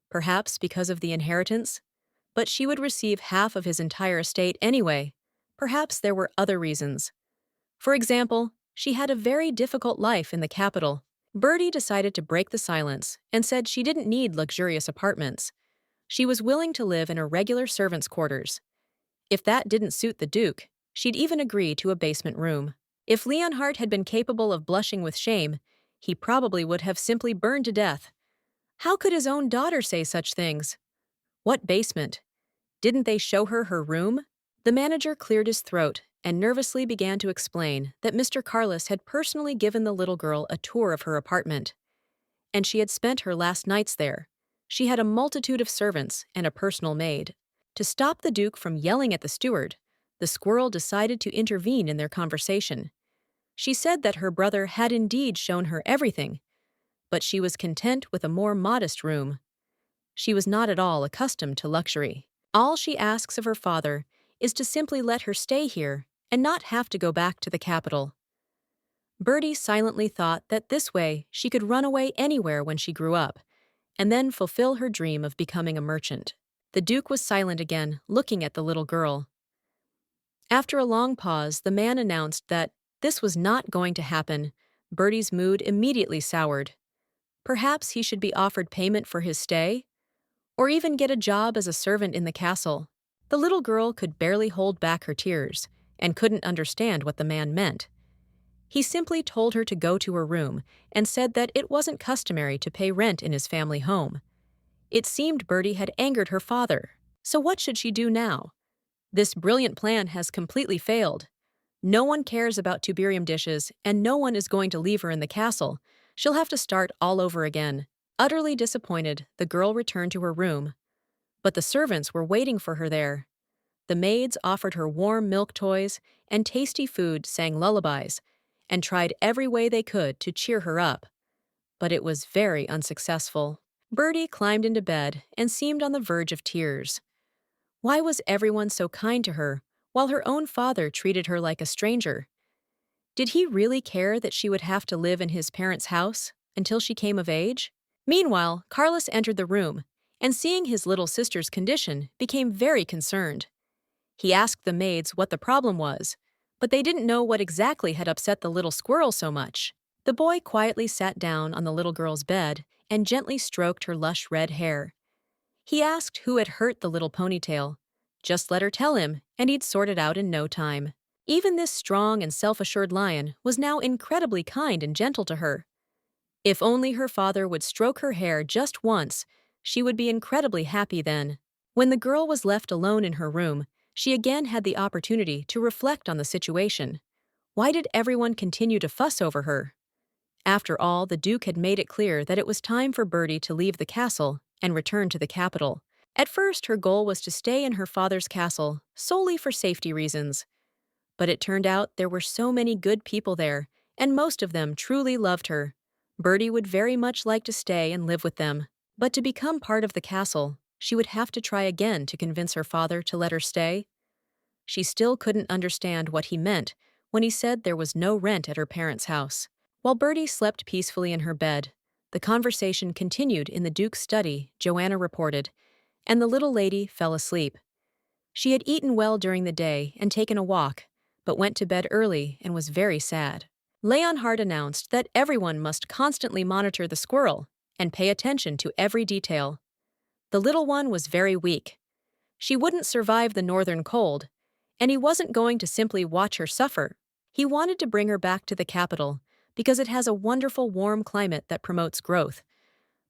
Perhaps because of the inheritance? But she would receive half of his entire estate anyway. Perhaps there were other reasons. For example, she had a very difficult life in the capital. Bertie decided to break the silence and said she didn't need luxurious apartments. She was willing to live in a regular servant's quarters. If that didn't suit the Duke, she'd even agree to a basement room. If Leonhardt had been capable of blushing with shame, he probably would have simply burned to death. How could his own daughter say such things? What basement? Didn't they show her her room? The manager cleared his throat and nervously began to explain that Mr. Carlos had personally given the little girl a tour of her apartment. And she had spent her last nights there. She had a multitude of servants and a personal maid. To stop the Duke from yelling at the steward, the squirrel decided to intervene in their conversation. She said that her brother had indeed shown her everything, but she was content with a more modest room. She was not at all accustomed to luxury. All she asks of her father is to simply let her stay here and not have to go back to the capital. Bertie silently thought that this way she could run away anywhere when she grew up, and then fulfill her dream of becoming a merchant. The Duke was silent again, looking at the little girl. After a long pause, the man announced that this was not going to happen. Bertie's mood immediately soured. Perhaps he should be offered payment for his stay? Or even get a job as a servant in the castle. The little girl could barely hold back her tears and couldn't understand what the man meant. He simply told her to go to her room and said that it wasn't customary to pay rent in his family home. It seemed Bertie had angered her father. So what should she do now? This brilliant plan has completely failed. No one cares about tuberium dishes, and no one is going to leave her in the castle. She'll have to start all over again. Utterly disappointed, the girl returned to her room. But the servants were waiting for her there. The maids offered her warm milk toys, and tasty food sang lullabies, and tried every way they could to cheer her up. But it was very unsuccessful. Bertie climbed into bed and seemed on the verge of tears. Why was everyone so kind to her, while her own father treated her like a stranger? Did he really care that she would have to live in his parents' house until she came of age? Meanwhile, Carlos entered the room, and seeing his little sister's condition, became very concerned. He asked the maids what the problem was, but they didn't know what exactly had upset the little squirrel so much. The boy quietly sat down on the little girl's bed and gently stroked her lush red hair. He asked who had hurt the little ponytail. Just let her tell him, and he'd sort it out in no time. Even this strong and self-assured lion was now incredibly kind and gentle to her. If only her father would stroke her hair just once, she would be incredibly happy then. When the girl was left alone in her room, she again had the opportunity to reflect on the situation. Why did everyone continue to fuss over her? After all, the Duke had made it clear that it was time for Bertie to leave the castle and return to the capital. At first, her goal was to stay in her father's castle, solely for safety reasons. But it turned out there were so many good people there, and most of them truly loved her. Bertie would very much like to stay and live with them. But to become part of the castle, she would have to try again to convince her father to let her stay. She still couldn't understand what he meant when he said there was no rent at her parents' house. While Bertie slept peacefully in her bed, the conversation continued in the Duke's study, Joanna reported, and the little lady fell asleep. She had eaten well during the day and taken a walk, but went to bed early and was very sad. Leonhard announced that everyone must constantly monitor the squirrel and pay attention to every detail. The little one was very weak. She wouldn't survive the northern cold, and he wasn't going to simply watch her suffer. He wanted to bring her back to the capital because it has a wonderful warm climate that promotes growth.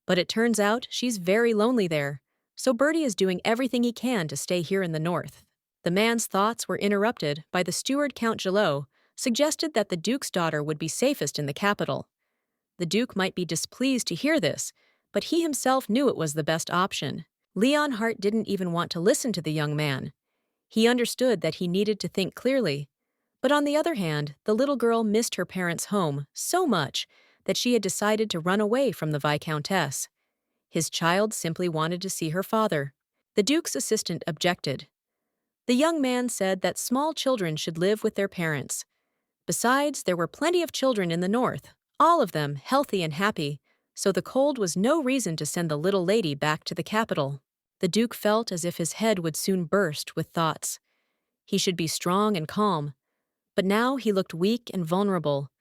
But it turns out she's very lonely there, so Bertie is doing everything he can to stay here in the north. The man's thoughts were interrupted by the steward Count Gillot, suggested that the Duke's daughter would be safest in the capital. The Duke might be displeased to hear this, but he himself knew it was the best option. Leonhart didn't even want to listen to the young man. He understood that he needed to think clearly. But on the other hand, the little girl missed her parents' home so much that she had decided to run away from the Viscountess. His child simply wanted to see her father. The Duke's assistant objected. The young man said that small children should live with their parents. Besides, there were plenty of children in the north, all of them healthy and happy, so the cold was no reason to send the little lady back to the capital. The Duke felt as if his head would soon burst with thoughts. He should be strong and calm, but now he looked weak and vulnerable.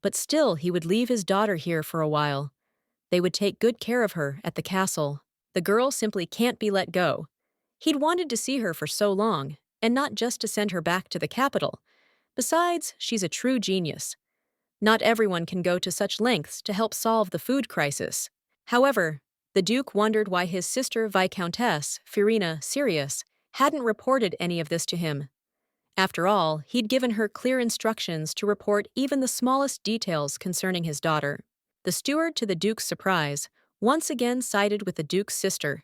But still he would leave his daughter here for a while. They would take good care of her at the castle. The girl simply can't be let go. He'd wanted to see her for so long, and not just to send her back to the capital. Besides, she's a true genius. Not everyone can go to such lengths to help solve the food crisis. However, the Duke wondered why his sister Viscountess, Heiress, hadn't reported any of this to him. After all, he'd given her clear instructions to report even the smallest details concerning his daughter. The steward, to the Duke's surprise, once again sided with the Duke's sister.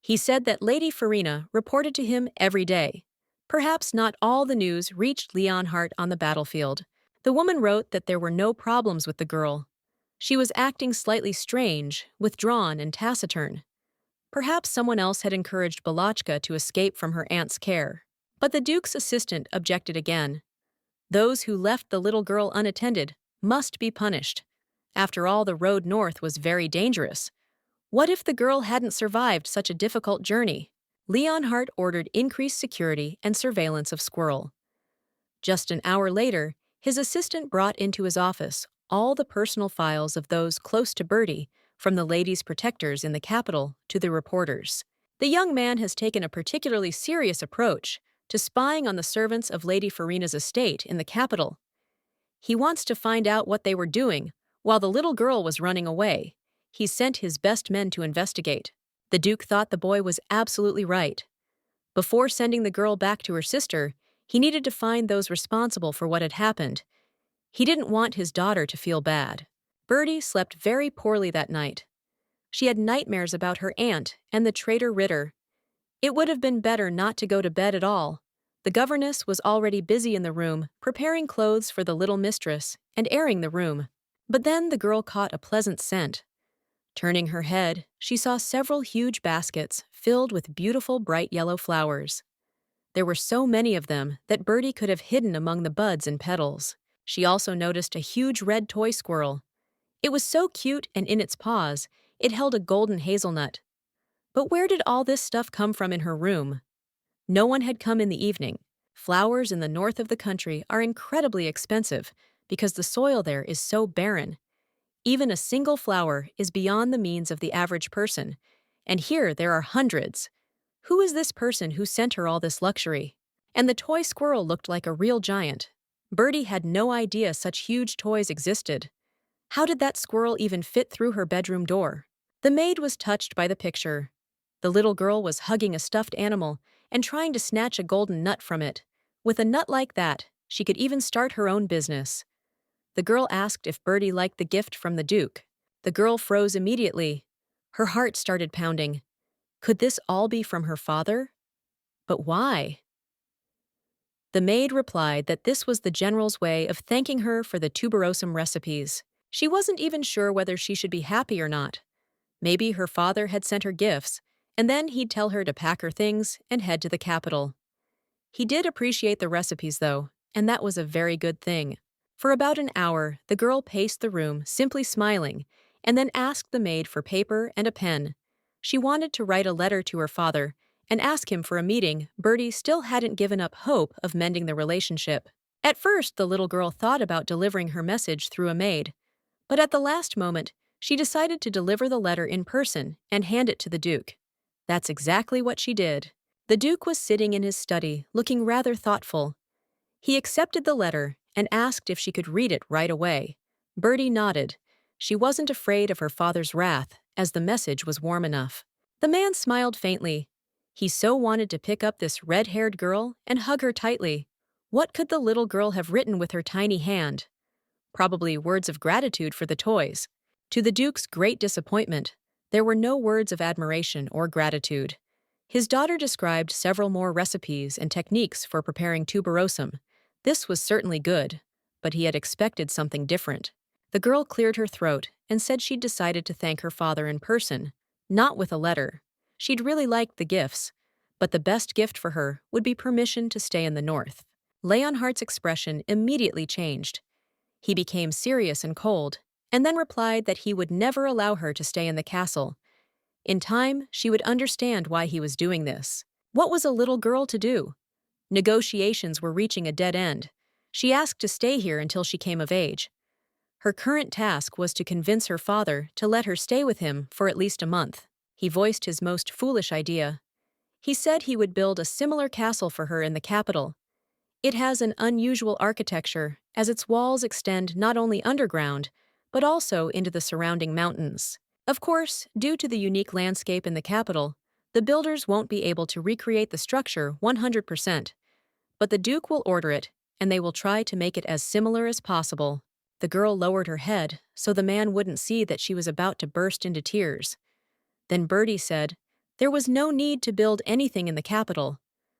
He said that Lady Farina reported to him every day. Perhaps not all the news reached Leonhart on the battlefield. The woman wrote that there were no problems with the girl. She was acting slightly strange, withdrawn and taciturn. Perhaps someone else had encouraged Balachka to escape from her aunt's care. But the Duke's assistant objected again. Those who left the little girl unattended must be punished. After all, the road north was very dangerous. What if the girl hadn't survived such a difficult journey? Leonhart ordered increased security and surveillance of Squirrel. Just an hour later, his assistant brought into his office all the personal files of those close to Bertie, from the ladies' protectors in the capital to the reporters. The young man has taken a particularly serious approach to spying on the servants of Lady Farina's estate in the capital. He wants to find out what they were doing while the little girl was running away. He sent his best men to investigate. The Duke thought the boy was absolutely right. Before sending the girl back to her sister, he needed to find those responsible for what had happened. He didn't want his daughter to feel bad. Bertie slept very poorly that night. She had nightmares about her aunt and the traitor Ritter. It would have been better not to go to bed at all. The governess was already busy in the room, preparing clothes for the little mistress and airing the room. But then the girl caught a pleasant scent. Turning her head, she saw several huge baskets filled with beautiful bright yellow flowers. There were so many of them that Bertie could have hidden among the buds and petals. She also noticed a huge red toy squirrel. It was so cute, and in its paws, it held a golden hazelnut. But where did all this stuff come from in her room? No one had come in the evening. Flowers in the north of the country are incredibly expensive because the soil there is so barren. Even a single flower is beyond the means of the average person, and here there are hundreds. Who is this person who sent her all this luxury? And the toy squirrel looked like a real giant. Bertie had no idea such huge toys existed. How did that squirrel even fit through her bedroom door? The maid was touched by the picture. The little girl was hugging a stuffed animal and trying to snatch a golden nut from it. With a nut like that, she could even start her own business. The girl asked if Bertie liked the gift from the Duke. The girl froze immediately. Her heart started pounding. Could this all be from her father? But why? The maid replied that this was the general's way of thanking her for the tuberosum recipes. She wasn't even sure whether she should be happy or not. Maybe her father had sent her gifts, and then he'd tell her to pack her things and head to the capital. He did appreciate the recipes, though, and that was a very good thing. For about an hour, the girl paced the room, simply smiling, and then asked the maid for paper and a pen. She wanted to write a letter to her father and ask him for a meeting. Bertie still hadn't given up hope of mending the relationship. At first, the little girl thought about delivering her message through a maid, but at the last moment, she decided to deliver the letter in person and hand it to the Duke. That's exactly what she did. The Duke was sitting in his study, looking rather thoughtful. He accepted the letter and asked if she could read it right away. Bertie nodded. She wasn't afraid of her father's wrath, as the message was warm enough. The man smiled faintly. He so wanted to pick up this red-haired girl and hug her tightly. What could the little girl have written with her tiny hand? Probably words of gratitude for the toys. To the Duke's great disappointment, there were no words of admiration or gratitude. His daughter described several more recipes and techniques for preparing tuberosum. This was certainly good, but he had expected something different. The girl cleared her throat and said she'd decided to thank her father in person, not with a letter. She'd really liked the gifts, but the best gift for her would be permission to stay in the north. Leonhardt's expression immediately changed. He became serious and cold, and then replied that he would never allow her to stay in the castle. In time, she would understand why he was doing this. What was a little girl to do? Negotiations were reaching a dead end. She asked to stay here until she came of age. Her current task was to convince her father to let her stay with him for at least a month. He voiced his most foolish idea. He said he would build a similar castle for her in the capital. It has an unusual architecture, as its walls extend not only underground, but also into the surrounding mountains. Of course, due to the unique landscape in the capital, the builders won't be able to recreate the structure 100%, but the Duke will order it, and they will try to make it as similar as possible. The girl lowered her head so the man wouldn't see that she was about to burst into tears. Then Bertie said, there was no need to build anything in the capital.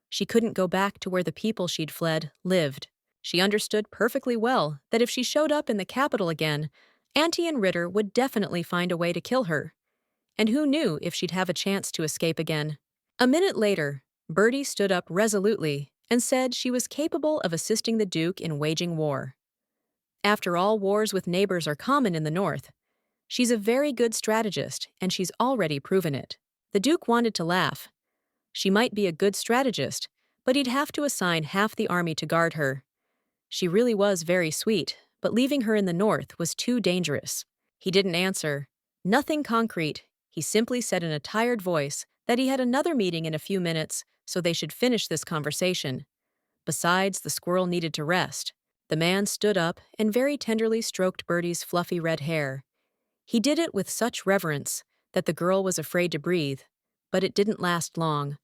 She couldn't go back to where the people she'd fled lived. She understood perfectly well that if she showed up in the capital again, Auntie and Ritter would definitely find a way to kill her. And who knew if she'd have a chance to escape again? A minute later, Bertie stood up resolutely and said she was capable of assisting the Duke in waging war. After all, wars with neighbors are common in the north. She's a very good strategist, and she's already proven it. The Duke wanted to laugh. She might be a good strategist, but he'd have to assign half the army to guard her. She really was very sweet, but leaving her in the north was too dangerous. He didn't answer. Nothing concrete. He simply said in a tired voice that he had another meeting in a few minutes, so they should finish this conversation. Besides, the squirrel needed to rest. The man stood up and very tenderly stroked Bertie's fluffy red hair. He did it with such reverence that the girl was afraid to breathe, but it didn't last long.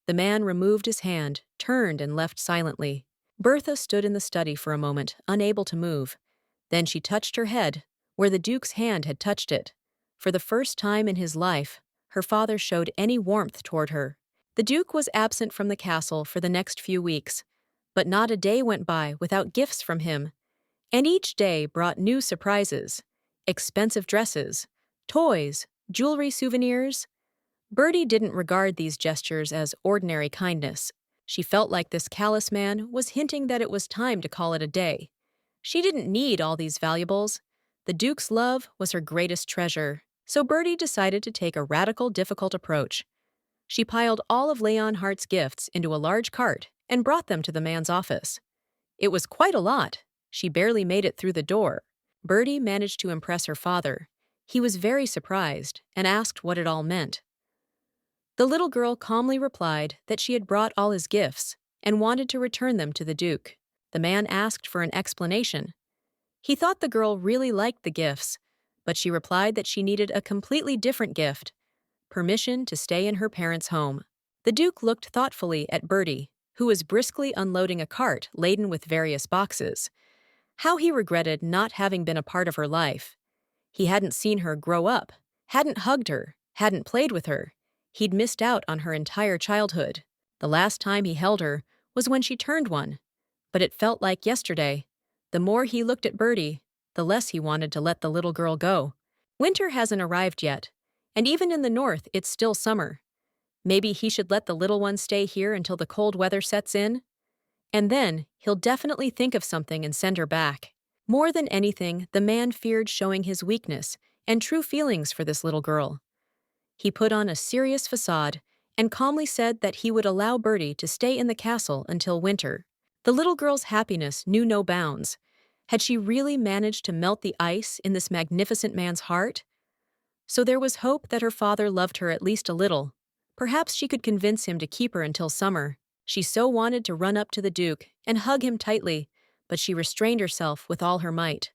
The man removed his hand, turned, and left silently. Bertha stood in the study for a moment, unable to move. Then she touched her head, where the Duke's hand had touched it. For the first time in his life, her father showed any warmth toward her. The Duke was absent from the castle for the next few weeks, but not a day went by without gifts from him. And each day brought new surprises. Expensive dresses, toys, jewelry, souvenirs. Bertie didn't regard these gestures as ordinary kindness. She felt like this callous man was hinting that it was time to call it a day. She didn't need all these valuables. The Duke's love was her greatest treasure, so Bertie decided to take a radical, difficult approach. She piled all of Leonhardt's gifts into a large cart and brought them to the man's office. It was quite a lot. She barely made it through the door. Bertie managed to impress her father. He was very surprised and asked what it all meant. The little girl calmly replied that she had brought all his gifts and wanted to return them to the Duke. The man asked for an explanation. He thought the girl really liked the gifts, but she replied that she needed a completely different gift, permission to stay in her parents' home. The Duke looked thoughtfully at Bertie, who was briskly unloading a cart laden with various boxes. How he regretted not having been a part of her life. He hadn't seen her grow up, hadn't hugged her, hadn't played with her. He'd missed out on her entire childhood. The last time he held her was when she turned 1. But it felt like yesterday. The more he looked at Bertie, the less he wanted to let the little girl go. Winter hasn't arrived yet, and even in the north it's still summer. Maybe he should let the little one stay here until the cold weather sets in? And then he'll definitely think of something and send her back. More than anything, the man feared showing his weakness and true feelings for this little girl. He put on a serious facade and calmly said that he would allow Bertie to stay in the castle until winter. The little girl's happiness knew no bounds. Had she really managed to melt the ice in this magnificent man's heart? So there was hope that her father loved her at least a little. Perhaps she could convince him to keep her until summer. She so wanted to run up to the Duke and hug him tightly, but she restrained herself with all her might.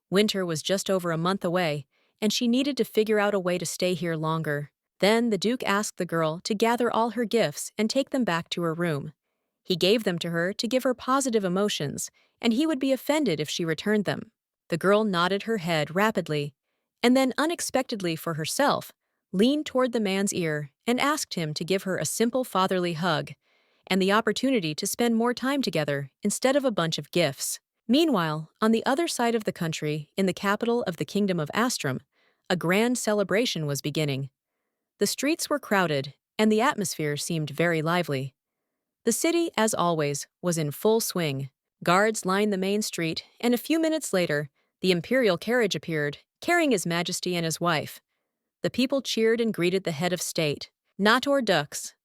Winter was just over a month away, and she needed to figure out a way to stay here longer. Then the Duke asked the girl to gather all her gifts and take them back to her room. He gave them to her to give her positive emotions, and he would be offended if she returned them. The girl nodded her head rapidly, and then unexpectedly for herself, leaned toward the man's ear and asked him to give her a simple fatherly hug and the opportunity to spend more time together instead of a bunch of gifts. Meanwhile, on the other side of the country, in the capital of the Kingdom of Astrum, a grand celebration was beginning. The streets were crowded, and the atmosphere seemed very lively. The city, as always, was in full swing. Guards lined the main street, and a few minutes later, the imperial carriage appeared, carrying His Majesty and his wife. The people cheered and greeted the head of state. Nator Dux.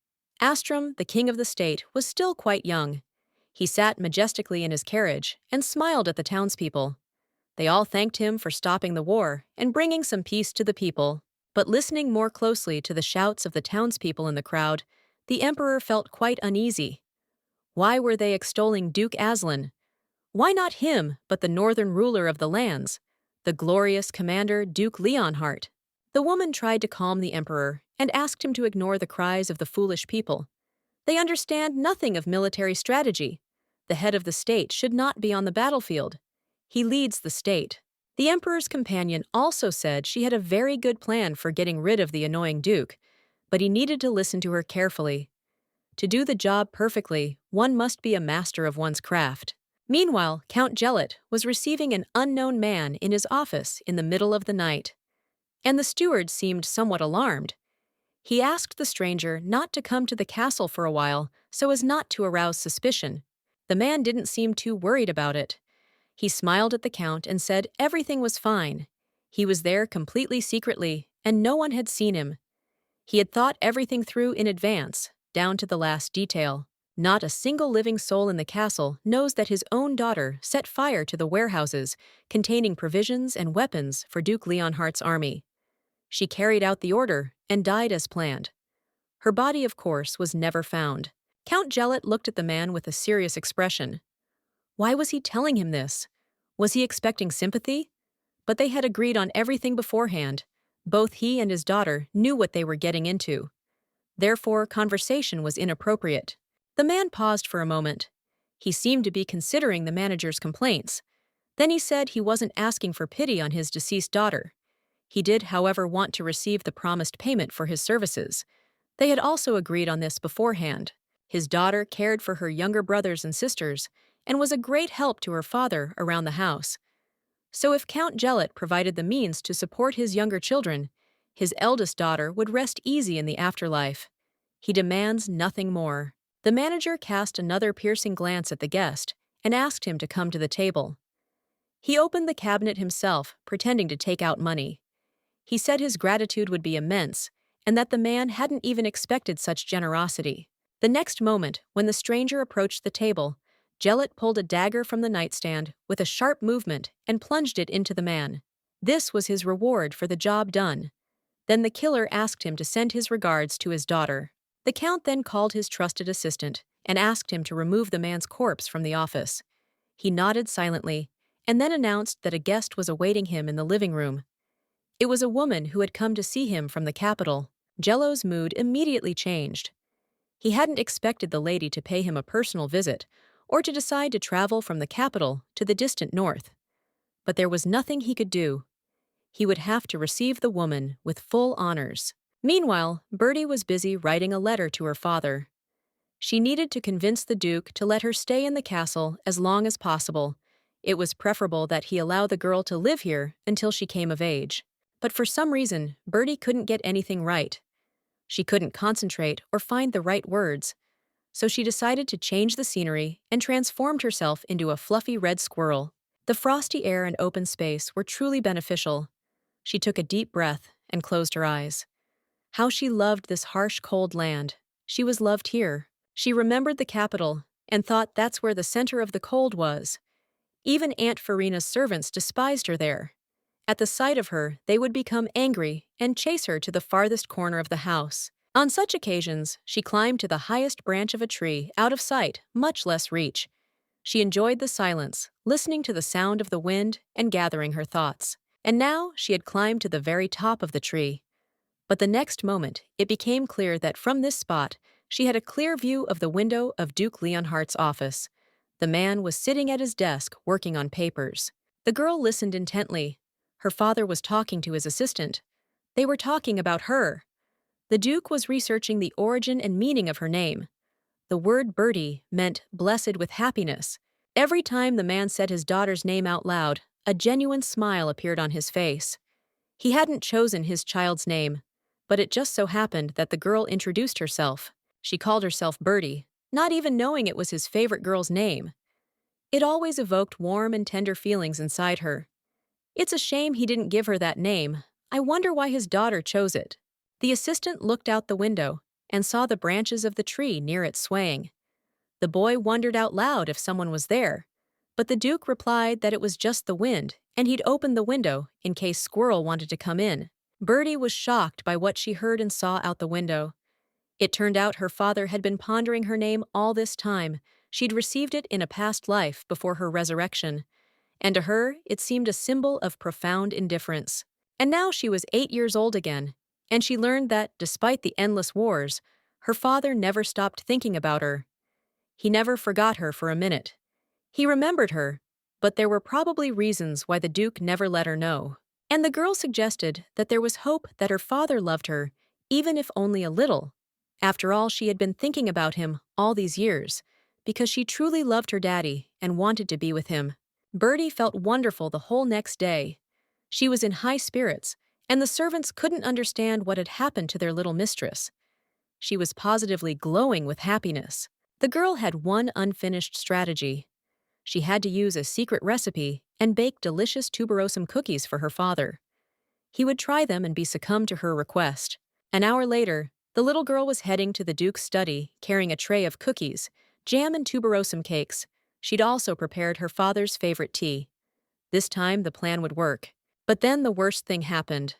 Astrum, the king of the state, was still quite young. He sat majestically in his carriage and smiled at the townspeople. They all thanked him for stopping the war and bringing some peace to the people. But listening more closely to the shouts of the townspeople in the crowd, the emperor felt quite uneasy. Why were they extolling Duke Aslan? Why not him, but the northern ruler of the lands, the glorious commander Duke Leonhardt? The woman tried to calm the emperor and asked him to ignore the cries of the foolish people. They understand nothing of military strategy. The head of the state should not be on the battlefield. He leads the state. The emperor's companion also said she had a very good plan for getting rid of the annoying duke, but he needed to listen to her carefully. To do the job perfectly, one must be a master of one's craft. Meanwhile, Count Gelot was receiving an unknown man in his office in the middle of the night, and the steward seemed somewhat alarmed. He asked the stranger not to come to the castle for a while so as not to arouse suspicion. The man didn't seem too worried about it. He smiled at the count and said everything was fine. He was there completely secretly, and no one had seen him. He had thought everything through in advance, down to the last detail. Not a single living soul in the castle knows that his own daughter set fire to the warehouses containing provisions and weapons for Duke Leonhardt's army. She carried out the order and died as planned. Her body, of course, was never found. Count Gelot looked at the man with a serious expression. Why was he telling him this? Was he expecting sympathy? But they had agreed on everything beforehand. Both he and his daughter knew what they were getting into. Therefore, conversation was inappropriate. The man paused for a moment. He seemed to be considering the manager's complaints. Then he said he wasn't asking for pity on his deceased daughter. He did, however, want to receive the promised payment for his services. They had also agreed on this beforehand. His daughter cared for her younger brothers and sisters and was a great help to her father around the house. So if Count Gelot provided the means to support his younger children, his eldest daughter would rest easy in the afterlife. He demands nothing more. The manager cast another piercing glance at the guest and asked him to come to the table. He opened the cabinet himself, pretending to take out money. He said his gratitude would be immense, and that the man hadn't even expected such generosity. The next moment, when the stranger approached the table, Gelot pulled a dagger from the nightstand with a sharp movement and plunged it into the man. This was his reward for the job done. Then the killer asked him to send his regards to his daughter. The count then called his trusted assistant and asked him to remove the man's corpse from the office. He nodded silently and then announced that a guest was awaiting him in the living room. It was a woman who had come to see him from the capital. Jello's mood immediately changed. He hadn't expected the lady to pay him a personal visit or to decide to travel from the capital to the distant north. But there was nothing he could do. He would have to receive the woman with full honors. Meanwhile, Bertie was busy writing a letter to her father. She needed to convince the Duke to let her stay in the castle as long as possible. It was preferable that he allow the girl to live here until she came of age. But for some reason, Bertie couldn't get anything right. She couldn't concentrate or find the right words. So she decided to change the scenery and transformed herself into a fluffy red squirrel. The frosty air and open space were truly beneficial. She took a deep breath and closed her eyes. How she loved this harsh, cold land. She was loved here. She remembered the capital and thought that's where the center of the cold was. Even Aunt Farina's servants despised her there. At the sight of her, they would become angry and chase her to the farthest corner of the house. On such occasions, she climbed to the highest branch of a tree, out of sight, much less reach. She enjoyed the silence, listening to the sound of the wind and gathering her thoughts. And now she had climbed to the very top of the tree. But the next moment, it became clear that from this spot, she had a clear view of the window of Duke Leonhardt's office. The man was sitting at his desk working on papers. The girl listened intently. Her father was talking to his assistant. They were talking about her. The Duke was researching the origin and meaning of her name. The word Bertie meant blessed with happiness. Every time the man said his daughter's name out loud, a genuine smile appeared on his face. He hadn't chosen his child's name, but it just so happened that the girl introduced herself. She called herself Bertie, not even knowing it was his favorite girl's name. It always evoked warm and tender feelings inside her. It's a shame he didn't give her that name. I wonder why his daughter chose it. The assistant looked out the window and saw the branches of the tree near it swaying. The boy wondered out loud if someone was there, but the Duke replied that it was just the wind, and he'd open the window in case Squirrel wanted to come in. Bertie was shocked by what she heard and saw out the window. It turned out her father had been pondering her name all this time. She'd received it in a past life before her resurrection, and to her it seemed a symbol of profound indifference. And now she was 8 years old again, and she learned that, despite the endless wars, her father never stopped thinking about her. He never forgot her for a minute. He remembered her, but there were probably reasons why the Duke never let her know. And the girl suggested that there was hope that her father loved her, even if only a little. After all, she had been thinking about him all these years, because she truly loved her daddy and wanted to be with him. Bertie felt wonderful the whole next day. She was in high spirits, and the servants couldn't understand what had happened to their little mistress. She was positively glowing with happiness. The girl had one unfinished strategy. She had to use a secret recipe and bake delicious tuberosum cookies for her father. He would try them and be succumbed to her request. An hour later, the little girl was heading to the Duke's study, carrying a tray of cookies, jam and tuberosum cakes. She'd also prepared her father's favorite tea. This time the plan would work. But then the worst thing happened.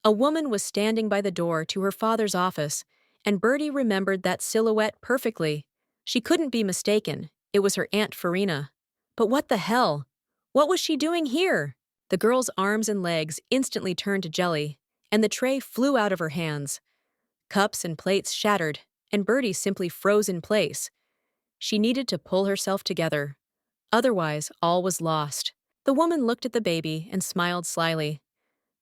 A woman was standing by the door to her father's office, and Bertie remembered that silhouette perfectly. She couldn't be mistaken. It was her Aunt Farina. But what the hell? What was she doing here? The girl's arms and legs instantly turned to jelly, and the tray flew out of her hands. Cups and plates shattered, and Bertie simply froze in place. She needed to pull herself together. Otherwise, all was lost. The woman looked at the baby and smiled slyly.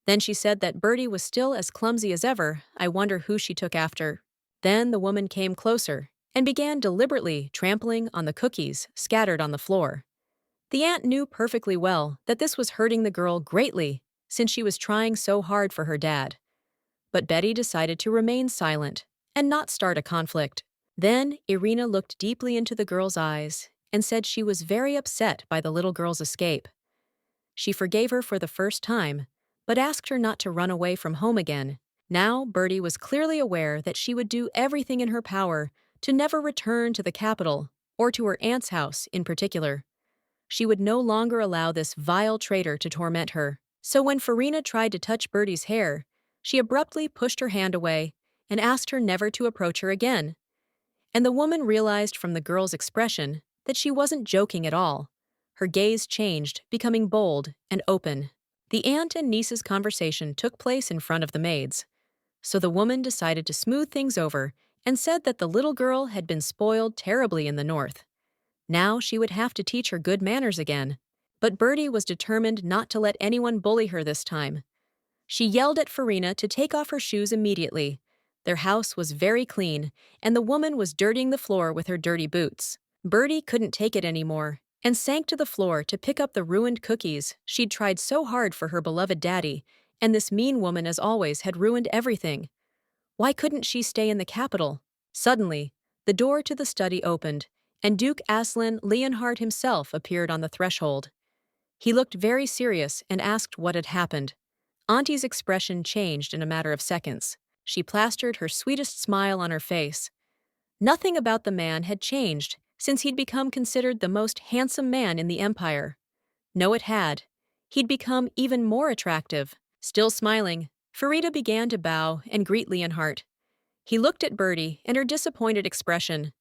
Then she said that Bertie was still as clumsy as ever. I wonder who she took after. Then the woman came closer and began deliberately trampling on the cookies scattered on the floor. The aunt knew perfectly well that this was hurting the girl greatly, since she was trying so hard for her dad. But Betty decided to remain silent and not start a conflict. Then Irina looked deeply into the girl's eyes and said she was very upset by the little girl's escape. She forgave her for the first time, but asked her not to run away from home again. Now Bertie was clearly aware that she would do everything in her power to never return to the capital, or to her aunt's house in particular. She would no longer allow this vile traitor to torment her. So when Farina tried to touch Bertie's hair, she abruptly pushed her hand away and asked her never to approach her again. And the woman realized from the girl's expression that she wasn't joking at all. Her gaze changed, becoming bold and open. The aunt and niece's conversation took place in front of the maids. So the woman decided to smooth things over and said that the little girl had been spoiled terribly in the north. Now she would have to teach her good manners again. But Bertie was determined not to let anyone bully her this time. She yelled at Farina to take off her shoes immediately. Their house was very clean, and the woman was dirtying the floor with her dirty boots. Bertie couldn't take it anymore and sank to the floor to pick up the ruined cookies she'd tried so hard for her beloved daddy, and this mean woman, as always, had ruined everything. Why couldn't she stay in the capital? Suddenly, the door to the study opened, and Duke Aslan Leonhard himself appeared on the threshold. He looked very serious and asked what had happened. Auntie's expression changed in a matter of seconds. She plastered her sweetest smile on her face. Nothing about the man had changed since he'd become considered the most handsome man in the empire. No, it had. He'd become even more attractive. Still smiling, Farida began to bow and greet Leonhardt. He looked at Bertie and her disappointed expression.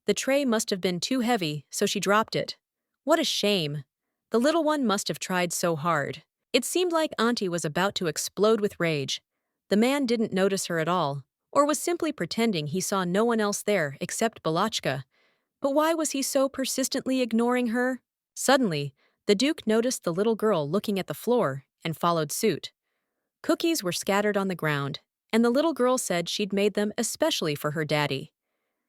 The tray must have been too heavy, so she dropped it. What a shame. The little one must have tried so hard. It seemed like Auntie was about to explode with rage. The man didn't notice her at all, or was simply pretending he saw no one else there except Balachka. But why was he so persistently ignoring her? Suddenly, the Duke noticed the little girl looking at the floor and followed suit. Cookies were scattered on the ground, and the little girl said she'd made them especially for her daddy.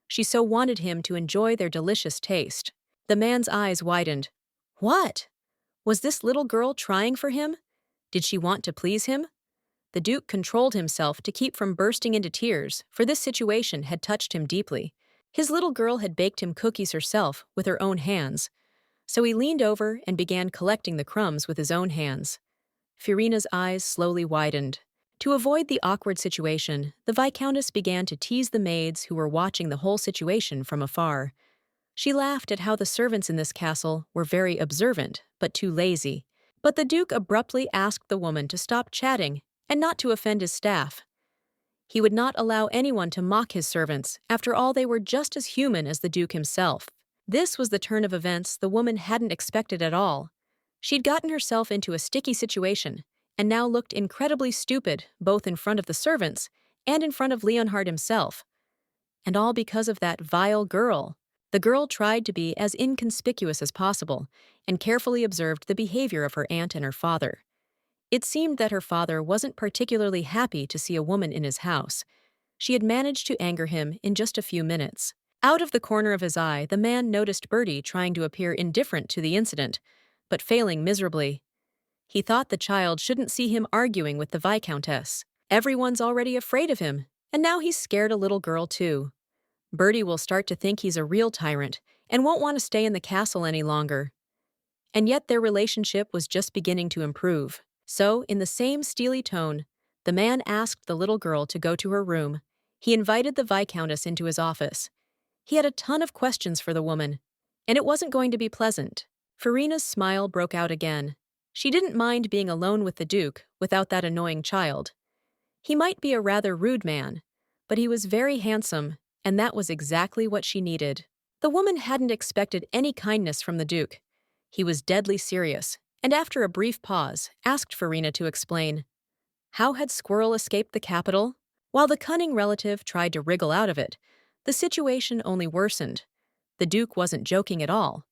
She so wanted him to enjoy their delicious taste. The man's eyes widened. What? Was this little girl trying for him? Did she want to please him? The Duke controlled himself to keep from bursting into tears, for this situation had touched him deeply. His little girl had baked him cookies herself with her own hands, so he leaned over and began collecting the crumbs with his own hands. Furina's eyes slowly widened. To avoid the awkward situation, the Viscountess began to tease the maids who were watching the whole situation from afar. She laughed at how the servants in this castle were very observant, but too lazy. But the Duke abruptly asked the woman to stop chatting and not to offend his staff. He would not allow anyone to mock his servants, after all they were just as human as the Duke himself. This was the turn of events the woman hadn't expected at all. She'd gotten herself into a sticky situation, and now looked incredibly stupid both in front of the servants and in front of Leonhard himself. And all because of that vile girl. The girl tried to be as inconspicuous as possible, and carefully observed the behavior of her aunt and her father. It seemed that her father wasn't particularly happy to see a woman in his house. She had managed to anger him in just a few minutes. Out of the corner of his eye, the man noticed Bertie trying to appear indifferent to the incident, but failing miserably. He thought the child shouldn't see him arguing with the Viscountess. Everyone's already afraid of him, and now he's scared a little girl too. Bertie will start to think he's a real tyrant and won't want to stay in the castle any longer. And yet their relationship was just beginning to improve. So, in the same steely tone, the man asked the little girl to go to her room. He invited the Viscountess into his office. He had a ton of questions for the woman, and it wasn't going to be pleasant. Farina's smile broke out again. She didn't mind being alone with the Duke without that annoying child. He might be a rather rude man, but he was very handsome, and that was exactly what she needed. The woman hadn't expected any kindness from the Duke. He was deadly serious, and after a brief pause, asked Farina to explain. How had Squirrel escaped the capital? While the cunning relative tried to wriggle out of it, the situation only worsened. The Duke wasn't joking at all.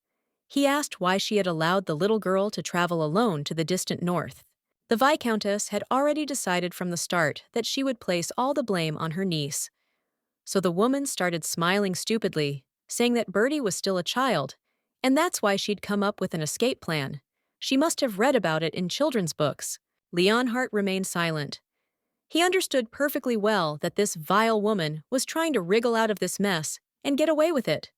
He asked why she had allowed the little girl to travel alone to the distant north. The Viscountess had already decided from the start that she would place all the blame on her niece. So the woman started smiling stupidly, saying that Bertie was still a child, and that's why she'd come up with an escape plan. She must have read about it in children's books. Leonhardt remained silent. He understood perfectly well that this vile woman was trying to wriggle out of this mess and get away with it.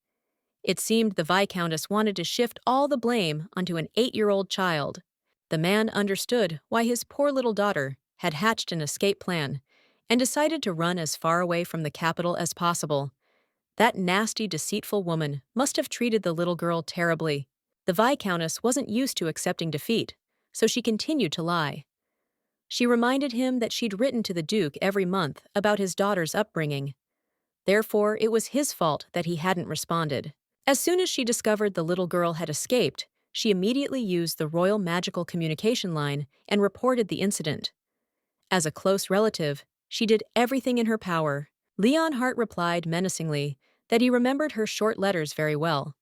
It seemed the Viscountess wanted to shift all the blame onto an 8-year-old child. The man understood why his poor little daughter had hatched an escape plan and decided to run as far away from the capital as possible. That nasty, deceitful woman must have treated the little girl terribly. The Viscountess wasn't used to accepting defeat, so she continued to lie. She reminded him that she'd written to the Duke every month about his daughter's upbringing. Therefore, it was his fault that he hadn't responded. As soon as she discovered the little girl had escaped, she immediately used the Royal Magical Communication Line and reported the incident. As a close relative, she did everything in her power. Leonhardt replied menacingly that he remembered her short letters very well.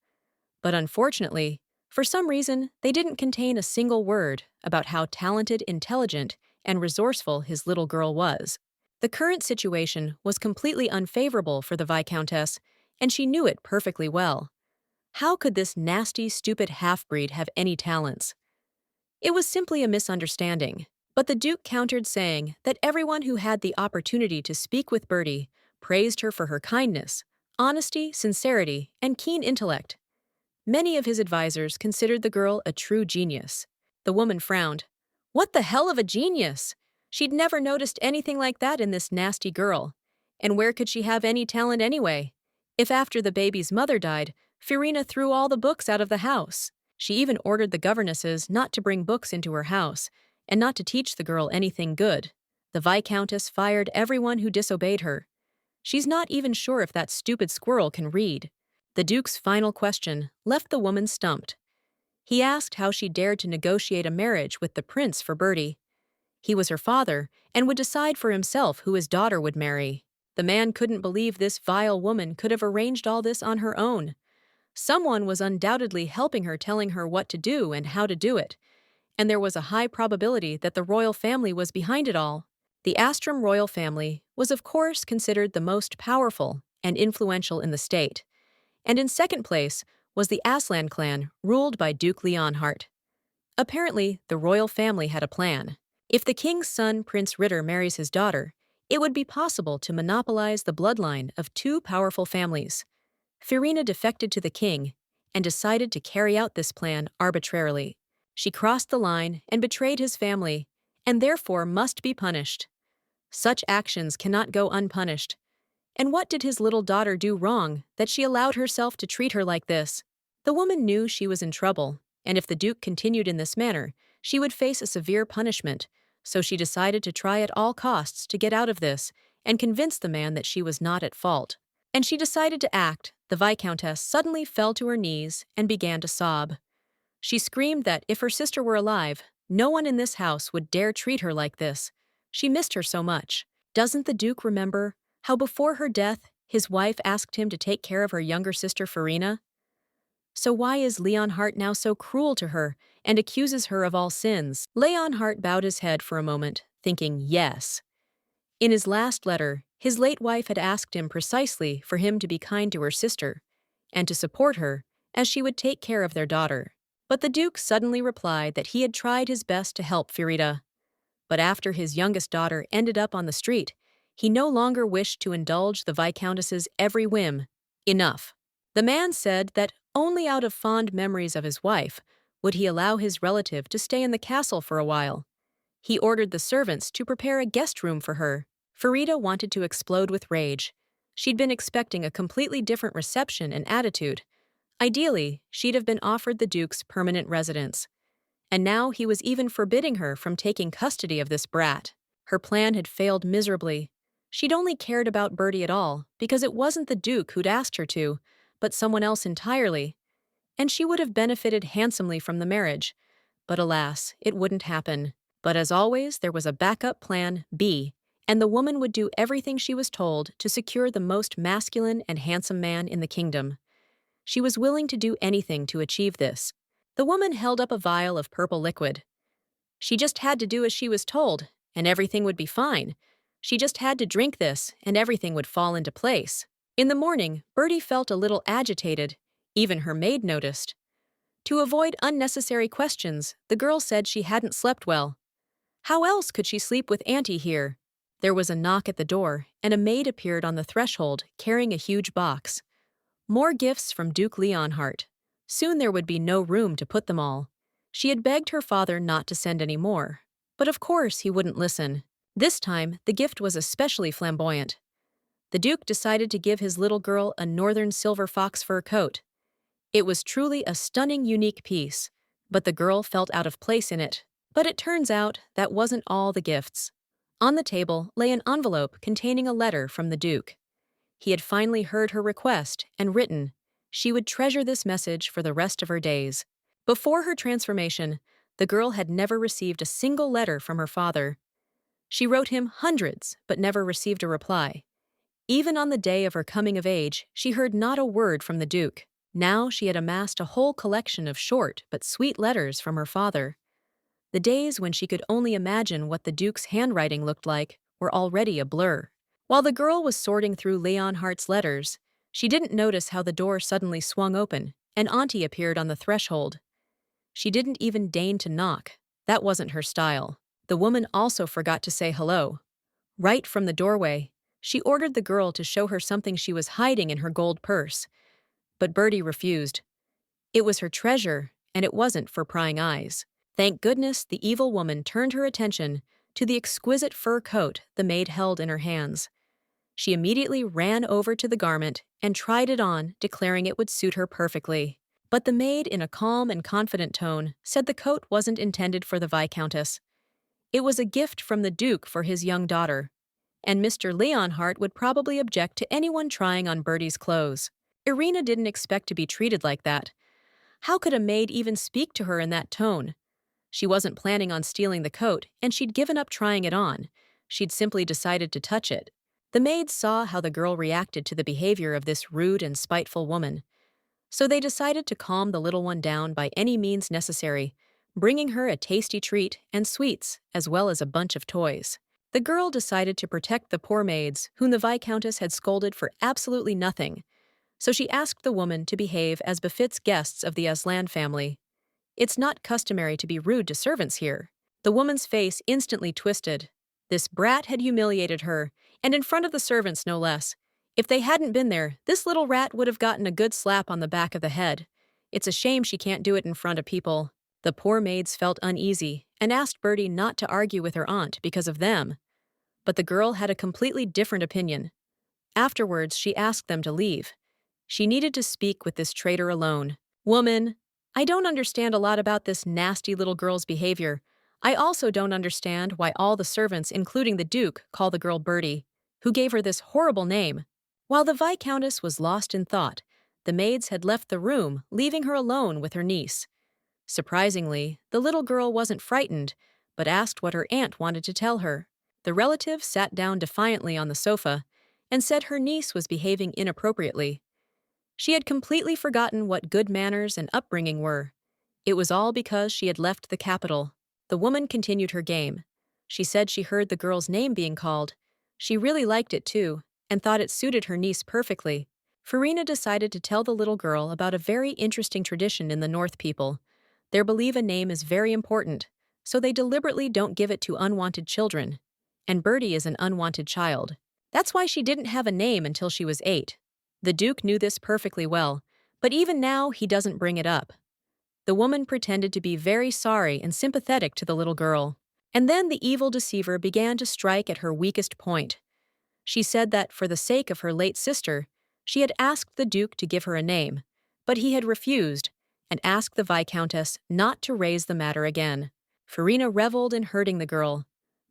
But unfortunately, for some reason, they didn't contain a single word about how talented, intelligent, and resourceful his little girl was. The current situation was completely unfavorable for the Viscountess, and she knew it perfectly well. How could this nasty, stupid half-breed have any talents? It was simply a misunderstanding, but the Duke countered saying that everyone who had the opportunity to speak with Bertie praised her for her kindness, honesty, sincerity, and keen intellect. Many of his advisors considered the girl a true genius. The woman frowned. What the hell of a genius? She'd never noticed anything like that in this nasty girl. And where could she have any talent anyway? If after the baby's mother died, Fiorina threw all the books out of the house. She even ordered the governesses not to bring books into her house, and not to teach the girl anything good. The Viscountess fired everyone who disobeyed her. She's not even sure if that stupid squirrel can read. The Duke's final question left the woman stumped. He asked how she dared to negotiate a marriage with the prince for Bertie. He was her father, and would decide for himself who his daughter would marry. The man couldn't believe this vile woman could have arranged all this on her own. Someone was undoubtedly helping her, telling her what to do and how to do it, and there was a high probability that the royal family was behind it all. The Astrom royal family was of course considered the most powerful and influential in the state, and in second place was the Aslan clan ruled by Duke Leonhardt. Apparently, the royal family had a plan. If the king's son, Prince Ritter, marries his daughter, it would be possible to monopolize the bloodline of two powerful families. Fiorina defected to the king and decided to carry out this plan arbitrarily. She crossed the line and betrayed his family, and therefore must be punished. Such actions cannot go unpunished. And what did his little daughter do wrong that she allowed herself to treat her like this? The woman knew she was in trouble, and if the Duke continued in this manner, she would face a severe punishment, so she decided to try at all costs to get out of this and convince the man that she was not at fault. And she decided to act. The Viscountess suddenly fell to her knees and began to sob. She screamed that if her sister were alive, no one in this house would dare treat her like this. She missed her so much. Doesn't the Duke remember how before her death, his wife asked him to take care of her younger sister Fiorina? So why is Leonhardt now so cruel to her and accuses her of all sins? Leonhardt bowed his head for a moment, thinking yes. In his last letter, his late wife had asked him precisely for him to be kind to her sister, and to support her, as she would take care of their daughter. But the Duke suddenly replied that he had tried his best to help Fiorina. But after his youngest daughter ended up on the street, he no longer wished to indulge the Viscountess's every whim. Enough. The man said that only out of fond memories of his wife would he allow his relative to stay in the castle for a while. He ordered the servants to prepare a guest room for her. Fiorina wanted to explode with rage. She'd been expecting a completely different reception and attitude. Ideally, she'd have been offered the Duke's permanent residence. And now he was even forbidding her from taking custody of this brat. Her plan had failed miserably. She'd only cared about Bertie at all because it wasn't the Duke who'd asked her to, but someone else entirely. And she would have benefited handsomely from the marriage. But alas, it wouldn't happen. But as always, there was a backup plan B, and the woman would do everything she was told to secure the most masculine and handsome man in the kingdom. She was willing to do anything to achieve this. The woman held up a vial of purple liquid. She just had to do as she was told, and everything would be fine. She just had to drink this, and everything would fall into place. In the morning, Bertie felt a little agitated. Even her maid noticed. To avoid unnecessary questions, the girl said she hadn't slept well. How else could she sleep with Auntie here? There was a knock at the door, and a maid appeared on the threshold, carrying a huge box. More gifts from Duke Leonhardt. Soon there would be no room to put them all. She had begged her father not to send any more. But of course he wouldn't listen. This time, the gift was especially flamboyant. The Duke decided to give his little girl a northern silver fox fur coat. It was truly a stunning, unique piece, but the girl felt out of place in it. But it turns out that wasn't all the gifts. On the table lay an envelope containing a letter from the Duke. He had finally heard her request and written. She would treasure this message for the rest of her days. Before her transformation, the girl had never received a single letter from her father. She wrote him hundreds, but never received a reply. Even on the day of her coming of age, she heard not a word from the Duke. Now she had amassed a whole collection of short but sweet letters from her father. The days when she could only imagine what the Duke's handwriting looked like were already a blur. While the girl was sorting through Leonhardt's letters, she didn't notice how the door suddenly swung open and Auntie appeared on the threshold. She didn't even deign to knock. That wasn't her style. The woman also forgot to say hello. Right from the doorway, she ordered the girl to show her something she was hiding in her gold purse. But Bertie refused. It was her treasure, and it wasn't for prying eyes. Thank goodness the evil woman turned her attention to the exquisite fur coat the maid held in her hands. She immediately ran over to the garment and tried it on, declaring it would suit her perfectly. But the maid, in a calm and confident tone, said the coat wasn't intended for the Viscountess. It was a gift from the Duke for his young daughter, and Mr. Leonhardt would probably object to anyone trying on Bertie's clothes. Irina didn't expect to be treated like that. How could a maid even speak to her in that tone? She wasn't planning on stealing the coat, and she'd given up trying it on. She'd simply decided to touch it. The maids saw how the girl reacted to the behavior of this rude and spiteful woman, so they decided to calm the little one down by any means necessary, bringing her a tasty treat and sweets, as well as a bunch of toys. The girl decided to protect the poor maids, whom the Viscountess had scolded for absolutely nothing, so she asked the woman to behave as befits guests of the Aslan family. It's not customary to be rude to servants here. The woman's face instantly twisted. This brat had humiliated her, and in front of the servants no less. If they hadn't been there, this little rat would have gotten a good slap on the back of the head. It's a shame she can't do it in front of people. The poor maids felt uneasy and asked Bertie not to argue with her aunt because of them. But the girl had a completely different opinion. Afterwards, she asked them to leave. She needed to speak with this traitor alone. Woman, I don't understand a lot about this nasty little girl's behavior. I also don't understand why all the servants, including the Duke, call the girl Bertie, who gave her this horrible name. While the Viscountess was lost in thought, the maids had left the room, leaving her alone with her niece. Surprisingly, the little girl wasn't frightened, but asked what her aunt wanted to tell her. The relative sat down defiantly on the sofa and said her niece was behaving inappropriately. She had completely forgotten what good manners and upbringing were. It was all because she had left the capital. The woman continued her game. She said she heard the girl's name being called. She really liked it too, and thought it suited her niece perfectly. Farina decided to tell the little girl about a very interesting tradition in the North people. They believe a name is very important, so they deliberately don't give it to unwanted children. And Bertie is an unwanted child. That's why she didn't have a name until she was 8. The Duke knew this perfectly well, but even now he doesn't bring it up. The woman pretended to be very sorry and sympathetic to the little girl. And then the evil deceiver began to strike at her weakest point. She said that for the sake of her late sister, she had asked the Duke to give her a name, but he had refused and asked the Viscountess not to raise the matter again. Farina reveled in hurting the girl,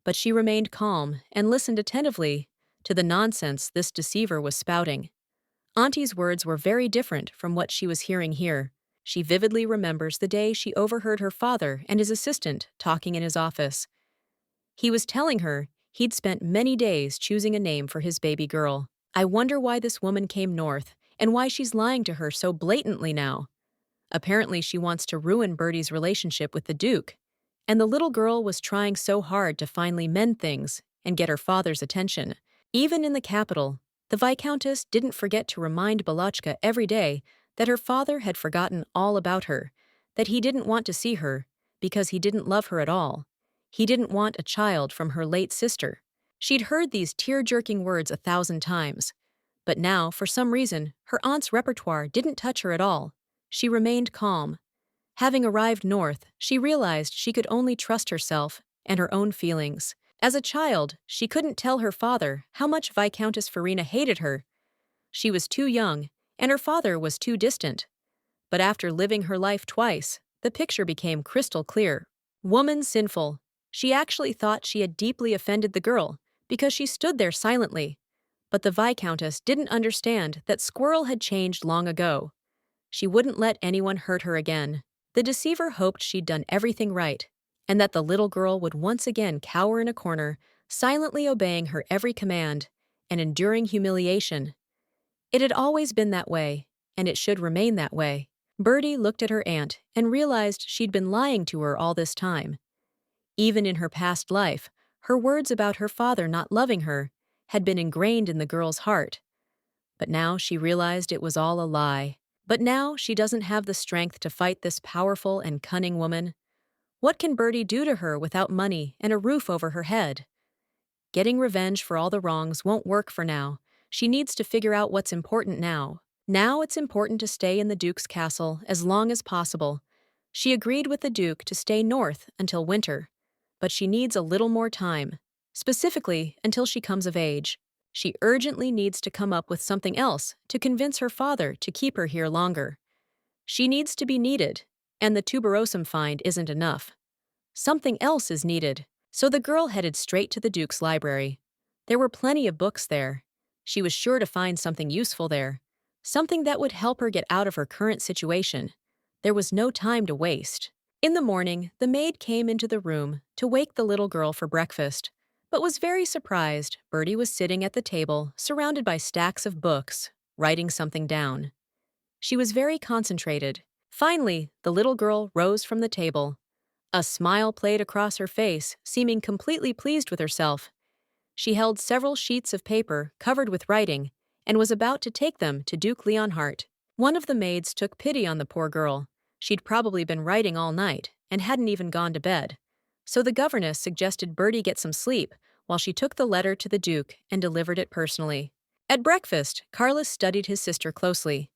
but she remained calm and listened attentively to the nonsense this deceiver was spouting. Auntie's words were very different from what she was hearing here. She vividly remembers the day she overheard her father and his assistant talking in his office. He was telling her he'd spent many days choosing a name for his baby girl. I wonder why this woman came north and why she's lying to her so blatantly now. Apparently she wants to ruin Bertie's relationship with the Duke, and the little girl was trying so hard to finally mend things and get her father's attention. Even in the capital, the Viscountess didn't forget to remind Balochka every day that her father had forgotten all about her, that he didn't want to see her because he didn't love her at all. He didn't want a child from her late sister. She'd heard these tear-jerking words 1,000 times, but now, for some reason, her aunt's repertoire didn't touch her at all. She remained calm. Having arrived north, she realized she could only trust herself and her own feelings. As a child, she couldn't tell her father how much Viscountess Farina hated her. She was too young, and her father was too distant. But after living her life twice, the picture became crystal clear. Woman sinful. She actually thought she had deeply offended the girl because she stood there silently. But the Viscountess didn't understand that Squirrel had changed long ago. She wouldn't let anyone hurt her again. The deceiver hoped she'd done everything right, and that the little girl would once again cower in a corner, silently obeying her every command and enduring humiliation. It had always been that way, and it should remain that way. Bertie looked at her aunt and realized she'd been lying to her all this time. Even in her past life, her words about her father not loving her had been ingrained in the girl's heart. But now she realized it was all a lie. But now she doesn't have the strength to fight this powerful and cunning woman. What can Bertie do to her without money and a roof over her head? Getting revenge for all the wrongs won't work for now. She needs to figure out what's important now. Now it's important to stay in the Duke's castle as long as possible. She agreed with the Duke to stay north until winter, but she needs a little more time, specifically until she comes of age. She urgently needs to come up with something else to convince her father to keep her here longer. She needs to be needed, and the tuberosum find isn't enough. Something else is needed, so the girl headed straight to the Duke's library. There were plenty of books there. She was sure to find something useful there, something that would help her get out of her current situation. There was no time to waste. In the morning, the maid came into the room to wake the little girl for breakfast, but was very surprised Bertie was sitting at the table, surrounded by stacks of books, writing something down. She was very concentrated. Finally, the little girl rose from the table. A smile played across her face, seeming completely pleased with herself. She held several sheets of paper covered with writing and was about to take them to Duke Leonhardt. One of the maids took pity on the poor girl. She'd probably been writing all night and hadn't even gone to bed. So the governess suggested Bertie get some sleep while she took the letter to the Duke and delivered it personally. At breakfast, Carlos studied his sister closely.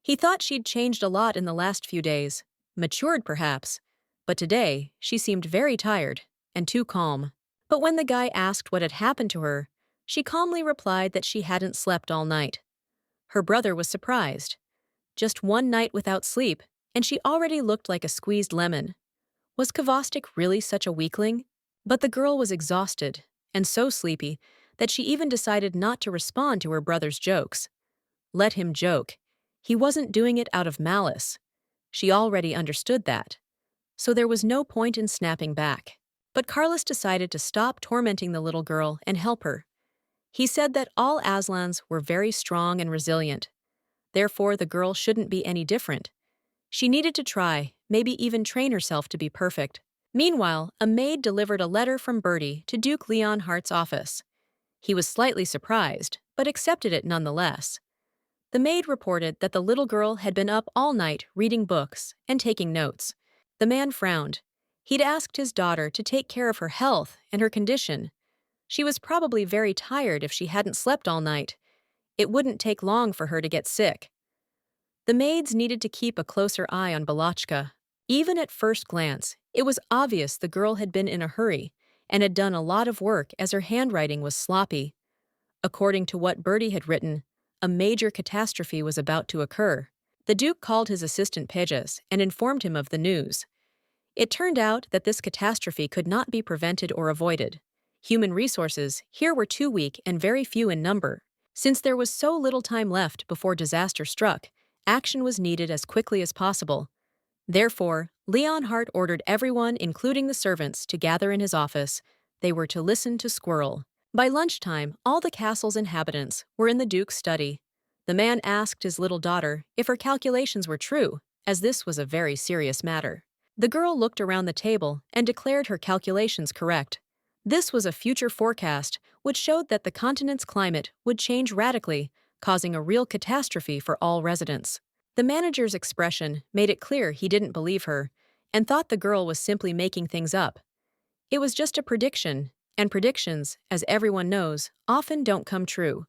He thought she'd changed a lot in the last few days, matured perhaps, but today she seemed very tired and too calm. But when the guy asked what had happened to her, she calmly replied that she hadn't slept all night. Her brother was surprised. Just one night without sleep, and she already looked like a squeezed lemon. Was Kvostik really such a weakling? But the girl was exhausted and so sleepy that she even decided not to respond to her brother's jokes. Let him joke. He wasn't doing it out of malice. She already understood that. So there was no point in snapping back. But Carlos decided to stop tormenting the little girl and help her. He said that all Aslans were very strong and resilient. Therefore, the girl shouldn't be any different. She needed to try, maybe even train herself to be perfect. Meanwhile, a maid delivered a letter from Bertie to Duke Leonhardt's office. He was slightly surprised, but accepted it nonetheless. The maid reported that the little girl had been up all night reading books and taking notes. The man frowned. He'd asked his daughter to take care of her health and her condition. She was probably very tired if she hadn't slept all night. It wouldn't take long for her to get sick. The maids needed to keep a closer eye on Balachka. Even at first glance, it was obvious the girl had been in a hurry and had done a lot of work as her handwriting was sloppy. According to what Bertie had written, a major catastrophe was about to occur. The Duke called his assistant Pages and informed him of the news. It turned out that this catastrophe could not be prevented or avoided. Human resources here were too weak and very few in number. Since there was so little time left before disaster struck, action was needed as quickly as possible. Therefore, Leonhardt ordered everyone, including the servants, to gather in his office. They were to listen to Squirrel. By lunchtime, all the castle's inhabitants were in the Duke's study. The man asked his little daughter if her calculations were true, as this was a very serious matter. The girl looked around the table and declared her calculations correct. This was a future forecast which showed that the continent's climate would change radically, causing a real catastrophe for all residents. The manager's expression made it clear he didn't believe her and thought the girl was simply making things up. It was just a prediction, and predictions, as everyone knows, often don't come true.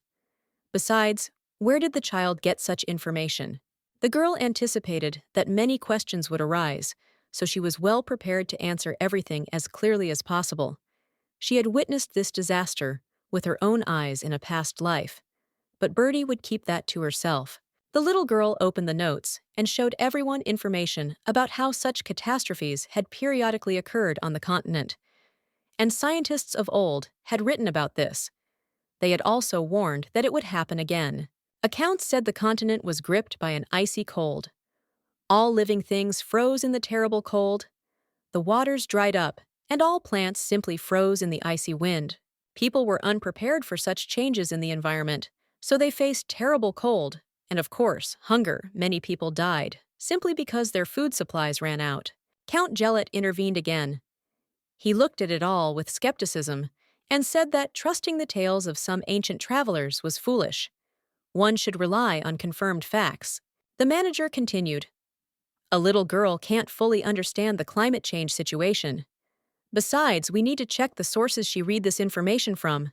Besides, where did the child get such information? The girl anticipated that many questions would arise, so she was well prepared to answer everything as clearly as possible. She had witnessed this disaster with her own eyes in a past life. But Bertie would keep that to herself. The little girl opened the notes and showed everyone information about how such catastrophes had periodically occurred on the continent. And scientists of old had written about this. They had also warned that it would happen again. Accounts said the continent was gripped by an icy cold. All living things froze in the terrible cold. The waters dried up, and all plants simply froze in the icy wind. People were unprepared for such changes in the environment, so they faced terrible cold, and of course, hunger. Many people died, simply because their food supplies ran out. Count Gelet intervened again. He looked at it all with skepticism and said that trusting the tales of some ancient travelers was foolish. One should rely on confirmed facts. The manager continued. A little girl can't fully understand the climate change situation. Besides, we need to check the sources she read this information from.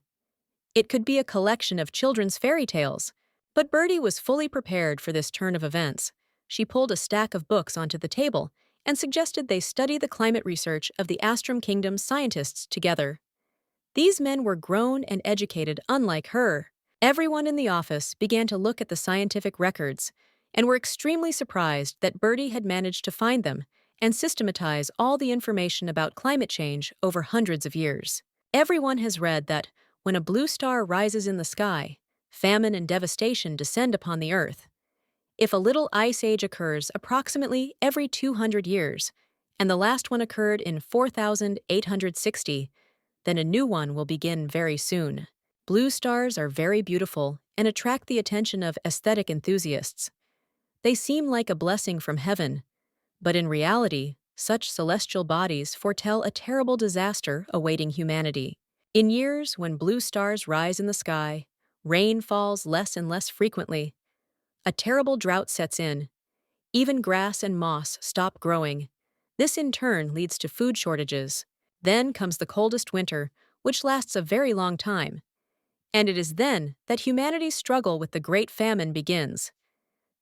It could be a collection of children's fairy tales. But Bertie was fully prepared for this turn of events. She pulled a stack of books onto the table and suggested they study the climate research of the Astrum Kingdom's scientists together. These men were grown and educated unlike her. Everyone in the office began to look at the scientific records and were extremely surprised that Bertie had managed to find them and systematize all the information about climate change over hundreds of years. Everyone has read that when a blue star rises in the sky, famine and devastation descend upon the earth. If a little ice age occurs approximately every 200 years, and the last one occurred in 4860, then a new one will begin very soon. Blue stars are very beautiful and attract the attention of aesthetic enthusiasts. They seem like a blessing from heaven, but in reality, such celestial bodies foretell a terrible disaster awaiting humanity. In years when blue stars rise in the sky, rain falls less and less frequently. A terrible drought sets in. Even grass and moss stop growing. This in turn leads to food shortages. Then comes the coldest winter, which lasts a very long time. And it is then that humanity's struggle with the Great Famine begins.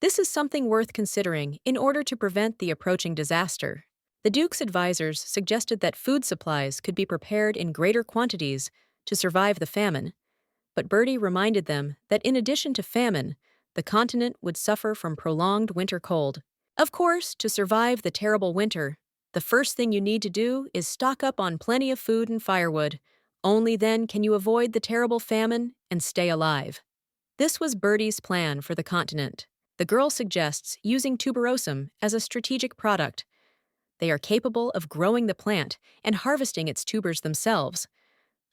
This is something worth considering in order to prevent the approaching disaster. The Duke's advisors suggested that food supplies could be prepared in greater quantities to survive the famine, but Bertie reminded them that in addition to famine, the continent would suffer from prolonged winter cold. Of course, to survive the terrible winter, the first thing you need to do is stock up on plenty of food and firewood. Only then can you avoid the terrible famine and stay alive. This was Bertie's plan for the continent. The girl suggests using tuberosum as a strategic product. They are capable of growing the plant and harvesting its tubers themselves.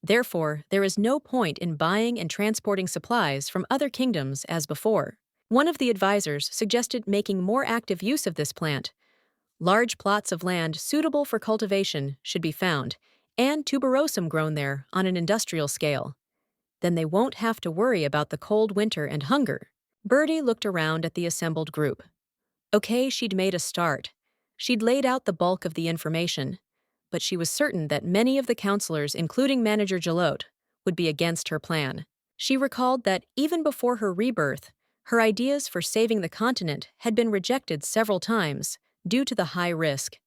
Therefore, there is no point in buying and transporting supplies from other kingdoms as before. One of the advisors suggested making more active use of this plant. Large plots of land suitable for cultivation should be found, and tuberosum grown there on an industrial scale. Then they won't have to worry about the cold winter and hunger. Bertie looked around at the assembled group. Okay, she'd made a start. She'd laid out the bulk of the information, but she was certain that many of the counselors, including Manager Jalot, would be against her plan. She recalled that even before her rebirth, her ideas for saving the continent had been rejected several times due to the high risk.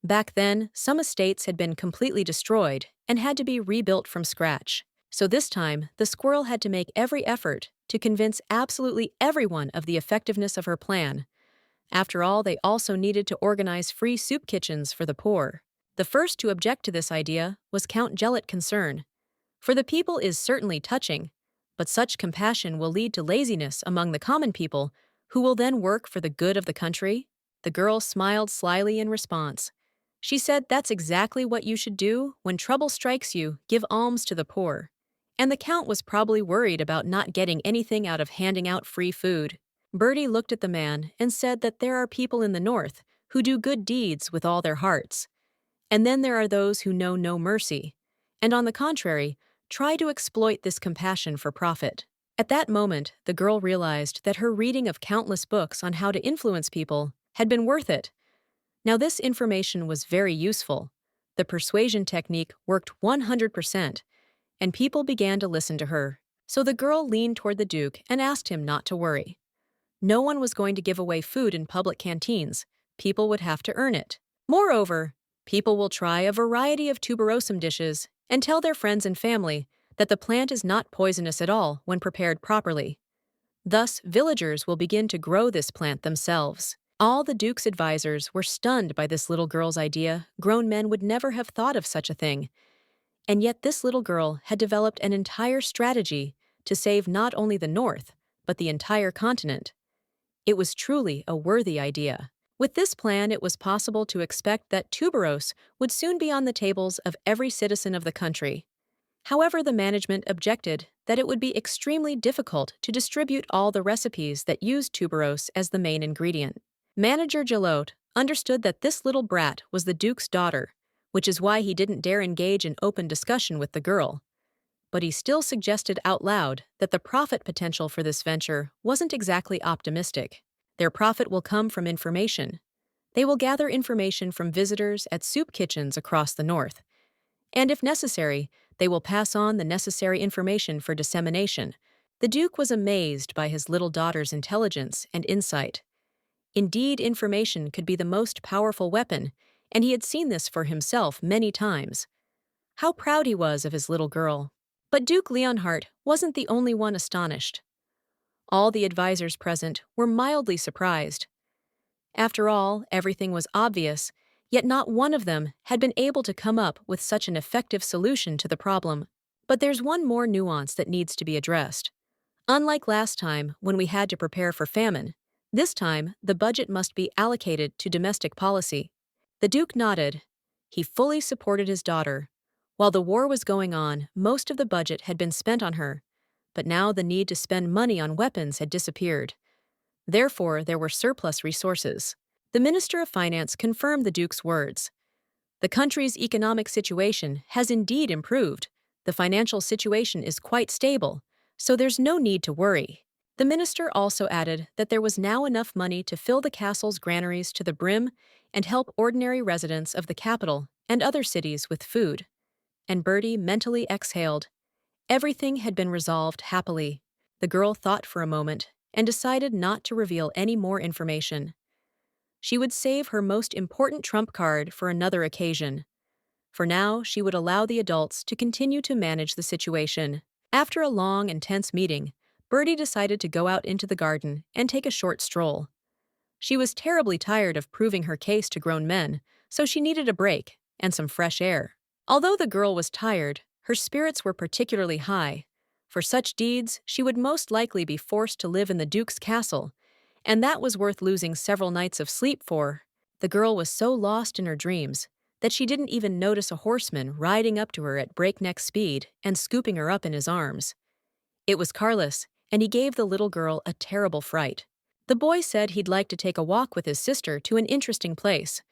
Back then, some estates had been completely destroyed and had to be rebuilt from scratch. So this time, the squirrel had to make every effort to convince absolutely everyone of the effectiveness of her plan. After all, they also needed to organize free soup kitchens for the poor. The first to object to this idea was Count Gelot Concern. For the people is certainly touching, but such compassion will lead to laziness among the common people, who will then work for the good of the country. The girl smiled slyly in response. She said that's exactly what you should do when trouble strikes you, give alms to the poor. And the Count was probably worried about not getting anything out of handing out free food. Bertie looked at the man and said that there are people in the north who do good deeds with all their hearts. And then there are those who know no mercy, and on the contrary, try to exploit this compassion for profit. At that moment, the girl realized that her reading of countless books on how to influence people had been worth it. Now this information was very useful. The persuasion technique worked 100%, and people began to listen to her. So the girl leaned toward the Duke and asked him not to worry. No one was going to give away food in public canteens. People would have to earn it. Moreover, people will try a variety of tuberosum dishes and tell their friends and family that the plant is not poisonous at all when prepared properly. Thus, villagers will begin to grow this plant themselves. All the Duke's advisors were stunned by this little girl's idea. Grown men would never have thought of such a thing. And yet this little girl had developed an entire strategy to save not only the North, but the entire continent. It was truly a worthy idea. With this plan, it was possible to expect that tuberose would soon be on the tables of every citizen of the country. However, the management objected that it would be extremely difficult to distribute all the recipes that used tuberose as the main ingredient. Manager Jalot understood that this little brat was the Duke's daughter, which is why he didn't dare engage in open discussion with the girl. But he still suggested out loud that the profit potential for this venture wasn't exactly optimistic. Their profit will come from information. They will gather information from visitors at soup kitchens across the north. And if necessary, they will pass on the necessary information for dissemination. The Duke was amazed by his little daughter's intelligence and insight. Indeed, information could be the most powerful weapon, and he had seen this for himself many times. How proud he was of his little girl. But Duke Leonhardt wasn't the only one astonished. All the advisors present were mildly surprised. After all, everything was obvious, yet not one of them had been able to come up with such an effective solution to the problem. But there's one more nuance that needs to be addressed. Unlike last time, when we had to prepare for famine, this time the budget must be allocated to domestic policy. The Duke nodded. He fully supported his daughter. While the war was going on, most of the budget had been spent on her, but now the need to spend money on weapons had disappeared. Therefore, there were surplus resources. The Minister of Finance confirmed the Duke's words. The country's economic situation has indeed improved. The financial situation is quite stable, so there's no need to worry. The minister also added that there was now enough money to fill the castle's granaries to the brim and help ordinary residents of the capital and other cities with food. And Bertie mentally exhaled. Everything had been resolved happily. The girl thought for a moment and decided not to reveal any more information. She would save her most important trump card for another occasion. For now, she would allow the adults to continue to manage the situation. After a long and tense meeting, Bertie decided to go out into the garden and take a short stroll. She was terribly tired of proving her case to grown men, so she needed a break and some fresh air. Although the girl was tired, her spirits were particularly high. For such deeds, she would most likely be forced to live in the Duke's castle, and that was worth losing several nights of sleep for. The girl was so lost in her dreams that she didn't even notice a horseman riding up to her at breakneck speed and scooping her up in his arms. It was Carlos, and he gave the little girl a terrible fright. The boy said he'd like to take a walk with his sister to an interesting place,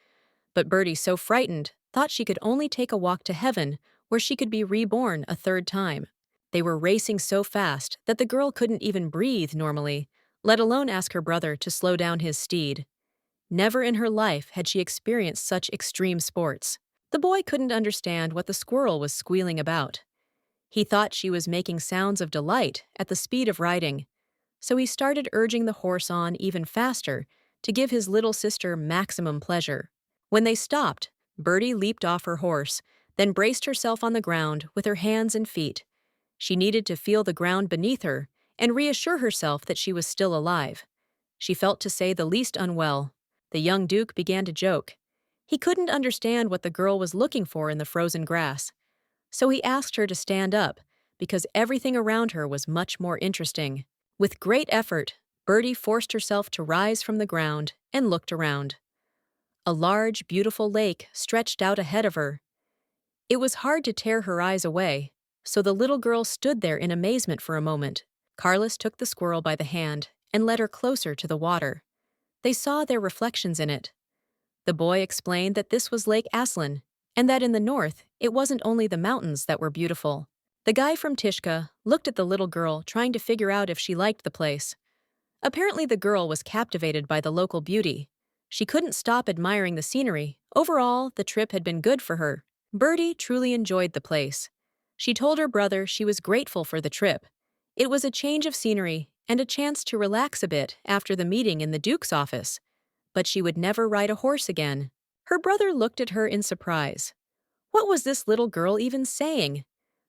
but Bertie, so frightened, thought she could only take a walk to heaven where she could be reborn a third time. They were racing so fast that the girl couldn't even breathe normally, let alone ask her brother to slow down his steed. Never in her life had she experienced such extreme sports. The boy couldn't understand what the squirrel was squealing about. He thought she was making sounds of delight at the speed of riding, so he started urging the horse on even faster to give his little sister maximum pleasure. When they stopped, Bertie leaped off her horse, then braced herself on the ground with her hands and feet. She needed to feel the ground beneath her and reassure herself that she was still alive. She felt to say the least unwell. The young Duke began to joke. He couldn't understand what the girl was looking for in the frozen grass, so he asked her to stand up, because everything around her was much more interesting. With great effort, Bertie forced herself to rise from the ground and looked around. A large, beautiful lake stretched out ahead of her. It was hard to tear her eyes away, so the little girl stood there in amazement for a moment. Carlos took the squirrel by the hand and led her closer to the water. They saw their reflections in it. The boy explained that this was Lake Aslan, and that in the north, it wasn't only the mountains that were beautiful. The guy from Tishka looked at the little girl, trying to figure out if she liked the place. Apparently the girl was captivated by the local beauty. She couldn't stop admiring the scenery. Overall, the trip had been good for her. Bertie truly enjoyed the place. She told her brother she was grateful for the trip. It was a change of scenery and a chance to relax a bit after the meeting in the Duke's office. But she would never ride a horse again. Her brother looked at her in surprise. What was this little girl even saying?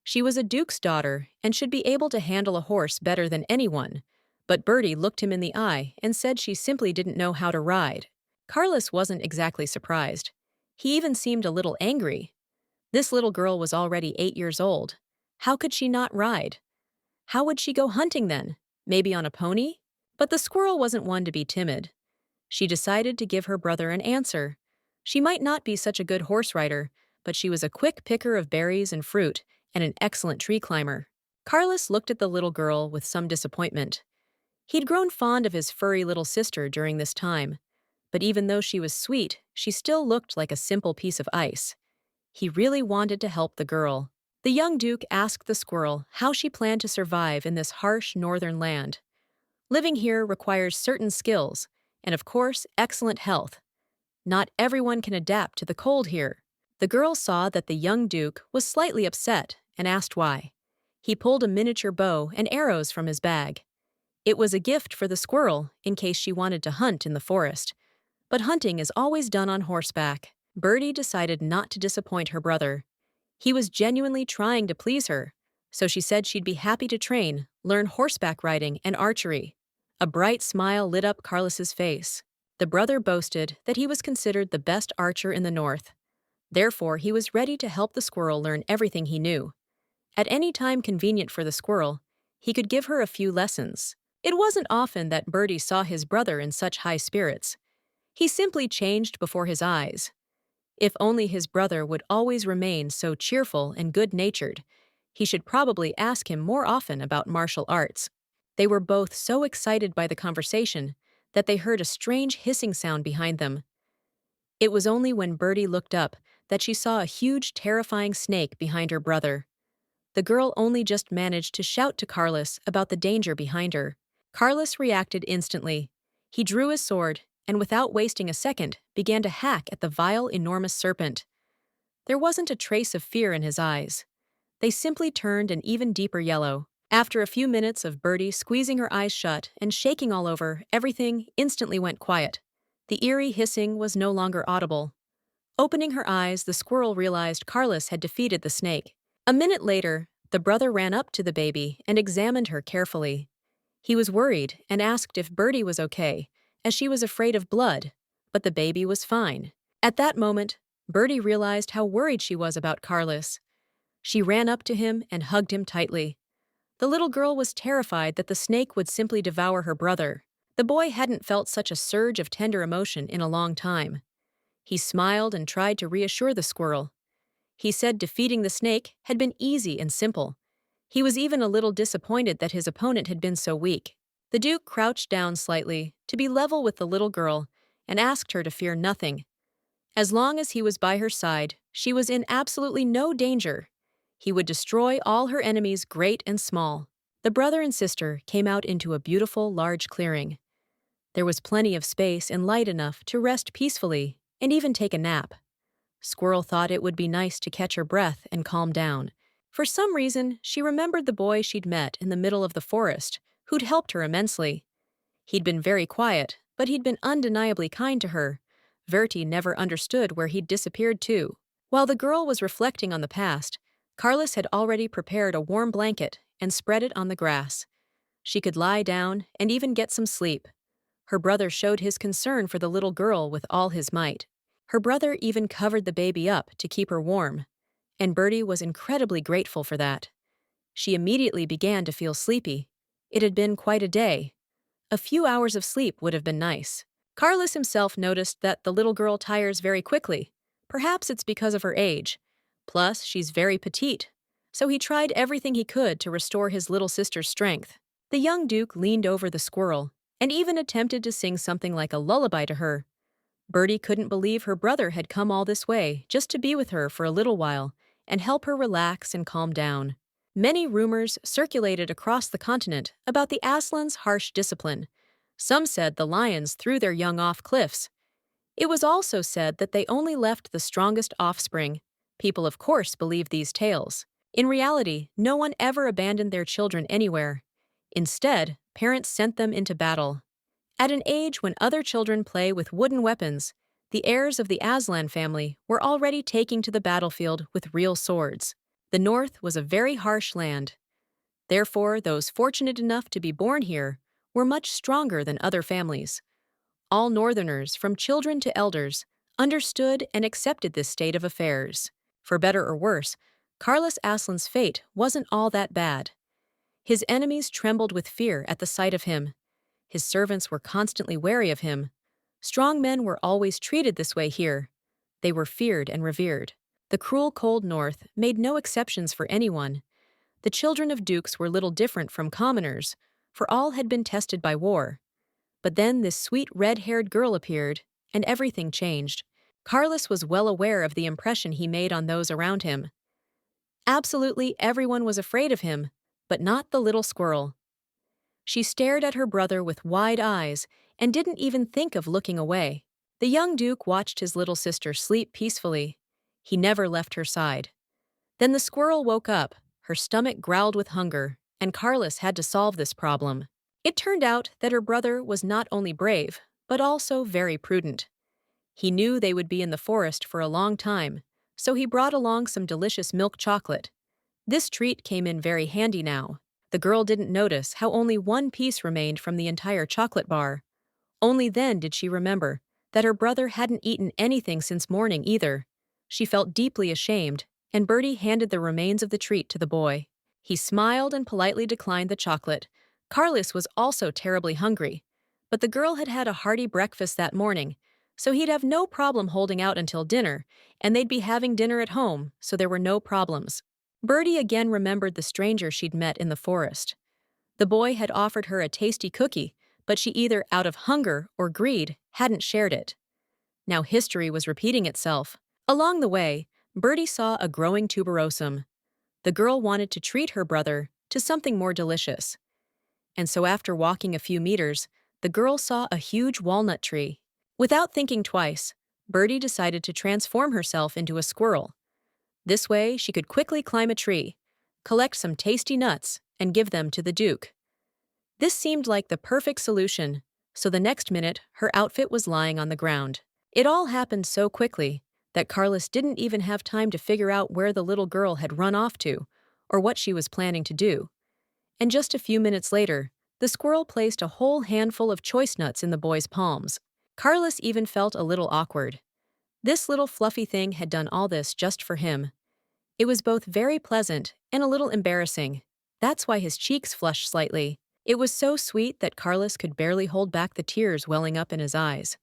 She was a Duke's daughter and should be able to handle a horse better than anyone. But Bertie looked him in the eye and said she simply didn't know how to ride. Carlos wasn't exactly surprised. He even seemed a little angry. This little girl was already 8 years old. How could she not ride? How would she go hunting then? Maybe on a pony? But the squirrel wasn't one to be timid. She decided to give her brother an answer. She might not be such a good horse rider, but she was a quick picker of berries and fruit and an excellent tree climber. Carlos looked at the little girl with some disappointment. He'd grown fond of his furry little sister during this time, but even though she was sweet, she still looked like a simple piece of ice. He really wanted to help the girl. The young Duke asked the squirrel how she planned to survive in this harsh northern land. Living here requires certain skills, and of course, excellent health. Not everyone can adapt to the cold here. The girl saw that the young Duke was slightly upset and asked why. He pulled a miniature bow and arrows from his bag. It was a gift for the squirrel in case she wanted to hunt in the forest. But hunting is always done on horseback. Bertie decided not to disappoint her brother. He was genuinely trying to please her, So she said she'd be happy to train, learn horseback riding and archery. A bright smile lit up Carlos's face. The brother boasted that he was considered the best archer in the north. Therefore, he was ready to help the squirrel learn everything he knew. At any time convenient for the squirrel, he could give her a few lessons. It wasn't often that Birdie saw his brother in such high spirits. He simply changed before his eyes. If only his brother would always remain so cheerful and good-natured, he should probably ask him more often about martial arts. They were both so excited by the conversation that they heard a strange hissing sound behind them. It was only when Birdie looked up that she saw a huge, terrifying snake behind her brother. The girl only just managed to shout to Carlos about the danger behind her. Carlos reacted instantly. He drew his sword and, without wasting a second, began to hack at the vile, enormous serpent. There wasn't a trace of fear in his eyes. They simply turned an even deeper yellow. After a few minutes of Birdie squeezing her eyes shut and shaking all over, everything instantly went quiet. The eerie hissing was no longer audible. Opening her eyes, the squirrel realized Carlos had defeated the snake. A minute later, the brother ran up to the baby and examined her carefully. He was worried and asked if Birdie was okay, as she was afraid of blood, but the baby was fine. At that moment, Birdie realized how worried she was about Carlos. She ran up to him and hugged him tightly. The little girl was terrified that the snake would simply devour her brother. The boy hadn't felt such a surge of tender emotion in a long time. He smiled and tried to reassure the squirrel. He said defeating the snake had been easy and simple. He was even a little disappointed that his opponent had been so weak. The Duke crouched down slightly to be level with the little girl and asked her to fear nothing. As long as he was by her side, she was in absolutely no danger. He would destroy all her enemies, great and small. The brother and sister came out into a beautiful, large clearing. There was plenty of space and light enough to rest peacefully and even take a nap. Squirrel thought it would be nice to catch her breath and calm down. For some reason, she remembered the boy she'd met in the middle of the forest, who'd helped her immensely. He'd been very quiet, but he'd been undeniably kind to her. Verti never understood where he'd disappeared to. While the girl was reflecting on the past, Carlos had already prepared a warm blanket and spread it on the grass. She could lie down and even get some sleep. Her brother showed his concern for the little girl with all his might. Her brother even covered the baby up to keep her warm, and Birdie was incredibly grateful for that. She immediately began to feel sleepy. It had been quite a day. A few hours of sleep would have been nice. Carlos himself noticed that the little girl tires very quickly. Perhaps it's because of her age. Plus, she's very petite, so he tried everything he could to restore his little sister's strength. The young Duke leaned over the squirrel and even attempted to sing something like a lullaby to her. Birdie couldn't believe her brother had come all this way just to be with her for a little while and help her relax and calm down. Many rumors circulated across the continent about the Aslan's harsh discipline. Some said the lions threw their young off cliffs. It was also said that they only left the strongest offspring. People, of course, believed these tales. In reality, no one ever abandoned their children anywhere. Instead, parents sent them into battle. At an age when other children play with wooden weapons, the heirs of the Aslan family were already taking to the battlefield with real swords. The North was a very harsh land. Therefore, those fortunate enough to be born here were much stronger than other families. All Northerners, from children to elders, understood and accepted this state of affairs. For better or worse, Carlos Aslan's fate wasn't all that bad. His enemies trembled with fear at the sight of him. His servants were constantly wary of him. Strong men were always treated this way here. They were feared and revered. The cruel cold North made no exceptions for anyone. The children of dukes were little different from commoners, for all had been tested by war. But then this sweet red-haired girl appeared, and everything changed. Carlos was well aware of the impression he made on those around him. Absolutely everyone was afraid of him, but not the little squirrel. She stared at her brother with wide eyes and didn't even think of looking away. The young Duke watched his little sister sleep peacefully. He never left her side. Then the squirrel woke up, her stomach growled with hunger, and Carlos had to solve this problem. It turned out that her brother was not only brave, but also very prudent. He knew they would be in the forest for a long time, so he brought along some delicious milk chocolate. This treat came in very handy now. The girl didn't notice how only one piece remained from the entire chocolate bar. Only then did she remember that her brother hadn't eaten anything since morning either. She felt deeply ashamed, and Bertie handed the remains of the treat to the boy. He smiled and politely declined the chocolate. Carlos was also terribly hungry, but the girl had had a hearty breakfast that morning, so he'd have no problem holding out until dinner, and they'd be having dinner at home, so there were no problems. Bertie again remembered the stranger she'd met in the forest. The boy had offered her a tasty cookie, but she either out of hunger or greed hadn't shared it. Now history was repeating itself. Along the way, Bertie saw a growing tuberosum. The girl wanted to treat her brother to something more delicious. And so after walking a few meters, the girl saw a huge walnut tree. Without thinking twice, Bertie decided to transform herself into a squirrel. This way, she could quickly climb a tree, collect some tasty nuts, and give them to the Duke. This seemed like the perfect solution, so the next minute, her outfit was lying on the ground. It all happened so quickly that Carlos didn't even have time to figure out where the little girl had run off to, or what she was planning to do. And just a few minutes later, the squirrel placed a whole handful of choice nuts in the boy's palms. Carlos even felt a little awkward. This little fluffy thing had done all this just for him. It was both very pleasant and a little embarrassing. That's why his cheeks flushed slightly. It was so sweet that Carlos could barely hold back the tears welling up in his eyes.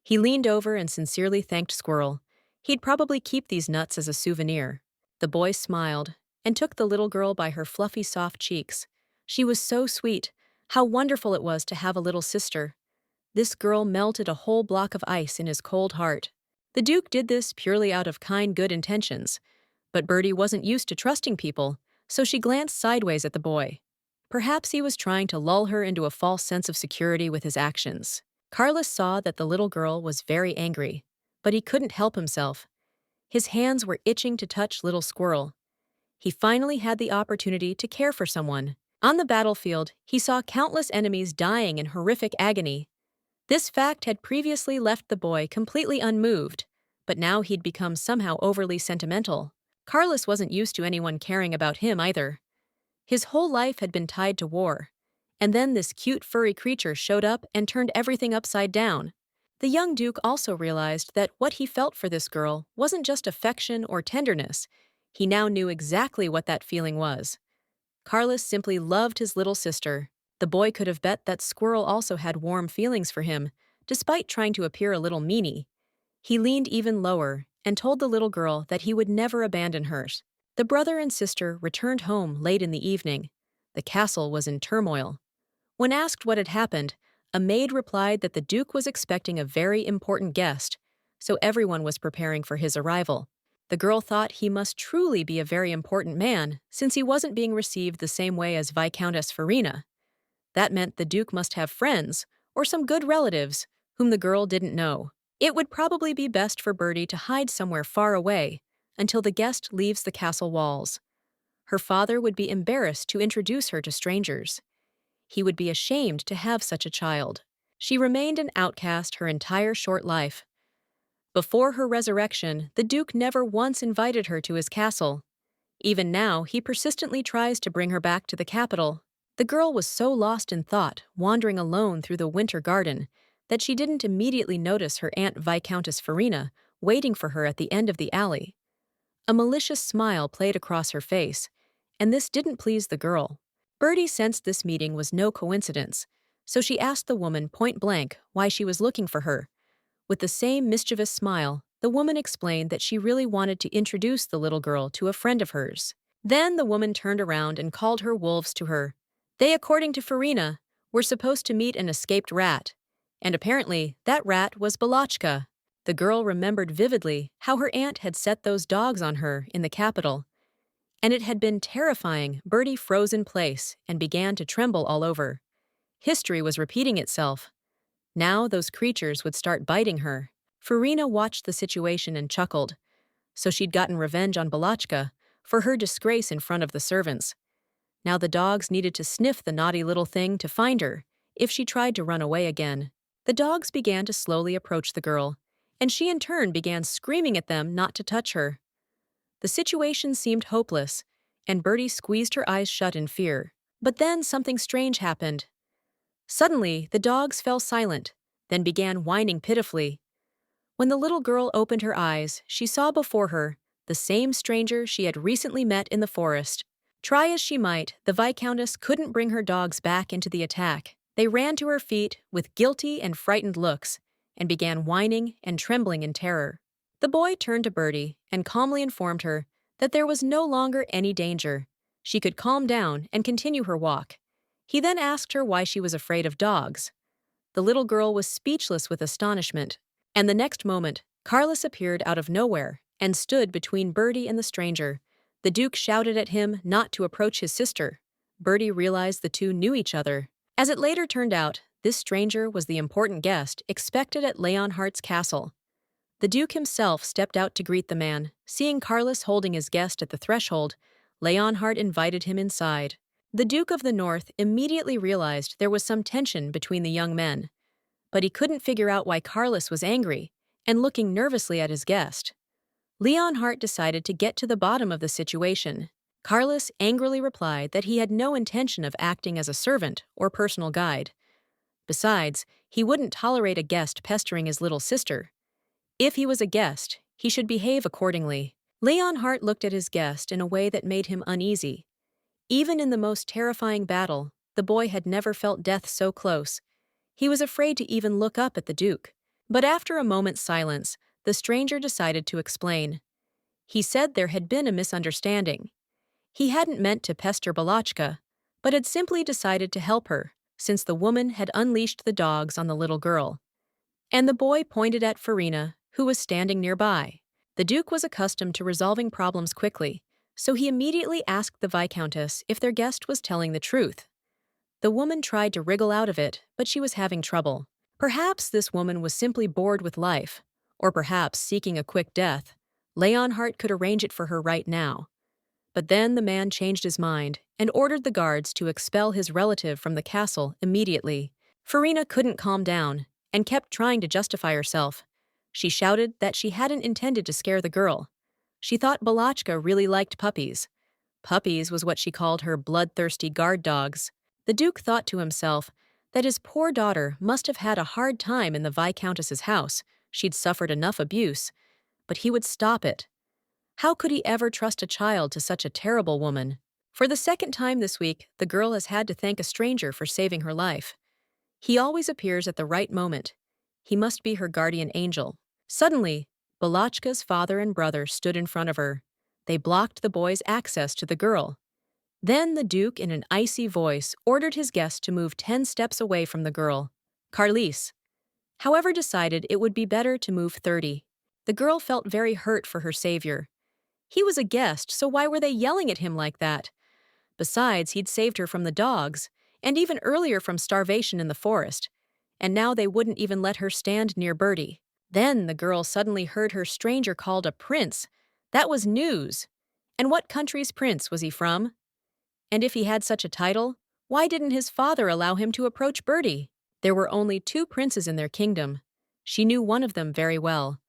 He leaned over and sincerely thanked Squirrel. He'd probably keep these nuts as a souvenir. The boy smiled and took the little girl by her fluffy, soft cheeks. She was so sweet. How wonderful it was to have a little sister. This girl melted a whole block of ice in his cold heart. The Duke did this purely out of kind, good intentions. But Bertie wasn't used to trusting people, so she glanced sideways at the boy. Perhaps he was trying to lull her into a false sense of security with his actions. Carlos saw that the little girl was very angry, but he couldn't help himself. His hands were itching to touch little Squirrel. He finally had the opportunity to care for someone. On the battlefield, he saw countless enemies dying in horrific agony. This fact had previously left the boy completely unmoved, but now he'd become somehow overly sentimental. Carlos wasn't used to anyone caring about him either. His whole life had been tied to war, and then this cute furry creature showed up and turned everything upside down. The young Duke also realized that what he felt for this girl wasn't just affection or tenderness. He now knew exactly what that feeling was. Carlos simply loved his little sister. The boy could have bet that Squirrel also had warm feelings for him, despite trying to appear a little meanie. He leaned even lower and told the little girl that he would never abandon her. The brother and sister returned home late in the evening. The castle was in turmoil. When asked what had happened, a maid replied that the Duke was expecting a very important guest, so everyone was preparing for his arrival. The girl thought he must truly be a very important man, since he wasn't being received the same way as Viscountess Farina. That meant the Duke must have friends, or some good relatives, whom the girl didn't know. It would probably be best for Bertie to hide somewhere far away, until the guest leaves the castle walls. Her father would be embarrassed to introduce her to strangers. He would be ashamed to have such a child. She remained an outcast her entire short life. Before her resurrection, the Duke never once invited her to his castle. Even now, he persistently tries to bring her back to the capital. The girl was so lost in thought, wandering alone through the winter garden, that she didn't immediately notice her Aunt Viscountess Farina waiting for her at the end of the alley. A malicious smile played across her face, and this didn't please the girl. Bertie sensed this meeting was no coincidence, so she asked the woman point-blank why she was looking for her. With the same mischievous smile, the woman explained that she really wanted to introduce the little girl to a friend of hers. Then the woman turned around and called her wolves to her. They, according to Farina, were supposed to meet an escaped rat, and apparently that rat was Balachka. The girl remembered vividly how her aunt had set those dogs on her in the capital, and it had been terrifying. Bertie froze in place and began to tremble all over. History was repeating itself. Now those creatures would start biting her. Farina watched the situation and chuckled. So she'd gotten revenge on Balachka for her disgrace in front of the servants. Now the dogs needed to sniff the naughty little thing to find her if she tried to run away again. The dogs began to slowly approach the girl, and she in turn began screaming at them not to touch her. The situation seemed hopeless, and Bertie squeezed her eyes shut in fear. But then something strange happened. Suddenly, the dogs fell silent, then began whining pitifully. When the little girl opened her eyes, she saw before her the same stranger she had recently met in the forest. Try as she might, the Viscountess couldn't bring her dogs back into the attack. They ran to her feet with guilty and frightened looks and began whining and trembling in terror. The boy turned to Bertie and calmly informed her that there was no longer any danger. She could calm down and continue her walk. He then asked her why she was afraid of dogs. The little girl was speechless with astonishment, and the next moment, Carlos appeared out of nowhere and stood between Bertie and the stranger. The Duke shouted at him not to approach his sister. Bertie realized the two knew each other. As it later turned out, this stranger was the important guest expected at Leonhardt's castle. The Duke himself stepped out to greet the man. Seeing Carlos holding his guest at the threshold, Leonhardt invited him inside. The Duke of the North immediately realized there was some tension between the young men, but he couldn't figure out why Carlos was angry and looking nervously at his guest. Leonhardt decided to get to the bottom of the situation. Carlos angrily replied that he had no intention of acting as a servant or personal guide. Besides, he wouldn't tolerate a guest pestering his little sister. If he was a guest, he should behave accordingly. Leonhardt looked at his guest in a way that made him uneasy. Even in the most terrifying battle, the boy had never felt death so close. He was afraid to even look up at the Duke. But after a moment's silence, the stranger decided to explain. He said there had been a misunderstanding. He hadn't meant to pester Balachka, but had simply decided to help her, since the woman had unleashed the dogs on the little girl. And the boy pointed at Farina, who was standing nearby. The Duke was accustomed to resolving problems quickly, so he immediately asked the Viscountess if their guest was telling the truth. The woman tried to wriggle out of it, but she was having trouble. Perhaps this woman was simply bored with life, or perhaps seeking a quick death. Leonhardt could arrange it for her right now. But then the man changed his mind and ordered the guards to expel his relative from the castle immediately. Farina couldn't calm down and kept trying to justify herself. She shouted that she hadn't intended to scare the girl. She thought Balachka really liked puppies. Puppies was what she called her bloodthirsty guard dogs. The Duke thought to himself that his poor daughter must have had a hard time in the Viscountess's house. She'd suffered enough abuse, but he would stop it. How could he ever trust a child to such a terrible woman? For the second time this week, the girl has had to thank a stranger for saving her life. He always appears at the right moment. He must be her guardian angel. Suddenly, Balachka's father and brother stood in front of her. They blocked the boy's access to the girl. Then the Duke, in an icy voice, ordered his guest to move 10 steps away from the girl. Carlis, however, decided it would be better to move 30. The girl felt very hurt for her savior. He was a guest, so why were they yelling at him like that? Besides, he'd saved her from the dogs, and even earlier from starvation in the forest, and now they wouldn't even let her stand near Bertie. Then the girl suddenly heard her stranger called a prince. That was news. And what country's prince was he from? And if he had such a title, why didn't his father allow him to approach Bertie? There were only 2 princes in their kingdom. She knew one of them very well,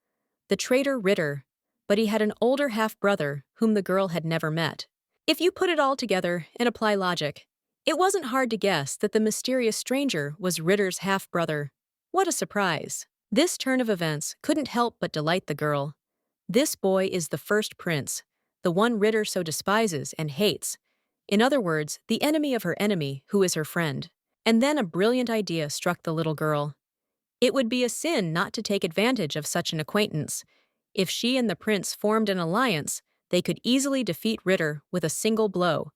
the traitor Ritter, but he had an older half-brother whom the girl had never met. If you put it all together and apply logic, it wasn't hard to guess that the mysterious stranger was Ritter's half-brother. What a surprise! This turn of events couldn't help but delight the girl. This boy is the first prince, the one Ritter so despises and hates. In other words, the enemy of her enemy, who is her friend. And then a brilliant idea struck the little girl. It would be a sin not to take advantage of such an acquaintance. If she and the prince formed an alliance, they could easily defeat Ritter with a single blow.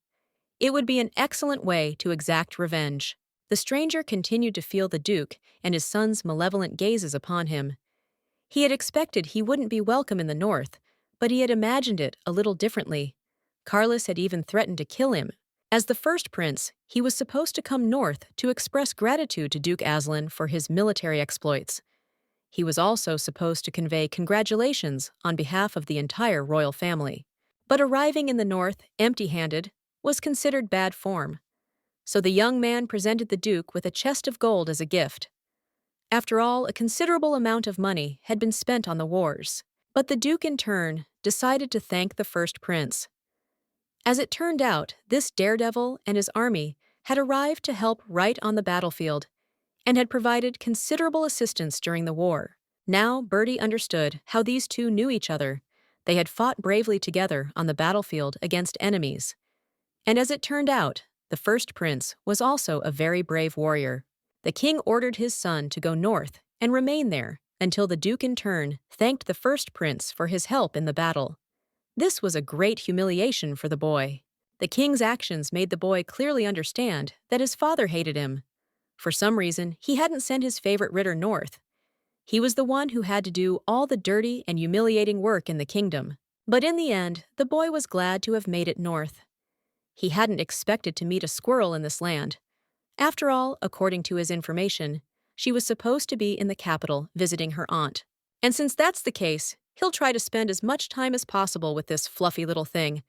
It would be an excellent way to exact revenge. The stranger continued to feel the Duke and his son's malevolent gazes upon him. He had expected he wouldn't be welcome in the north, but he had imagined it a little differently. Carlos had even threatened to kill him. As the first prince, he was supposed to come north to express gratitude to Duke Aslan for his military exploits. He was also supposed to convey congratulations on behalf of the entire royal family. But arriving in the north empty-handed was considered bad form. So the young man presented the Duke with a chest of gold as a gift. After all, a considerable amount of money had been spent on the wars. But the Duke, in turn, decided to thank the first prince. As it turned out, this daredevil and his army had arrived to help right on the battlefield and had provided considerable assistance during the war. Now Bertie understood how these two knew each other. They had fought bravely together on the battlefield against enemies. And as it turned out, the first prince was also a very brave warrior. The king ordered his son to go north and remain there until the duke in turn thanked the first prince for his help in the battle. This was a great humiliation for the boy. The king's actions made the boy clearly understand that his father hated him. For some reason, he hadn't sent his favorite ritter north. He was the one who had to do all the dirty and humiliating work in the kingdom. But in the end, the boy was glad to have made it north. He hadn't expected to meet a squirrel in this land. After all, according to his information, she was supposed to be in the capital visiting her aunt. And since that's the case, he'll try to spend as much time as possible with this fluffy little thing.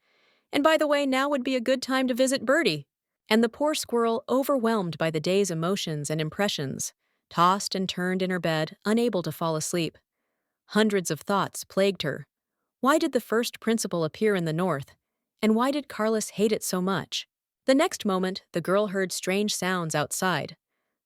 And by the way, now would be a good time to visit Bertie. And the poor squirrel, overwhelmed by the day's emotions and impressions, tossed and turned in her bed, unable to fall asleep. Hundreds of thoughts plagued her. Why did the first principal appear in the north? And why did Carlos hate it so much? The next moment, the girl heard strange sounds outside.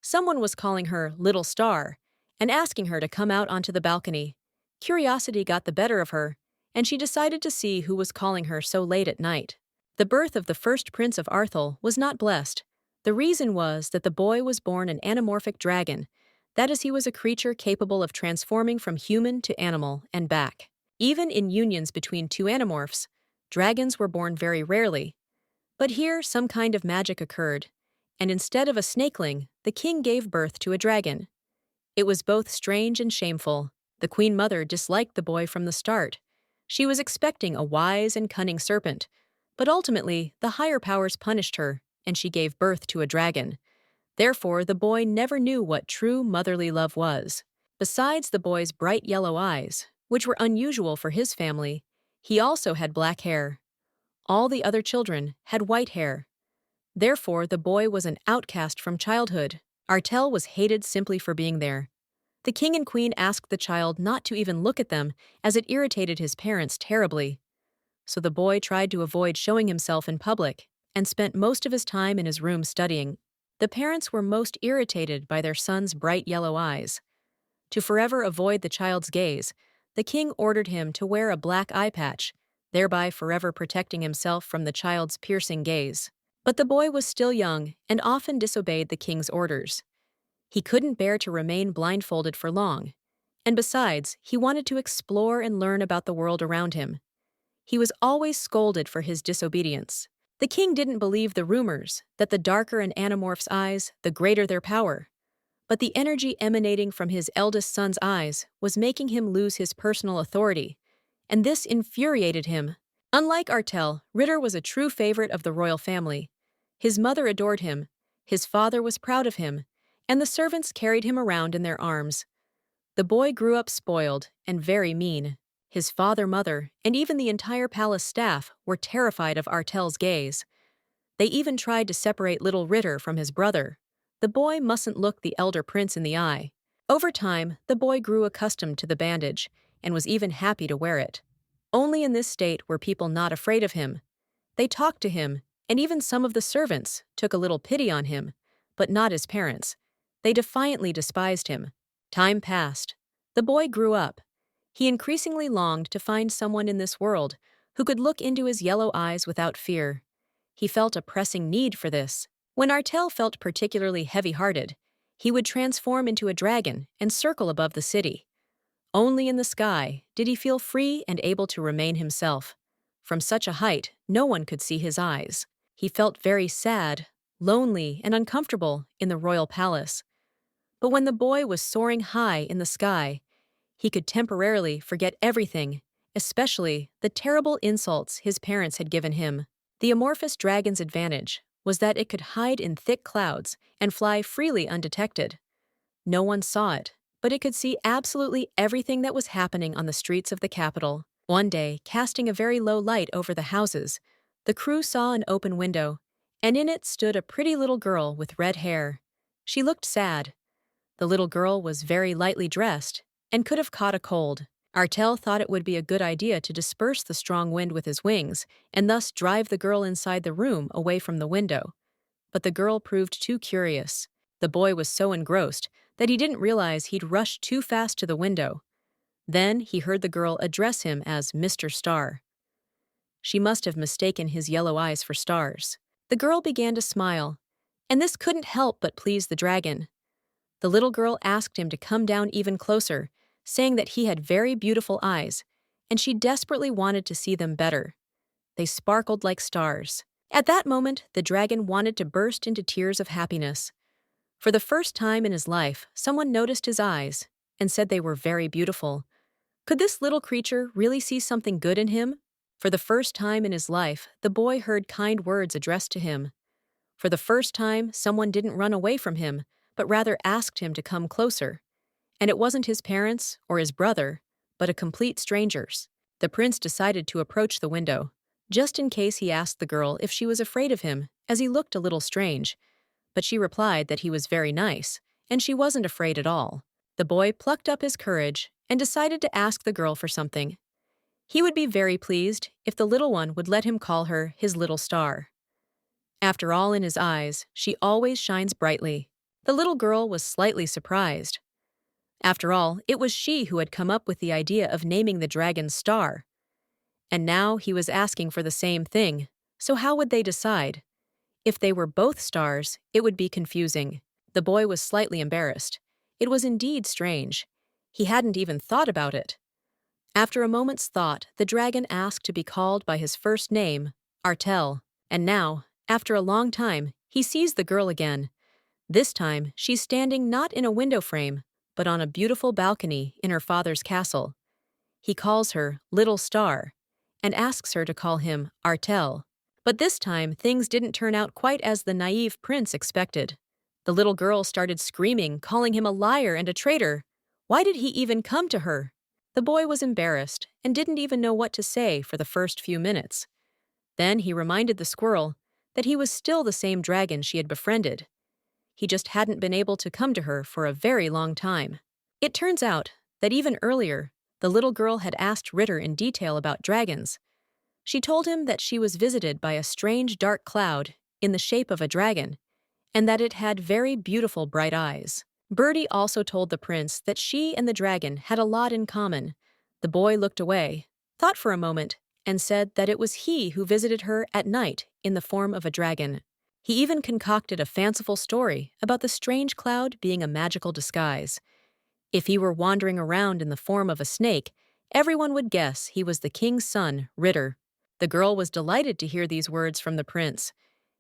Someone was calling her Little Star and asking her to come out onto the balcony. Curiosity got the better of her, and she decided to see who was calling her so late at night. The birth of the first prince of Arthel was not blessed. The reason was that the boy was born an anamorphic dragon. That is, he was a creature capable of transforming from human to animal and back. Even in unions between two animorphs, dragons were born very rarely. But here some kind of magic occurred, and instead of a snakeling, the king gave birth to a dragon. It was both strange and shameful. The queen mother disliked the boy from the start. She was expecting a wise and cunning serpent, but ultimately the higher powers punished her, and she gave birth to a dragon. Therefore, the boy never knew what true motherly love was. Besides the boy's bright yellow eyes, which were unusual for his family, he also had black hair. All the other children had white hair. Therefore, the boy was an outcast from childhood. Artel was hated simply for being there. The king and queen asked the child not to even look at them, as it irritated his parents terribly. So the boy tried to avoid showing himself in public and spent most of his time in his room studying. The parents were most irritated by their son's bright yellow eyes. To forever avoid the child's gaze, the king ordered him to wear a black eye patch, thereby forever protecting himself from the child's piercing gaze. But the boy was still young and often disobeyed the king's orders. He couldn't bear to remain blindfolded for long, and besides, he wanted to explore and learn about the world around him. He was always scolded for his disobedience. The king didn't believe the rumors that the darker an animorph's eyes, the greater their power. But the energy emanating from his eldest son's eyes was making him lose his personal authority, and this infuriated him. Unlike Artel, Ritter was a true favorite of the royal family. His mother adored him, his father was proud of him, and the servants carried him around in their arms. The boy grew up spoiled and very mean. His father, mother, and even the entire palace staff were terrified of Artel's gaze. They even tried to separate little Ritter from his brother. The boy mustn't look the elder prince in the eye. Over time, the boy grew accustomed to the bandage and was even happy to wear it. Only in this state were people not afraid of him. They talked to him, and even some of the servants took a little pity on him, but not his parents. They defiantly despised him. Time passed. The boy grew up. He increasingly longed to find someone in this world who could look into his yellow eyes without fear. He felt a pressing need for this. When Artel felt particularly heavy-hearted, he would transform into a dragon and circle above the city. Only in the sky did he feel free and able to remain himself. From such a height, no one could see his eyes. He felt very sad, lonely, and uncomfortable in the royal palace. But when the boy was soaring high in the sky, he could temporarily forget everything, especially the terrible insults his parents had given him. The amorphous dragon's advantage was that it could hide in thick clouds and fly freely undetected. No one saw it, but it could see absolutely everything that was happening on the streets of the capital. One day, casting a very low light over the houses, the crew saw an open window, and in it stood a pretty little girl with red hair. She looked sad. The little girl was very lightly dressed and could have caught a cold. Artel thought it would be a good idea to disperse the strong wind with his wings and thus drive the girl inside the room away from the window. But the girl proved too curious. The boy was so engrossed that he didn't realize he'd rushed too fast to the window. Then he heard the girl address him as Mr. Star. She must have mistaken his yellow eyes for stars. The girl began to smile, and this couldn't help but please the dragon. The little girl asked him to come down even closer, saying that he had very beautiful eyes, and she desperately wanted to see them better. They sparkled like stars. At that moment, the dragon wanted to burst into tears of happiness. For the first time in his life, someone noticed his eyes and said they were very beautiful. Could this little creature really see something good in him? For the first time in his life, the boy heard kind words addressed to him. For the first time, someone didn't run away from him, but rather asked him to come closer. And it wasn't his parents or his brother, but a complete strangers. The prince decided to approach the window, just in case he asked the girl if she was afraid of him, as he looked a little strange. But she replied that he was very nice, and she wasn't afraid at all. The boy plucked up his courage and decided to ask the girl for something. He would be very pleased if the little one would let him call her his little star. After all, in his eyes, she always shines brightly. The little girl was slightly surprised. After all, it was she who had come up with the idea of naming the dragon Star. And now he was asking for the same thing, so how would they decide? If they were both stars, it would be confusing. The boy was slightly embarrassed. It was indeed strange. He hadn't even thought about it. After a moment's thought, the dragon asked to be called by his first name, Artel. And now, after a long time, he sees the girl again. This time, she's standing not in a window frame, but on a beautiful balcony in her father's castle. He calls her Little Star and asks her to call him Artel. But this time, things didn't turn out quite as the naive prince expected. The little girl started screaming, calling him a liar and a traitor. Why did he even come to her? The boy was embarrassed and didn't even know what to say for the first few minutes. Then he reminded the squirrel that he was still the same dragon she had befriended. He just hadn't been able to come to her for a very long time. It turns out that even earlier, the little girl had asked Ritter in detail about dragons. She told him that she was visited by a strange dark cloud in the shape of a dragon, and that it had very beautiful bright eyes. Birdie also told the prince that she and the dragon had a lot in common. The boy looked away, thought for a moment, and said that it was he who visited her at night in the form of a dragon. He even concocted a fanciful story about the strange cloud being a magical disguise. If he were wandering around in the form of a snake, everyone would guess he was the king's son, Ritter. The girl was delighted to hear these words from the prince.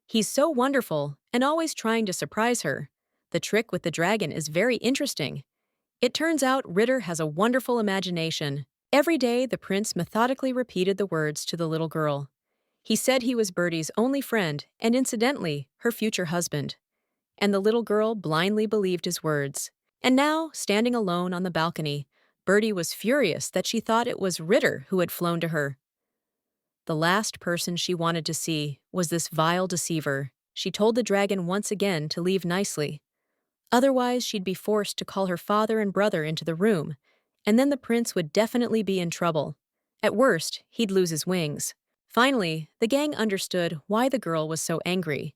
He's so wonderful and always trying to surprise her. The trick with the dragon is very interesting. It turns out Ritter has a wonderful imagination. Every day, the prince methodically repeated the words to the little girl. He said he was Birdie's only friend and, incidentally, her future husband. And the little girl blindly believed his words. And now, standing alone on the balcony, Birdie was furious that she thought it was Ritter who had flown to her. The last person she wanted to see was this vile deceiver. She told the dragon once again to leave nicely. Otherwise, she'd be forced to call her father and brother into the room, and then the prince would definitely be in trouble. At worst, he'd lose his wings. Finally, the gang understood why the girl was so angry.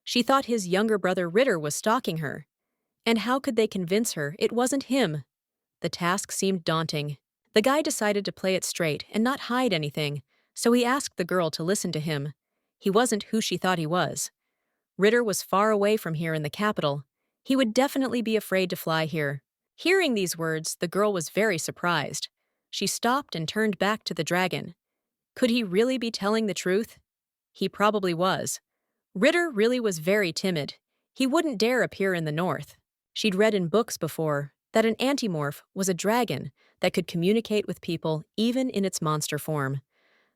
She thought his younger brother Ritter was stalking her. And how could they convince her it wasn't him? The task seemed daunting. The guy decided to play it straight and not hide anything, so he asked the girl to listen to him. He wasn't who she thought he was. Ritter was far away from here in the capital. He would definitely be afraid to fly here. Hearing these words, the girl was very surprised. She stopped and turned back to the dragon. Could he really be telling the truth? He probably was. Ritter really was very timid. He wouldn't dare appear in the north. She'd read in books before that an antimorph was a dragon that could communicate with people even in its monster form.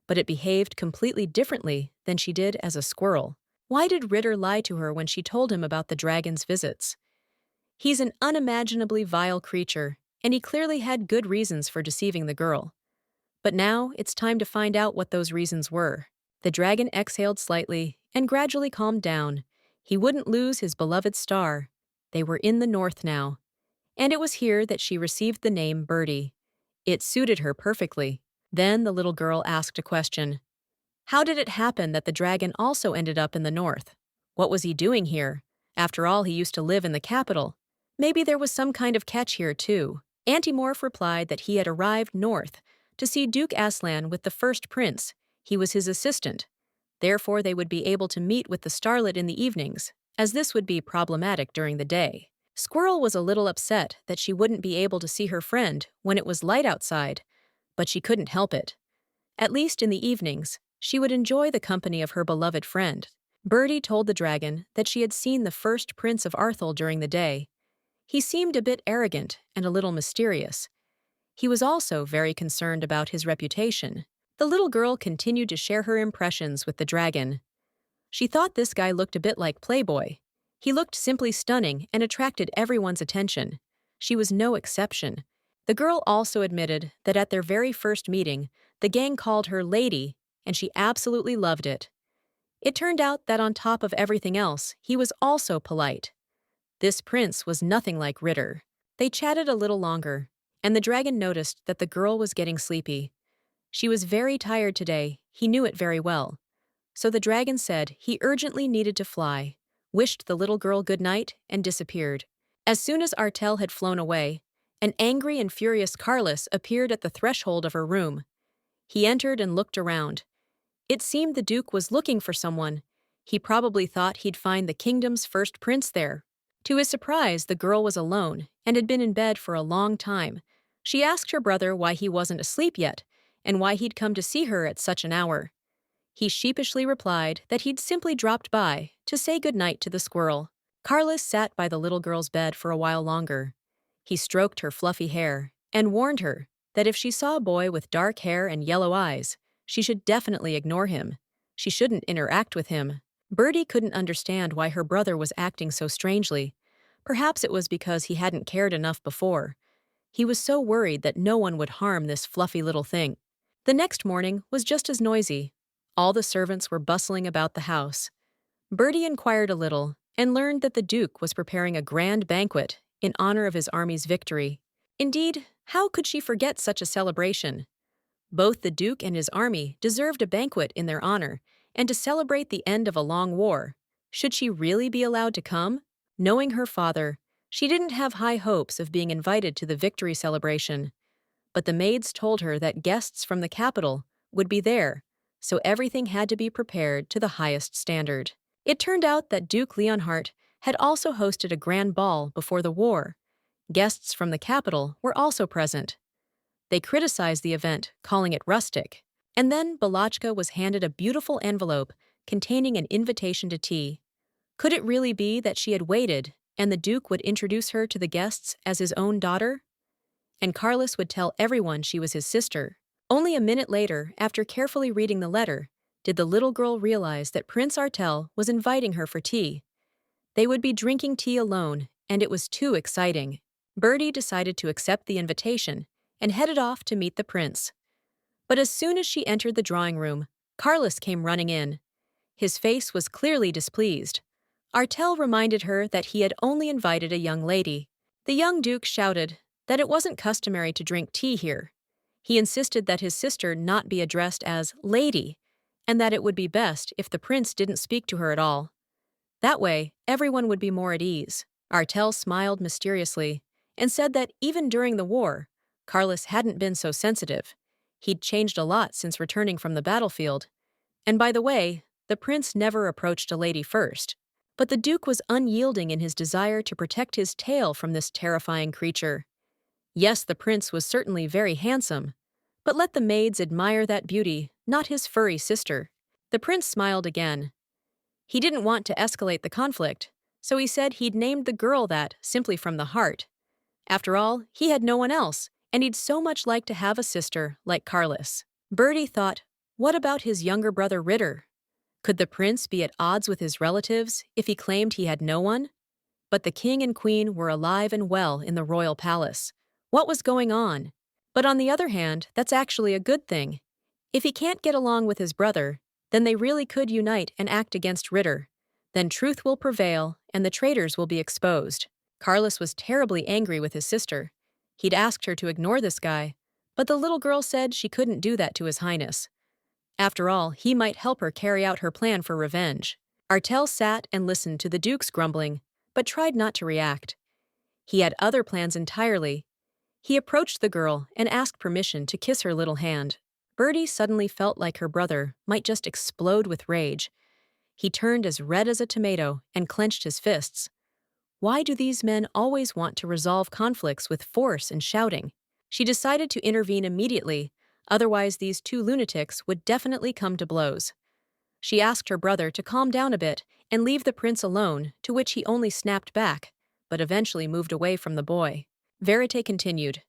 But it behaved completely differently than she did as a squirrel. Why did Ritter lie to her when she told him about the dragon's visits? He's an unimaginably vile creature, and he clearly had good reasons for deceiving the girl. But now it's time to find out what those reasons were. The dragon exhaled slightly and gradually calmed down. He wouldn't lose his beloved star. They were in the north now. And it was here that she received the name Birdie. It suited her perfectly. Then the little girl asked a question. How did it happen that the dragon also ended up in the north? What was he doing here? After all, he used to live in the capital. Maybe there was some kind of catch here, too. Antimorph replied that he had arrived north to see Duke Aslan with the first prince. He was his assistant. Therefore, they would be able to meet with the starlet in the evenings, as this would be problematic during the day. Squirrel was a little upset that she wouldn't be able to see her friend when it was light outside, but she couldn't help it. At least in the evenings, she would enjoy the company of her beloved friend. Birdie told the dragon that she had seen the first prince of Arthel during the day. He seemed a bit arrogant and a little mysterious. He was also very concerned about his reputation. The little girl continued to share her impressions with the dragon. She thought this guy looked a bit like Playboy. He looked simply stunning and attracted everyone's attention. She was no exception. The girl also admitted that at their very first meeting, the gang called her Lady, and she absolutely loved it. It turned out that on top of everything else, he was also polite. This prince was nothing like Ritter. They chatted a little longer, and the dragon noticed that the girl was getting sleepy. She was very tired today, he knew it very well. So the dragon said he urgently needed to fly, wished the little girl good night, and disappeared. As soon as Artel had flown away, an angry and furious Carlos appeared at the threshold of her room. He entered and looked around. It seemed the Duke was looking for someone. He probably thought he'd find the kingdom's first prince there. To his surprise, the girl was alone and had been in bed for a long time. She asked her brother why he wasn't asleep yet and why he'd come to see her at such an hour. He sheepishly replied that he'd simply dropped by to say goodnight to the squirrel. Carlos sat by the little girl's bed for a while longer. He stroked her fluffy hair and warned her that if she saw a boy with dark hair and yellow eyes, she should definitely ignore him. She shouldn't interact with him. Birdie couldn't understand why her brother was acting so strangely. Perhaps it was because he hadn't cared enough before. He was so worried that no one would harm this fluffy little thing. The next morning was just as noisy. All the servants were bustling about the house. Birdie inquired a little and learned that the Duke was preparing a grand banquet in honor of his army's victory. Indeed, how could she forget such a celebration? Both the Duke and his army deserved a banquet in their honor and to celebrate the end of a long war. Should she really be allowed to come? Knowing her father, she didn't have high hopes of being invited to the victory celebration. But the maids told her that guests from the capital would be there, so everything had to be prepared to the highest standard. It turned out that Duke Leonhardt had also hosted a grand ball before the war. Guests from the capital were also present. They criticized the event, calling it rustic. And then Balachka was handed a beautiful envelope containing an invitation to tea. Could it really be that she had waited and the Duke would introduce her to the guests as his own daughter? And Carlos would tell everyone she was his sister. Only a minute later, after carefully reading the letter, did the little girl realize that Prince Artel was inviting her for tea. They would be drinking tea alone, and it was too exciting. Birdie decided to accept the invitation and headed off to meet the prince. But as soon as she entered the drawing room, Carlos came running in. His face was clearly displeased. Artel reminded her that he had only invited a young lady. The young Duke shouted that it wasn't customary to drink tea here. He insisted that his sister not be addressed as Lady, and that it would be best if the prince didn't speak to her at all. That way, everyone would be more at ease. Artel smiled mysteriously and said that even during the war, Carlos hadn't been so sensitive. He'd changed a lot since returning from the battlefield. And by the way, the prince never approached a lady first. But the Duke was unyielding in his desire to protect his tail from this terrifying creature. Yes, the prince was certainly very handsome, but let the maids admire that beauty, not his furry sister. The prince smiled again. He didn't want to escalate the conflict, so he said he'd named the girl that simply from the heart. After all, he had no one else, and he'd so much like to have a sister like Carlos. Birdie thought, what about his younger brother Ritter? Could the prince be at odds with his relatives if he claimed he had no one? But the king and queen were alive and well in the royal palace. What was going on? But on the other hand, that's actually a good thing. If he can't get along with his brother, then they really could unite and act against Ritter. Then truth will prevail and the traitors will be exposed. Carlos was terribly angry with his sister. He'd asked her to ignore this guy, But the little girl said she couldn't do that to His Highness. After all, he might help her carry out her plan for revenge. Artel sat and listened to the Duke's grumbling, but tried not to react. He had other plans entirely. He approached the girl and asked permission to kiss her little hand. Bertie suddenly felt like her brother might just explode with rage. He turned as red as a tomato and clenched his fists. Why do these men always want to resolve conflicts with force and shouting? She decided to intervene immediately, otherwise these two lunatics would definitely come to blows. She asked her brother to calm down a bit and leave the prince alone, to which he only snapped back, but eventually moved away from the boy. Verite continued.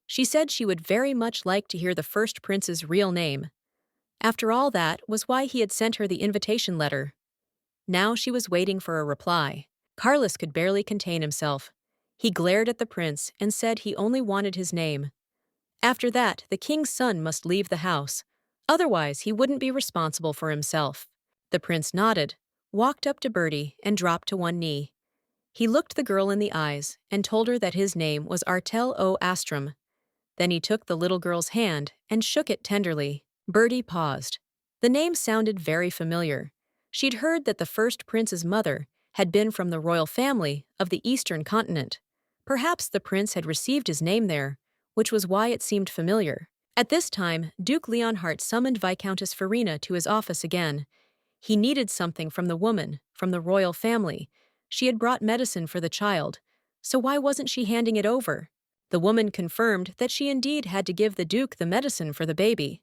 She said she would very much like to hear the first prince's real name. After all, that was why he had sent her the invitation letter. Now she was waiting for a reply. Carlos could barely contain himself. He glared at the prince and said he only wanted his name. After that, the king's son must leave the house. Otherwise, he wouldn't be responsible for himself. The prince nodded, walked up to Bertie, and dropped to one knee. He looked the girl in the eyes and told her that his name was Artel o Astrum. Then he took the little girl's hand and shook it tenderly. Bertie paused. The name sounded very familiar. She'd heard that the first prince's mother had been from the royal family of the eastern continent. Perhaps the prince had received his name there, which was why it seemed familiar. At this time, Duke Leonhardt summoned Viscountess Farina to his office again. He needed something from the woman, from the royal family. She had brought medicine for the child, so why wasn't she handing it over? The woman confirmed that she indeed had to give the Duke the medicine for the baby.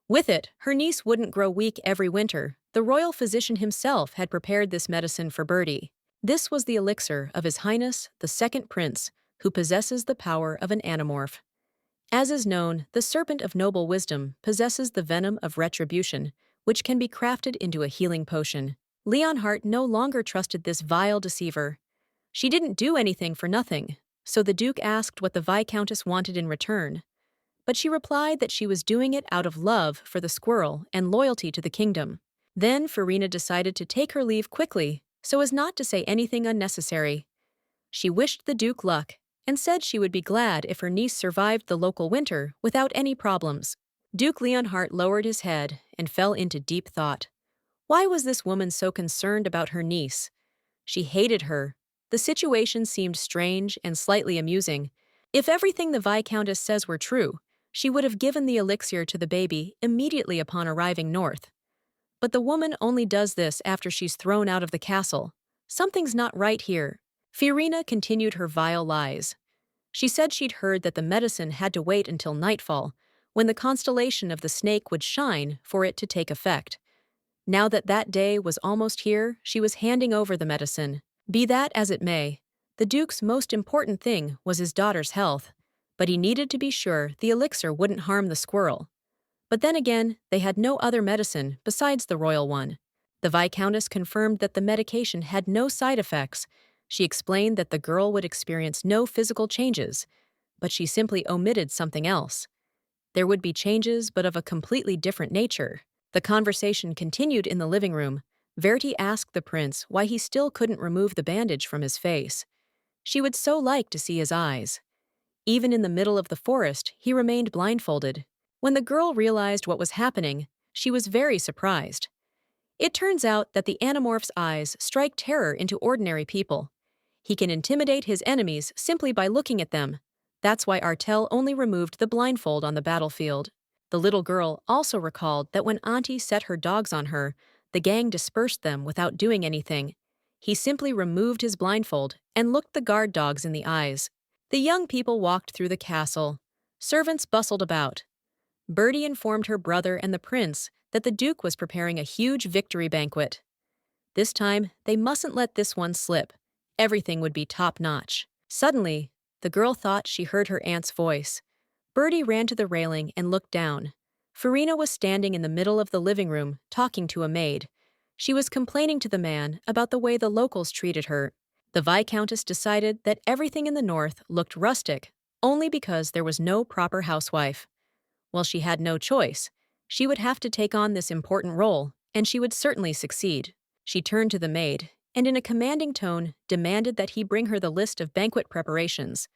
With it, her niece wouldn't grow weak every winter. The royal physician himself had prepared this medicine for Bertie. This was the elixir of His Highness, the second prince, who possesses the power of an animorph. As is known, the serpent of noble wisdom possesses the venom of retribution, which can be crafted into a healing potion. Leonhardt no longer trusted this vile deceiver. She didn't do anything for nothing, so the Duke asked what the Viscountess wanted in return. But she replied that she was doing it out of love for the squirrel and loyalty to the kingdom. Then Farina decided to take her leave quickly, so as not to say anything unnecessary. She wished the Duke luck and said she would be glad if her niece survived the local winter without any problems. Duke Leonhardt lowered his head and fell into deep thought. Why was this woman so concerned about her niece? She hated her. The situation seemed strange and slightly amusing. If everything the Viscountess says were true, she would have given the elixir to the baby immediately upon arriving north. But the woman only does this after she's thrown out of the castle. Something's not right here. Farina continued her vile lies. She said she'd heard that the medicine had to wait until nightfall, when the constellation of the snake would shine for it to take effect. Now that that day was almost here, she was handing over the medicine. Be that as it may, the Duke's most important thing was his daughter's health, but he needed to be sure the elixir wouldn't harm the squirrel. But then again, they had no other medicine besides the royal one. The Viscountess confirmed that the medication had no side effects. She explained that the girl would experience no physical changes, but she simply omitted something else. There would be changes, but of a completely different nature. The conversation continued in the living room. Verity asked the prince why he still couldn't remove the bandage from his face. She would so like to see his eyes. Even in the middle of the forest, he remained blindfolded. When the girl realized what was happening, she was very surprised. It turns out that the Animorph's eyes strike terror into ordinary people. He can intimidate his enemies simply by looking at them. That's why Artel only removed the blindfold on the battlefield. The little girl also recalled that when Auntie set her dogs on her, the gang dispersed them without doing anything. He simply removed his blindfold and looked the guard dogs in the eyes. The young people walked through the castle. Servants bustled about. Bertie informed her brother and the prince that the Duke was preparing a huge victory banquet. This time, they mustn't let this one slip. Everything would be top-notch. Suddenly, the girl thought she heard her aunt's voice. Bertie ran to the railing and looked down. Farina was standing in the middle of the living room, talking to a maid. She was complaining to the man about the way the locals treated her. The Viscountess decided that everything in the north looked rustic, only because there was no proper housewife. Well, she had no choice. She would have to take on this important role, and she would certainly succeed. She turned to the maid, and in a commanding tone demanded that he bring her the list of banquet preparations.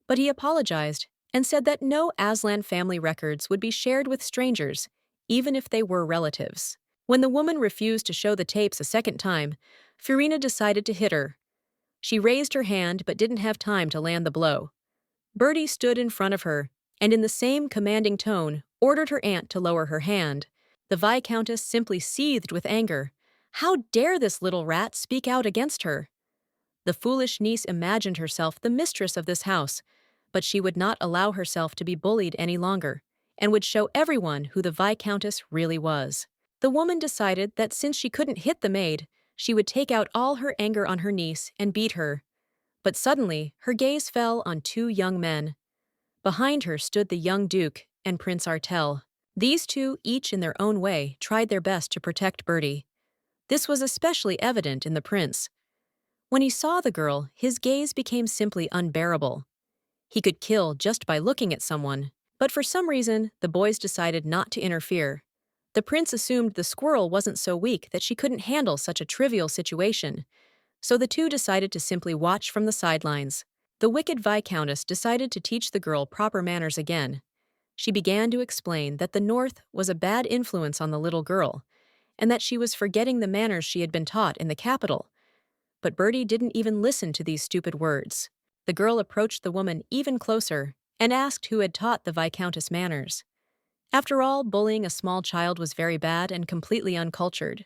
But he apologized and said that no Aslan family records would be shared with strangers, even if they were relatives. When the woman refused to show the tapes a second time, Furina decided to hit her. She raised her hand but didn't have time to land the blow. Bertie stood in front of her, and in the same commanding tone, ordered her aunt to lower her hand. The Viscountess simply seethed with anger. How dare this little rat speak out against her? The foolish niece imagined herself the mistress of this house, but she would not allow herself to be bullied any longer, and would show everyone who the Viscountess really was. The woman decided that since she couldn't hit the maid, she would take out all her anger on her niece and beat her. But suddenly, her gaze fell on two young men. Behind her stood the young Duke and Prince Artel. These two, each in their own way, tried their best to protect Bertie. This was especially evident in the prince. When he saw the girl, his gaze became simply unbearable. He could kill just by looking at someone, but for some reason, the boys decided not to interfere. The prince assumed the squirrel wasn't so weak that she couldn't handle such a trivial situation, so the two decided to simply watch from the sidelines. The wicked Viscountess decided to teach the girl proper manners again. She began to explain that the North was a bad influence on the little girl, and that she was forgetting the manners she had been taught in the capital. But Bertie didn't even listen to these stupid words. The girl approached the woman even closer and asked who had taught the Viscountess manners. After all, bullying a small child was very bad and completely uncultured.